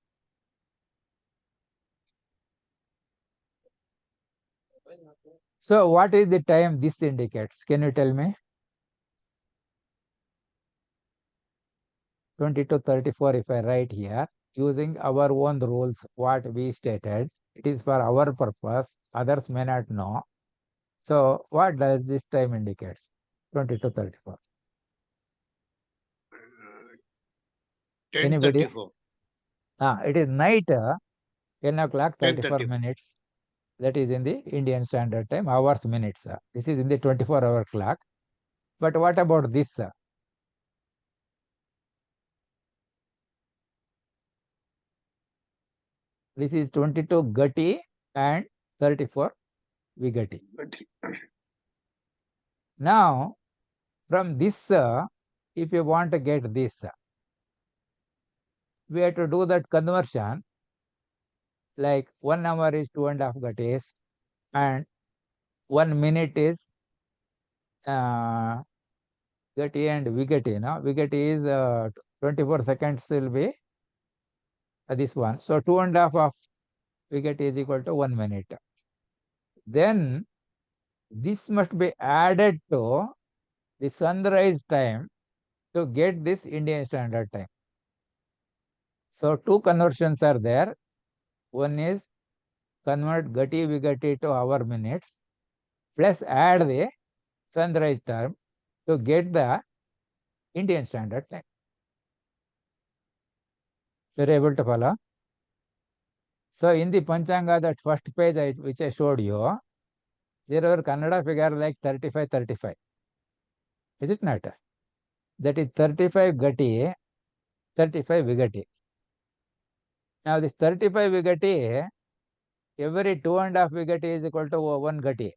So, what is the time this indicates? Can you tell me? 20 to 34 if I write here, using our own rules, what we stated, it is for our purpose, others may not know. So, what does this time indicates? 20 to 34. 10:34. It is night, 10 o'clock, 34 10:34. minutes. That is in the Indian Standard Time, hours, minutes. This is in the 24-hour clock. But what about this? This is 22 Gati and 34 Vigati. Now, from this, if you want to get this, we have to do that conversion. Like 1 hour is 2.5 Gatis and 1 minute is Gati and Vigati. No? Vigati is 24 seconds will be this one. So 2.5 of Vigati is equal to 1 minute. Then this must be added to the sunrise time to get this Indian Standard Time. So two conversions are there. One is convert Gati Vigati to hour minutes plus add the sunrise time to get the Indian Standard Time. You're able to follow? So in the Panchanga, that first page which I showed you, there are Kannada figure like 35, 35. Is it not? That is 35 Gati, 35 Vigati. Now this 35 Vigati, every 2.5 Vigati is equal to 1 Gati.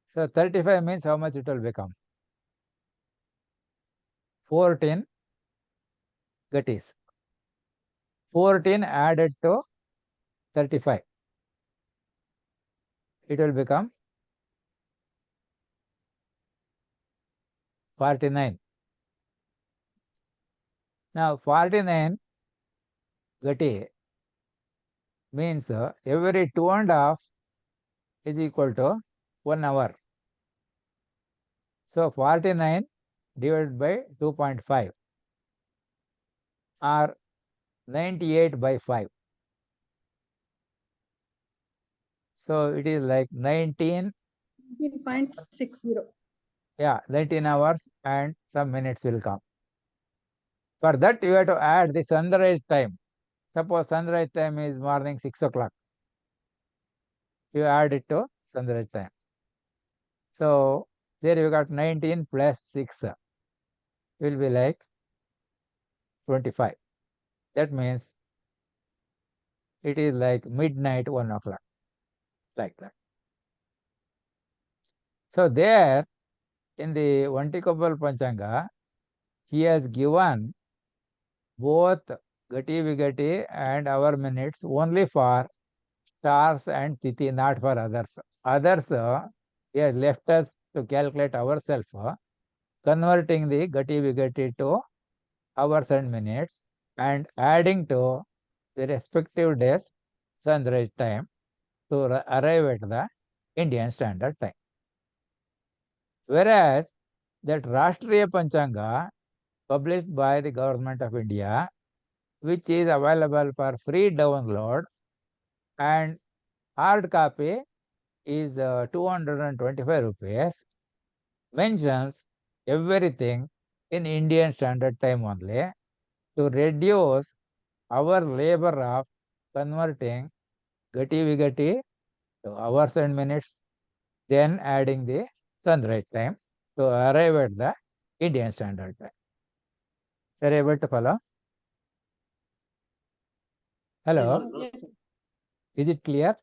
So 35 means how much it will become? 14 Gatis. 14 added to 35. It will become 49. Now 49 Gati means every 2.5 is equal to 1 hour. So 49 divided by 2.5 or 98 by 5. So it is like 19. 19.60. Yeah, 19 hours and some minutes will come. For that you have to add the sunrise time. Suppose sunrise time is morning 6 o'clock. You add it to sunrise time. So there you got 19 plus 6 will be like 25. That means it is like midnight 1 o'clock, like that. So there in the Vantikopal Panchanga, he has given both Gati Vigati and hour minutes only for stars and Tithi, not for others. Others, he has left us to calculate ourselves, converting the Gati Vigati to hours and minutes and adding to the respective days sunrise time to arrive at the Indian Standard Time. Whereas that Rashtriya Panchanga published by the Government of India, which is available for free download and hard copy is 225 rupees, mentions everything in Indian Standard Time only to reduce our labor of converting Gati Vigati to hours and minutes, then adding the sunrise time to arrive at the Indian Standard Time. Are you able to follow? Hello? Yes, sir. Is it clear?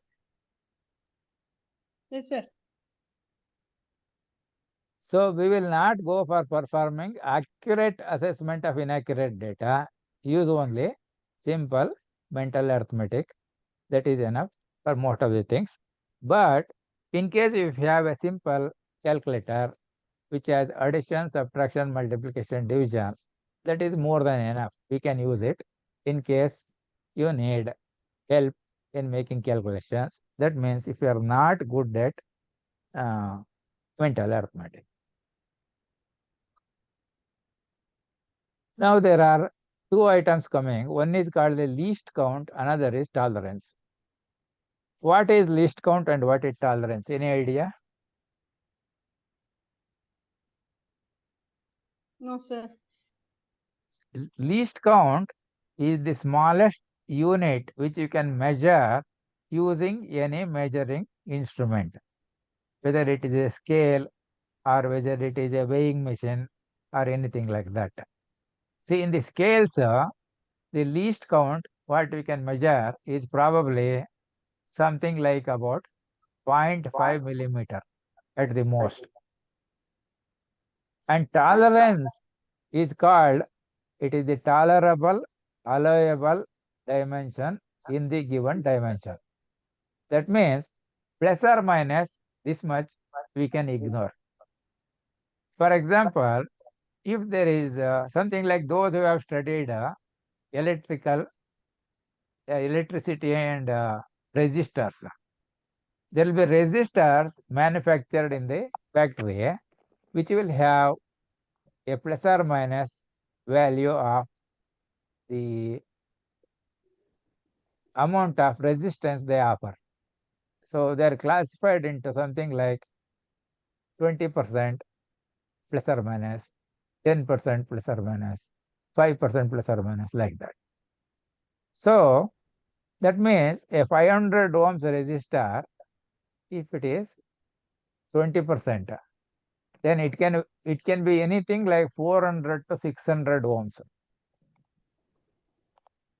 Yes, sir. So we will not go for performing accurate assessment of inaccurate data. Use only simple mental arithmetic. That is enough for most of the things. But in case if you have a simple calculator which has addition, subtraction, multiplication, division, that is more than enough. We can use it in case you need help in making calculations. That means if you are not good at mental arithmetic. Now there are two items coming. One is called the least count, another is tolerance. What is least count and what is tolerance? Any idea? No, sir. Least count is the smallest unit which you can measure using any measuring instrument, whether it is a scale or whether it is a weighing machine or anything like that. See, in the scales, the least count what we can measure is probably something like about 0.5 millimeter at the most. And tolerance is called, it is the tolerable, allowable dimension in the given dimension. That means plus or minus this much we can ignore. For example, if there is something like those who have studied electricity and resistors, there will be resistors manufactured in the factory which will have a plus or minus value of the amount of resistance they offer. So they are classified into something like 20% plus or minus, 10% plus or minus, 5% plus or minus, like that. So that means a 500 ohms resistor, if it is 20%, then it can be anything like 400 to 600 ohms.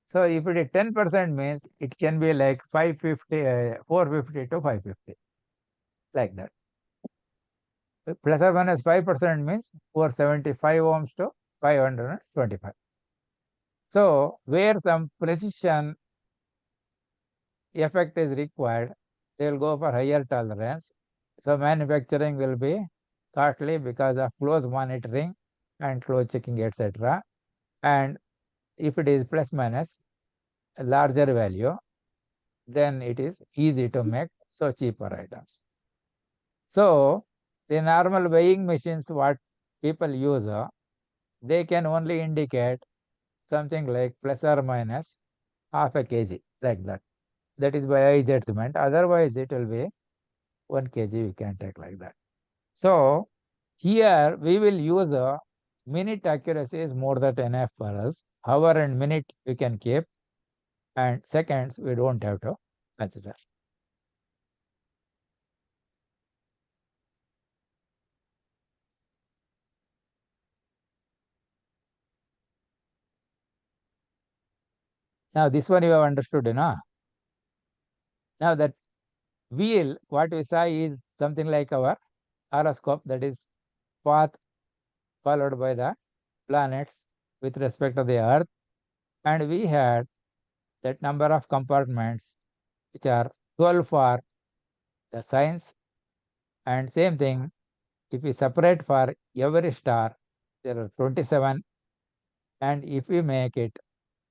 So if it is 10% means it can be like 450 to 550, like that. Plus or minus 5% means 475 ohms to 525. So where some precision effect is required, they will go for higher tolerance. So manufacturing will be costly because of close monitoring and close checking, etc. And if it is plus minus a larger value, then it is easy to make, so cheaper items. So the normal weighing machines what people use, they can only indicate something like plus or minus half a kg, like that. That is by eye judgment. Otherwise, it will be 1 kg we can take, like that. So here we will use a minute accuracy is more than enough for us. Hour and minute we can keep, and seconds we don't have to consider. Now this one you have understood, Now that wheel, what we saw is something like our horoscope, that is path followed by the planets with respect to the Earth, and we had that number of compartments which are 12 for the signs, and same thing if we separate for every star there are 27, and if we make it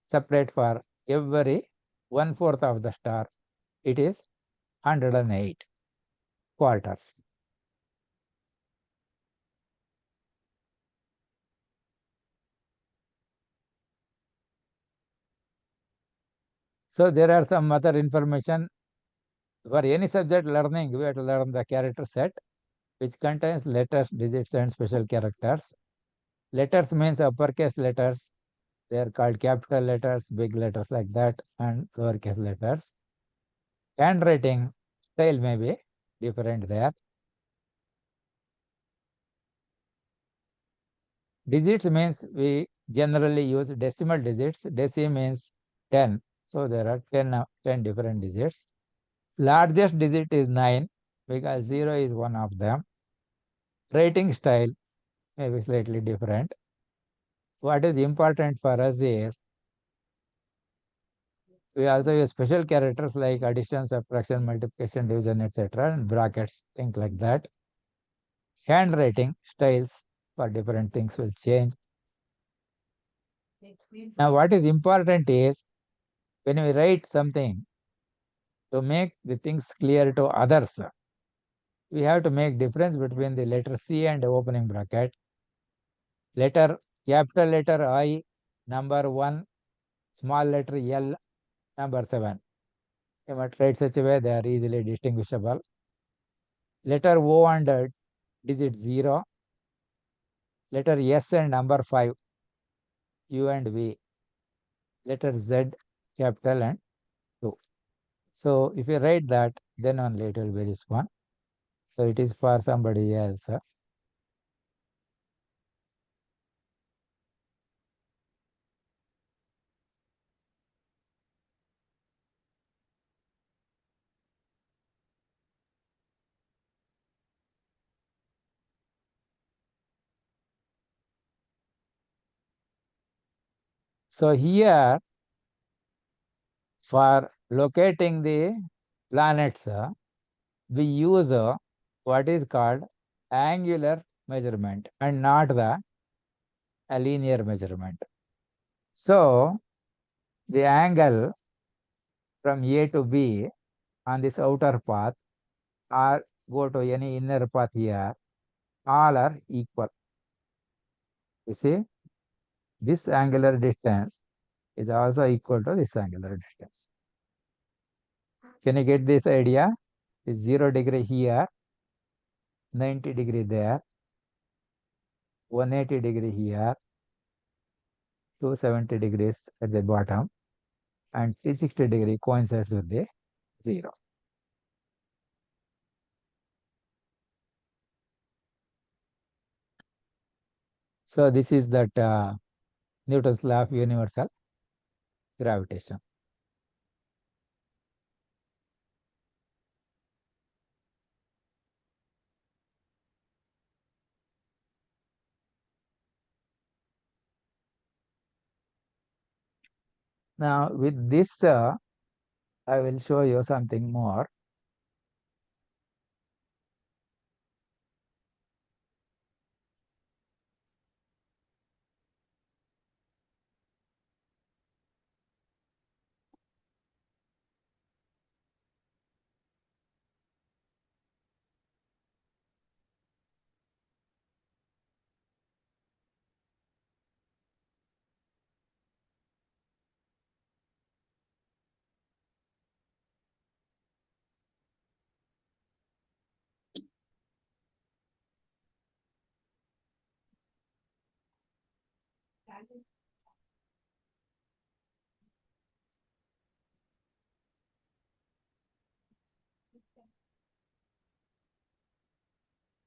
separate for every 1/4 of the star, it is 108 quarters. So there are some other information. For any subject learning, we have to learn the character set, which contains letters, digits, and special characters. Letters means uppercase letters. They are called capital letters, big letters like that, and lowercase letters. Handwriting style may be different there. Digits means we generally use decimal digits. Deci means 10. So there are 10 different digits. Largest digit is 9 because 0 is one of them. Writing style may be slightly different. What is important for us is we also use special characters like addition, subtraction, multiplication, division, etc. and brackets, things like that. Handwriting styles for different things will change. Now what is important is when we write something, to make the things clear to others, we have to make difference between the letter C and the opening bracket. Capital letter I, number 1, small letter L, number 7. You must write such a way they are easily distinguishable. Letter O and digit 0. Letter S and number 5, U and V. Letter Z, capital and 2. So if you write that, then only it will be this one. So it is for somebody else. So here, for locating the planets, we use what is called angular measurement and not a linear measurement. So the angle from A to B on this outer path or go to any inner path here, all are equal. You see, this angular distance is also equal to this angular distance. Can you get this idea? It's 0 degree here, 90 degree there, 180 degree here, 270 degrees at the bottom, and 360 degree coincides with the 0. So this is that Newton's law of universal gravitation. Now with this, I will show you something more.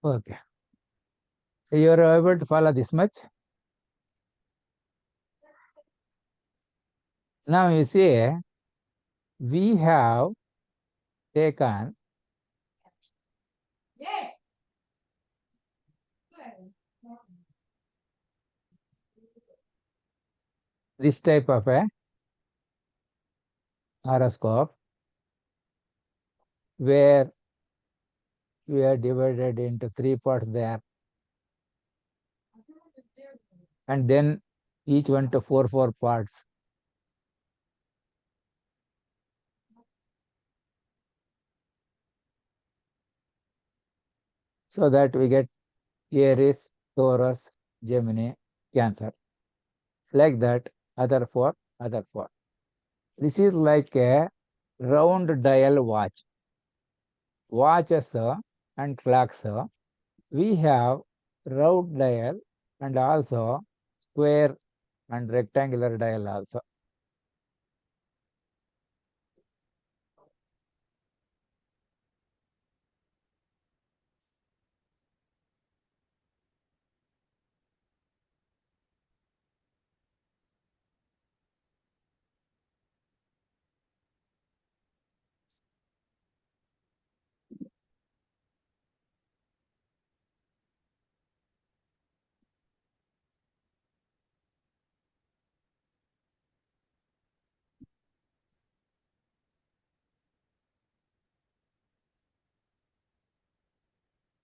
Okay. So you are able to follow this much? Now you see, we have taken this type of a horoscope where we are divided into 3 parts there, and then each one to 4 parts. So that we get Aries, Taurus, Gemini, Cancer. Like that, other 4. This is like a round dial watch. Watches and clocks, we have round dial and also square and rectangular dial also.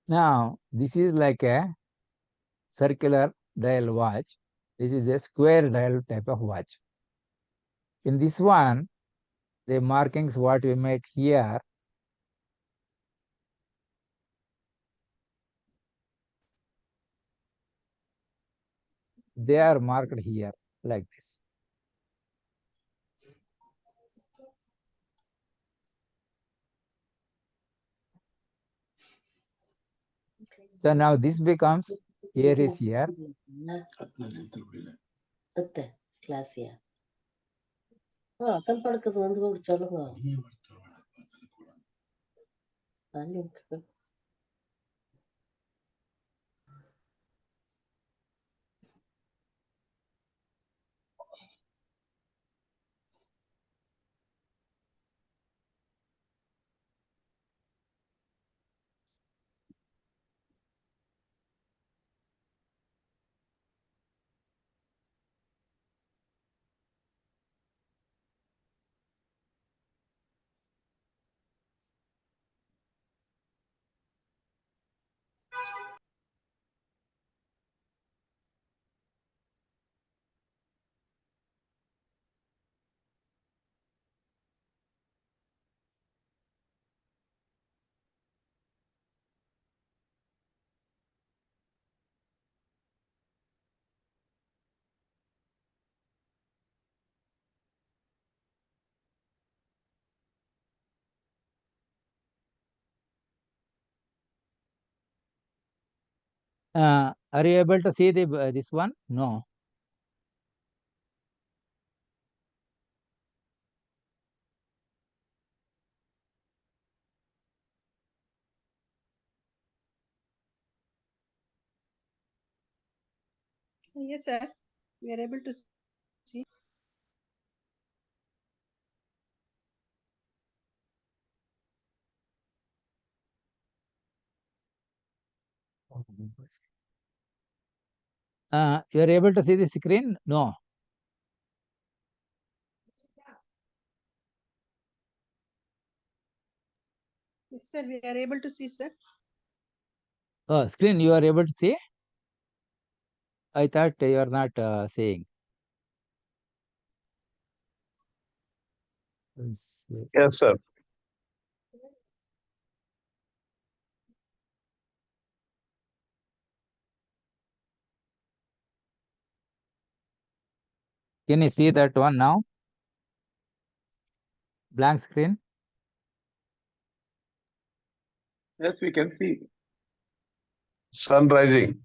Now, this is like a circular dial watch. This is a square dial type of watch. In this one, the markings what we made here, they are marked here like this. So now this becomes Aries here. Are you able to see the this one? No. Yes, sir. We are able to see. You are able to see the screen? No. Yes, sir. We are able to see, sir. Oh, screen you are able to see? I thought you are not seeing. Yes, sir. Can you see that one now? Blank screen? Yes, we can see. Sun rising.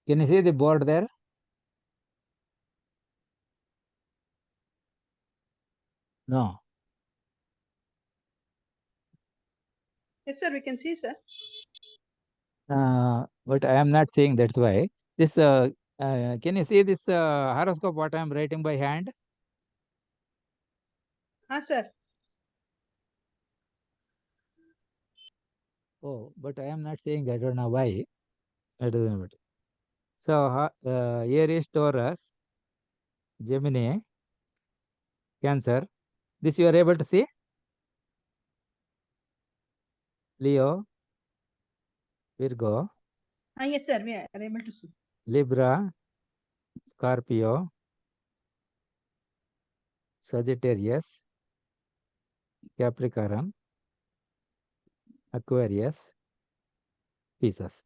Can you see the board there? No. Yes, sir. We can see, sir. But I am not seeing, that's why. This can you see this horoscope what I am writing by hand? Sir. Oh, but I am not seeing, I don't know why. I don't know. So here is Taurus, Gemini, Cancer. This you are able to see? Leo, Virgo, Yes, sir. We are able to see. Libra, Scorpio, Sagittarius, Capricorn, Aquarius, Pisces.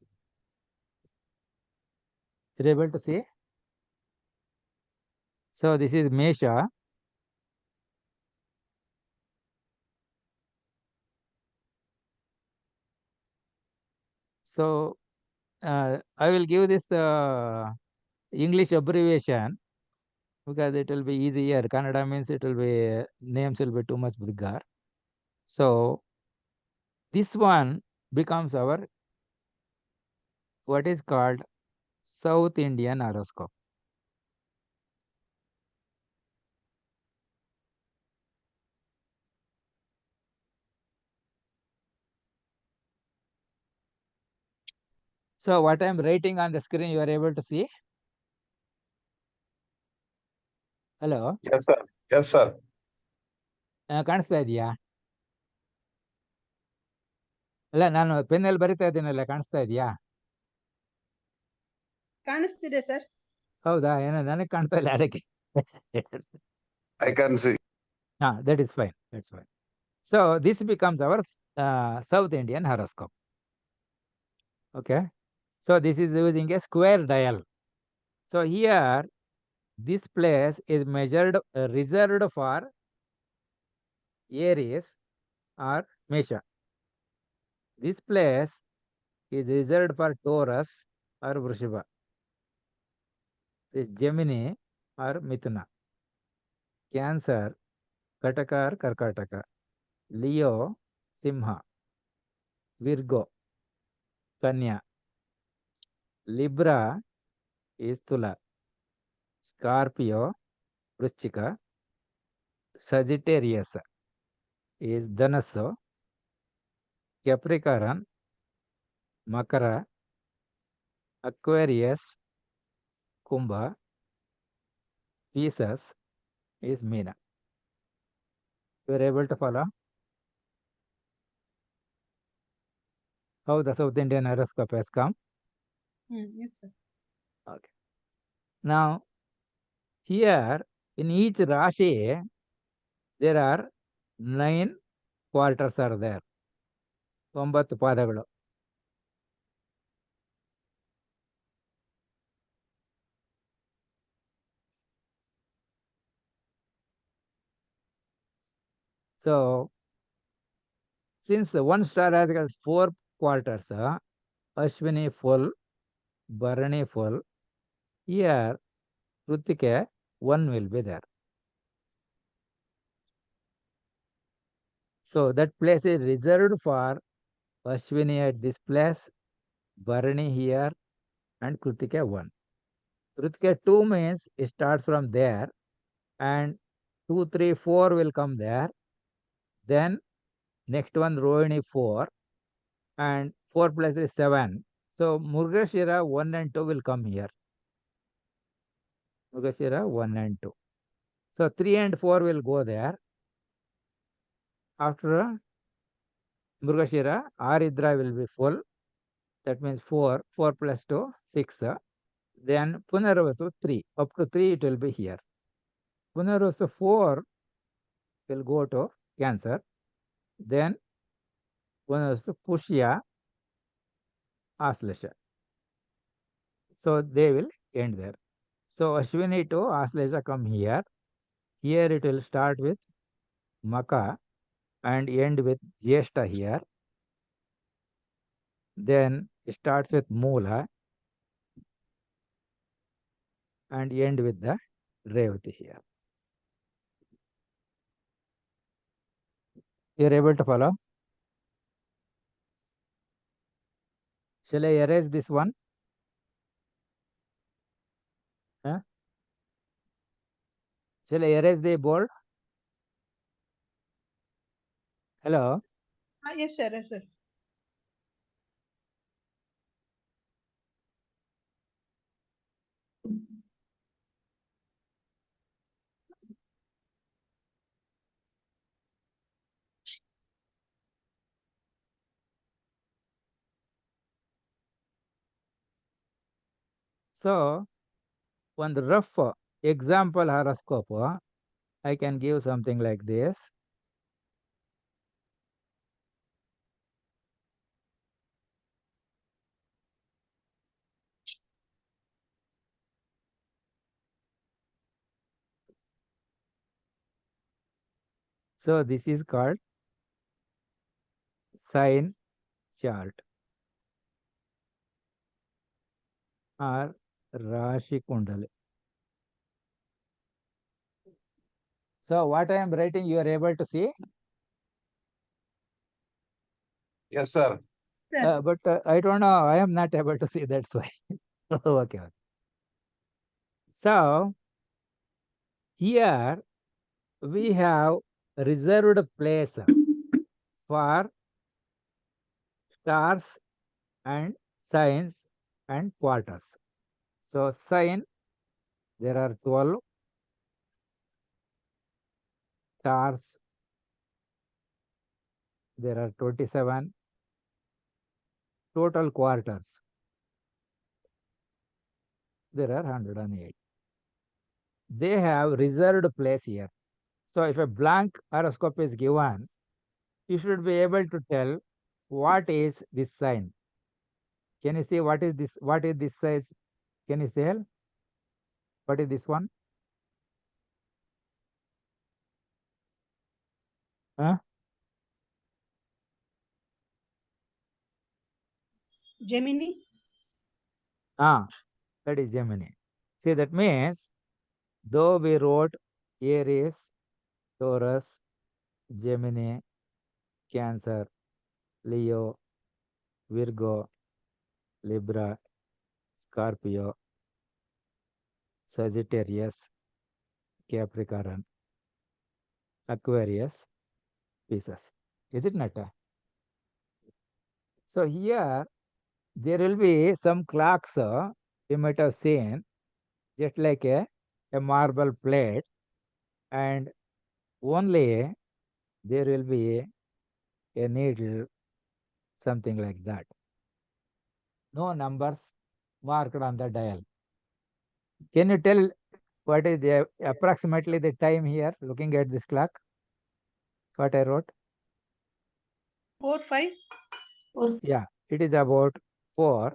You're able to see? So this is Mesha. So I will give this English abbreviation because it will be easier. Kannada means it will be names will be too much bigger. So this one becomes our what is called South Indian horoscope. So what I am writing on the screen, you are able to see? Hello? Yes, sir. Yes, sir. ಕಾಣಿಸ್ತಾ ಇದೆಯಾ? ಅಲ್ಲ ನಾನು ಪೆನ್ನಲ್ಲಿ ಬರಿತಾ ಇದ್ದೀನಲ್ಲ, ಕಾಣಿಸ್ತಾ ಇದೆಯಾ? ಕಾಣಿಸ್ತಿದೆ sir. ಹೌದಾ? ಏನೋ ನನಗೆ ಕಾಣ್ತಾ ಇಲ್ಲ ಅದಕ್ಕೆ. I can see. That is fine. That's fine. So this becomes our South Indian horoscope. Okay. So this is using a square dial. So here this place is measured reserved for Aries or Mesha. This place is reserved for Taurus or Vrishaba. Is Gemini or Mithuna. Cancer, Kataka or Karkataka. Leo, Simha. Virgo, Kanya. Libra is Tula. Scorpio, Vrishchika. Sagittarius is Dhanasu. Capricorn, Makara. Aquarius, Kumbha. Pisces is Meena. You are able to follow how the South Indian horoscope has come? Yes, sir. Okay. Now, here in each Rashi, there are 9 quarters are there. 9 ಪಾದಗಳು. So, since one star has got 4 quarters, Ashwini full, Bharani full, here Kritike 1 will be there. So that place is reserved for Ashwini at this place, Bharani here, and Kritike 1. Kritike 2 means it starts from there, and 2, 3, 4 will come there. Then next one Rohini 4, and 4 plus 3 7. So Murgashira 1 and 2 will come here. Murgashira 1 and 2. So 3 and 4 will go there. After Murgashira, Aridra will be full. That means 4. 4 plus 2, 6. Then Punarvasu 3. Up to 3 it will be here. Punarvasu 4 will go to Cancer. Then Punarvasu Pushya, Aslesha. So they will end there. So Ashwini to Aslesha come here. Here it will start with Maka and end with Jyeshta here. Then it starts with Mula and end with the Revati here. You are able to follow? Shall I erase this one? Huh? Shall I erase the board? Hello? Yes, sir. Yes, sir. So, one rough example horoscope, I can give something like this. So, this is called sign chart or Rashi Kundali. So, what I am writing, you are able to see? Yes, sir. But I don't know, I am not able to see, that's why. Okay. So, here we have reserved place for stars and signs and quarters. So, sign, there are 12, stars, there are 27, total quarters, there are 108. They have reserved place here. So, if a blank horoscope is given, you should be able to tell what is this sign. Can you see what is this? What is this size? Can you say? What is this one? Huh? Gemini. That is Gemini. See, that means though we wrote Aries, Taurus, Gemini, Cancer, Leo, Virgo, Libra, Scorpio, Sagittarius, Capricorn, Aquarius, Pisces. Is it not? So here there will be some clocks you might have seen, just like a marble plate, and only there will be a needle, something like that. No numbers marked on the dial. Can you tell what is the approximately the time here, looking at this clock? What I wrote? 4, 5. Yeah, it is about 4,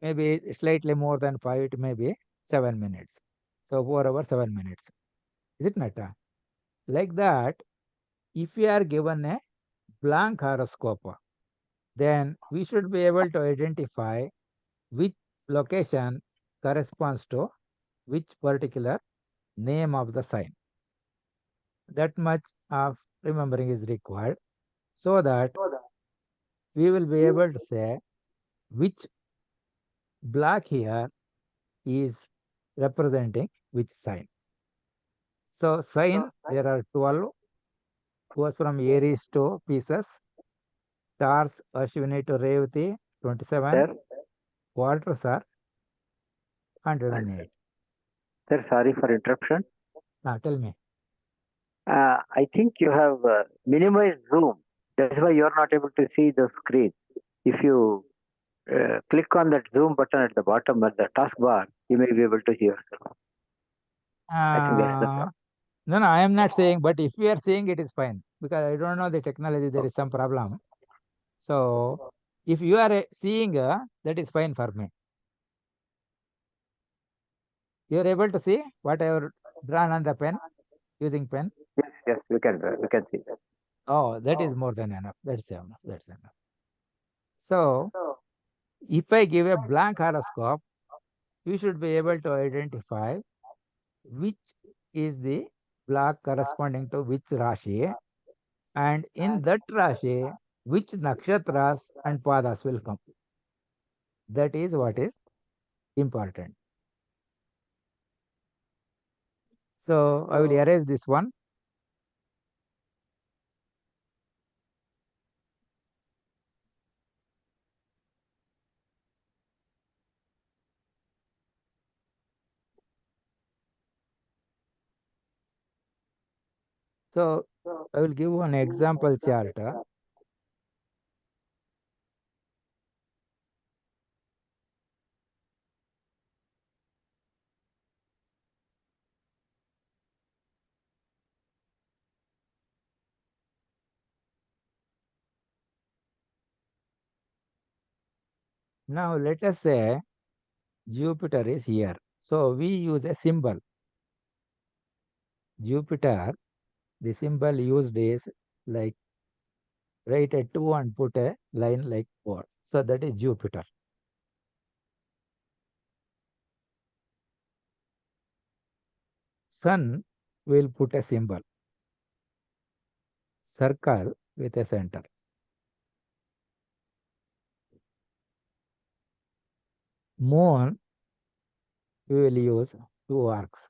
maybe slightly more than 5, it may be 7 minutes. So 4 hours, 7 minutes. Is it not? Like that, if we are given a blank horoscope, then we should be able to identify which location corresponds to which particular name of the sign. That much of remembering is required, so that we will be able to say which block here is representing which sign. So sign, there are 12, goes from Aries to Pisces, stars Ashwini to Revati, 27, Sir, quarters are 108. sir, sorry for interruption. Tell me. I think you have minimized Zoom. That's why you are not able to see the screen. If you click on that Zoom button at the bottom at the taskbar, you may be able to see yourself. I think that's the problem. No, I am not saying, but if we are saying it is fine, because I don't know the technology, there is some problem. So if you are seeing, that is fine for me. You are able to see what I have drawn on the pen, using pen? Yes, we can see that. Oh, that is more than enough. That's enough. That's enough. So if I give a blank horoscope, you should be able to identify which is the block corresponding to which Rashi, and in that Rashi, which nakshatras and padas will come. That is what is important. So I will erase this one. So I will give one example chart. Now let us say Jupiter is here. So we use a symbol. Jupiter, the symbol used is like write a 2 and put a line like 4. So that is Jupiter. Sun will put a symbol. Circle with a center. Moon, we will use 2 arcs.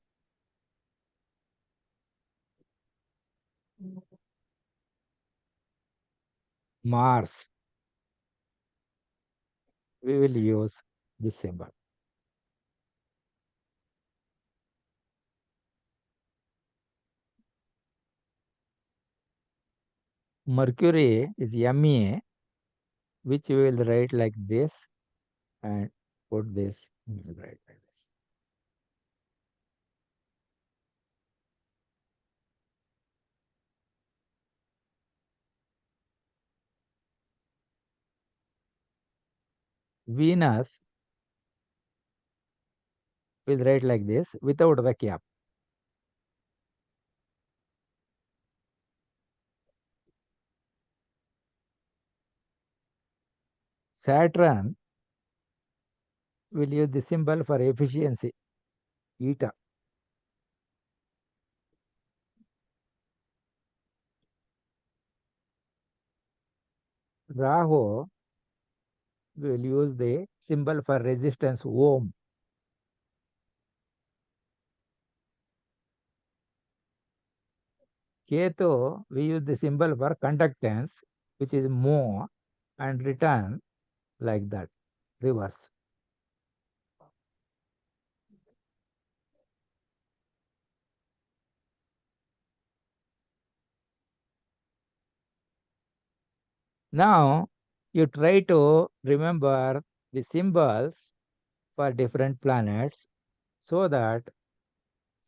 Mars, we will use this symbol. Mercury is M.E.A, which we will write like this and put this, we will write like this. Venus will write like this without the cap. Saturn we'll use the symbol for efficiency, eta. Rahu, we'll use the symbol for resistance, ohm. Ketu, we use the symbol for conductance, which is mo, and return like that, reverse. Now, you try to remember the symbols for different planets so that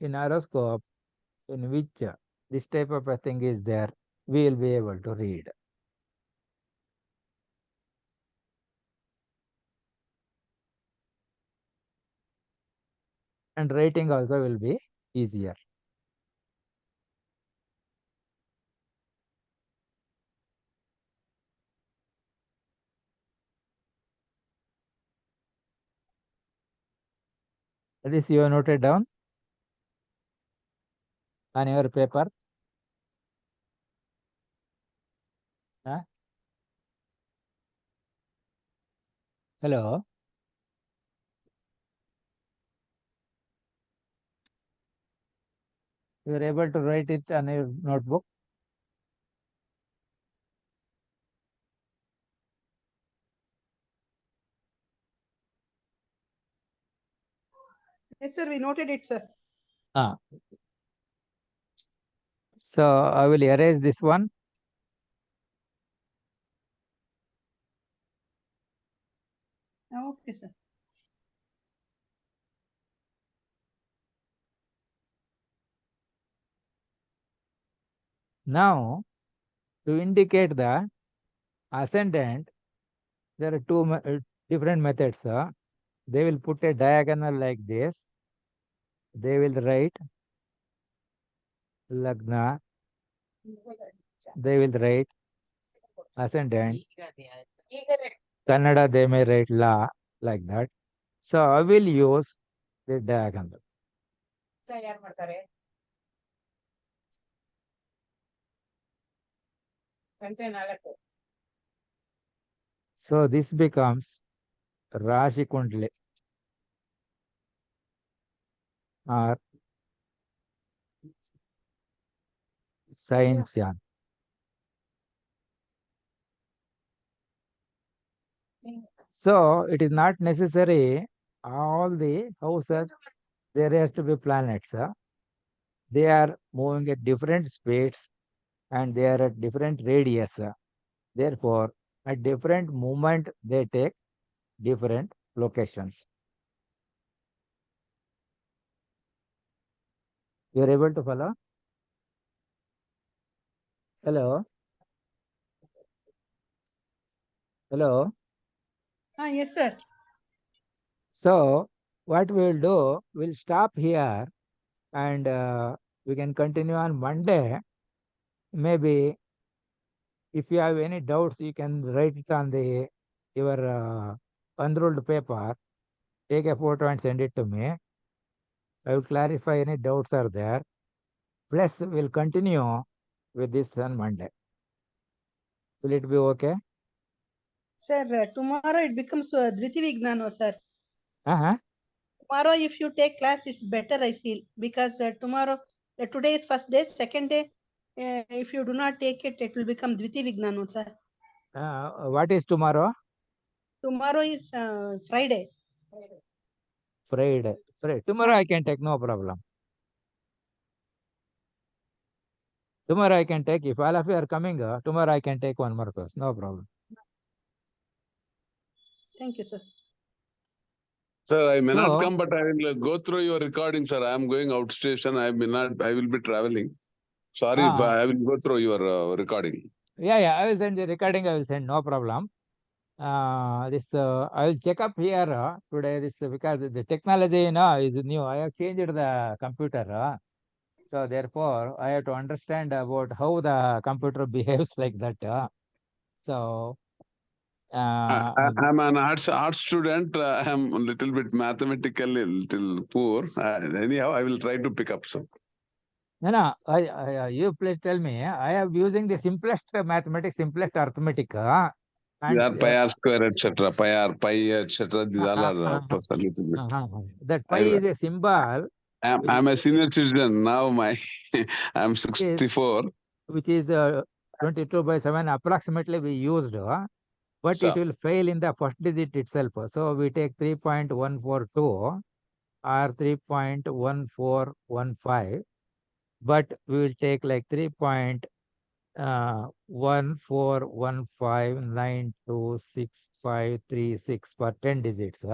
in horoscope, in which this type of a thing is there, we will be able to read. And writing also will be easier. This you have noted down on your paper. Huh? Hello. You are able to write it on your notebook. Yes, sir. We noted it, sir. So I will erase this one. Okay, sir. Now, to indicate the ascendant, there are two different methods. They will put a diagonal like this. They will write Lagna. They will write ascendant. Kannada, they may write La like that. So I will use the diagonal. So this becomes Rashi Kundli or Science Yan. So it is not necessary all the houses there has to be planets. They are moving at different speeds and they are at different radius. Therefore, at different moment they take different locations. You are able to follow? Hello? Hello? Yes, sir. So what we will do, we'll stop here and we can continue on Monday. Maybe if you have any doubts, you can write it on your unruled paper. Take a photo and send it to me. I will clarify any doubts are there. Plus, we'll continue with this on Monday. Will it be okay? Sir, tomorrow it becomes Dviti Vignano, sir. Uh-huh. Tomorrow, if you take class, it's better, I feel, because tomorrow, today is first day, second day, if you do not take it, it will become Dviti Vignano, sir. What is tomorrow? Tomorrow is Friday. Friday. Tomorrow I can take, no problem. Tomorrow I can take, if all of you are coming, tomorrow I can take one more class, no problem. Thank you, sir. Sir, I may not come, but I will go through your recording, sir. I am going outstation. I will be traveling. Sorry, if I will go through your recording. Yeah, I will send the recording, I will send, no problem. I will check up here today, because the technology, is new. I have changed the computer. So therefore, I have to understand about how the computer behaves like that. So I'm an arts student. I'm a little bit mathematically little poor. Anyhow, I will try to pick up some. No, you please tell me. I am using the simplest mathematics, simplest arithmetic. And Yeah, pi r square, etc. Pi, etc. These all are a little bit. That pi is a symbol. I'm a senior citizen now. I'm 64. Which is 22/7 approximately we used, but it will fail in the first digit itself. So we take 3.142 or 3.1415, but we will take like 3.1415926536 for 10 digits.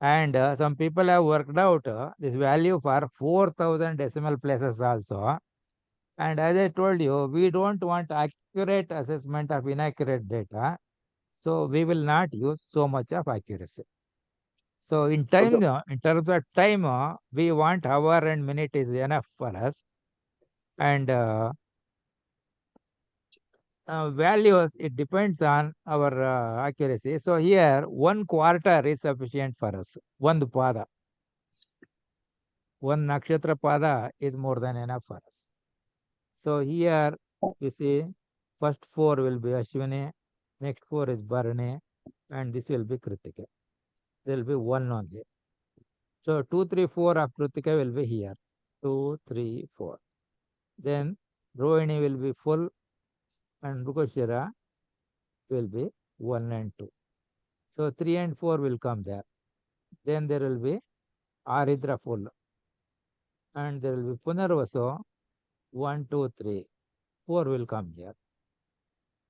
And some people have worked out this value for 4,000 decimal places also. And as I told you, we don't want accurate assessment of inaccurate data. So we will not use so much of accuracy. So in time, in terms of time, we want hour and minute is enough for us. And values, it depends on our accuracy. So here, 1/4 is sufficient for us. One pada. One nakshatra pada is more than enough for us. So here, you see, first 4 will be Ashwini, next 4 is Bharani, and this will be Kritika. There will be 1 only. So 2, 3, 4 of Kritika will be here. 2, 3, 4. Then Rohini will be full, and Mrugoshira will be 1 and 2. So 3 and 4 will come there. Then there will be Aridra full. And there will be Punarvaso, 1, 2, 3. 4 will come here.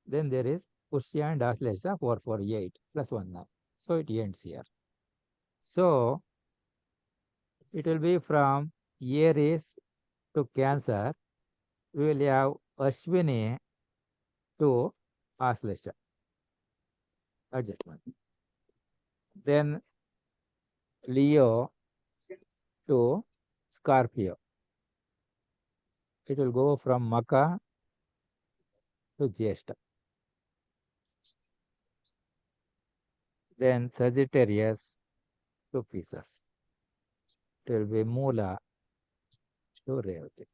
Then there is Pushya and Aslesha, 4, 4, 8, plus 1 now. So it ends here. So it will be from Aries to Cancer. We will have Ashwini to Aslesha. Adjustment. Then Leo to Scorpio. It will go from Maka to Jeshta. Then Sagittarius to Pisces. It will be Mula to Revati.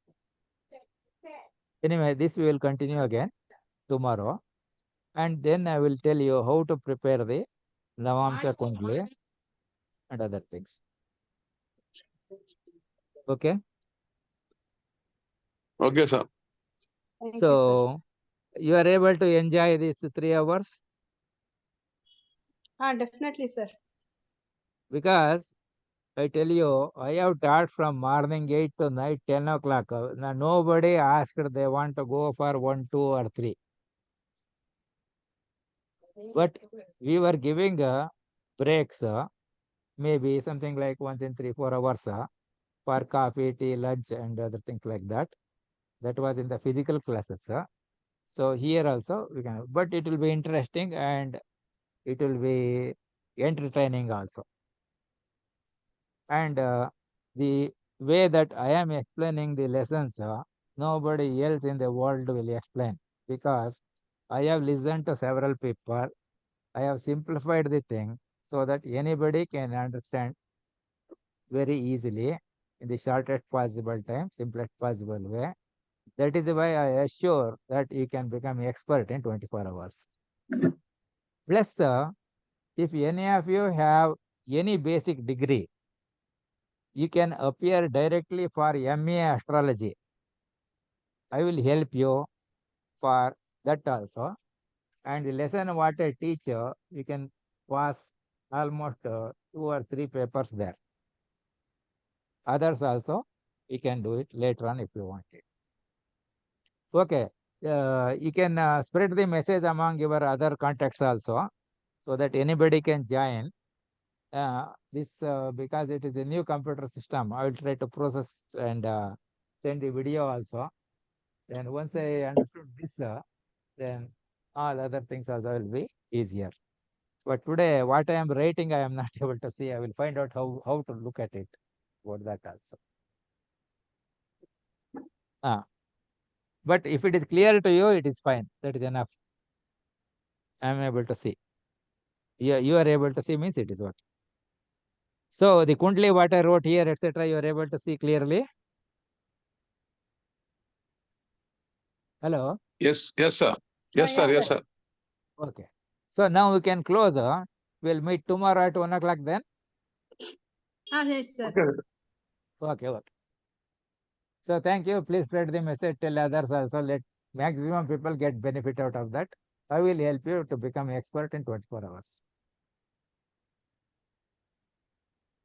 Anyway, this we will continue again tomorrow. And then I will tell you how to prepare the Navamsha Kundli and other things. Okay? Okay, sir. So you are able to enjoy these 3 hours? Definitely, sir. Because I tell you, I have taught from morning 8 to night 10 o'clock. Now, nobody asked they want to go for 1, 2, or 3. But we were giving breaks, maybe something like once in 3, 4 hours for coffee, tea, lunch, and other things like that. That was in the physical classes. So here also we can, but it will be interesting and it will be entertaining also. And the way that I am explaining the lessons, nobody else in the world will explain, because I have listened to several people. I have simplified the thing so that anybody can understand very easily in the shortest possible time, simplest possible way. That is why I assure that you can become expert in 24 hours. Plus, if any of you have any basic degree, you can appear directly for M.A. Astrology. I will help you for that also. And the lesson what I teach, you can pass almost 2 or 3 papers there. Others also, you can do it later on if you want it. Okay. You can spread the message among your other contacts also, so that anybody can join. This because it is a new computer system, I will try to process and send the video also. Then once I understood this, then all other things also will be easier. But today, what I am writing, I am not able to see. I will find out how to look at it. About that also. But if it is clear to you, it is fine. That is enough. I am able to see. You are able to see, means it is working. So the Kundli, what I wrote here, etc., you are able to see clearly. Hello. Yes, sir. Yes, sir. Yes, sir. Okay. So now we can close. We'll meet tomorrow at 1 o'clock then. Yes, sir. Okay. So thank you. Please spread the message, tell others also. Let maximum people get benefit out of that. I will help you to become expert in 24 hours.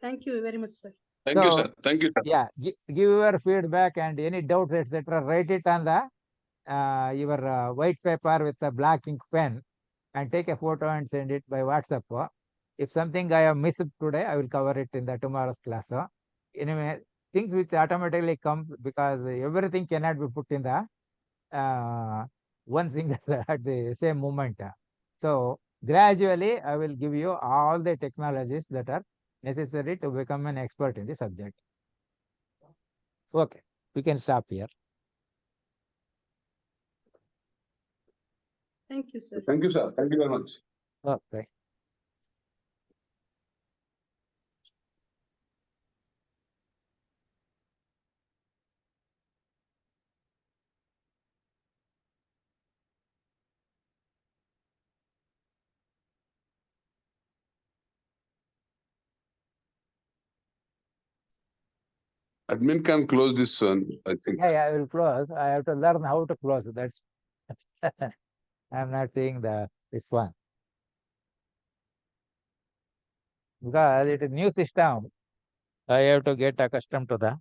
Thank you very much, sir. Thank you, sir. Thank you, sir. Yeah, give your feedback and any doubts, etc. Write it on the your white paper with a black ink pen and take a photo and send it by WhatsApp. If something I have missed today, I will cover it in the tomorrow's class. Anyway, things which automatically come because everything cannot be put in the one single at the same moment. So gradually, I will give you all the technologies that are necessary to become an expert in the subject. Okay, we can stop here. Thank you, sir. Thank you, sir. Thank you very much. Okay. Admin can close this one, I think. Yeah, I will close. I have to learn how to close. That's I'm not seeing this one because it is new system. I have to get accustomed to the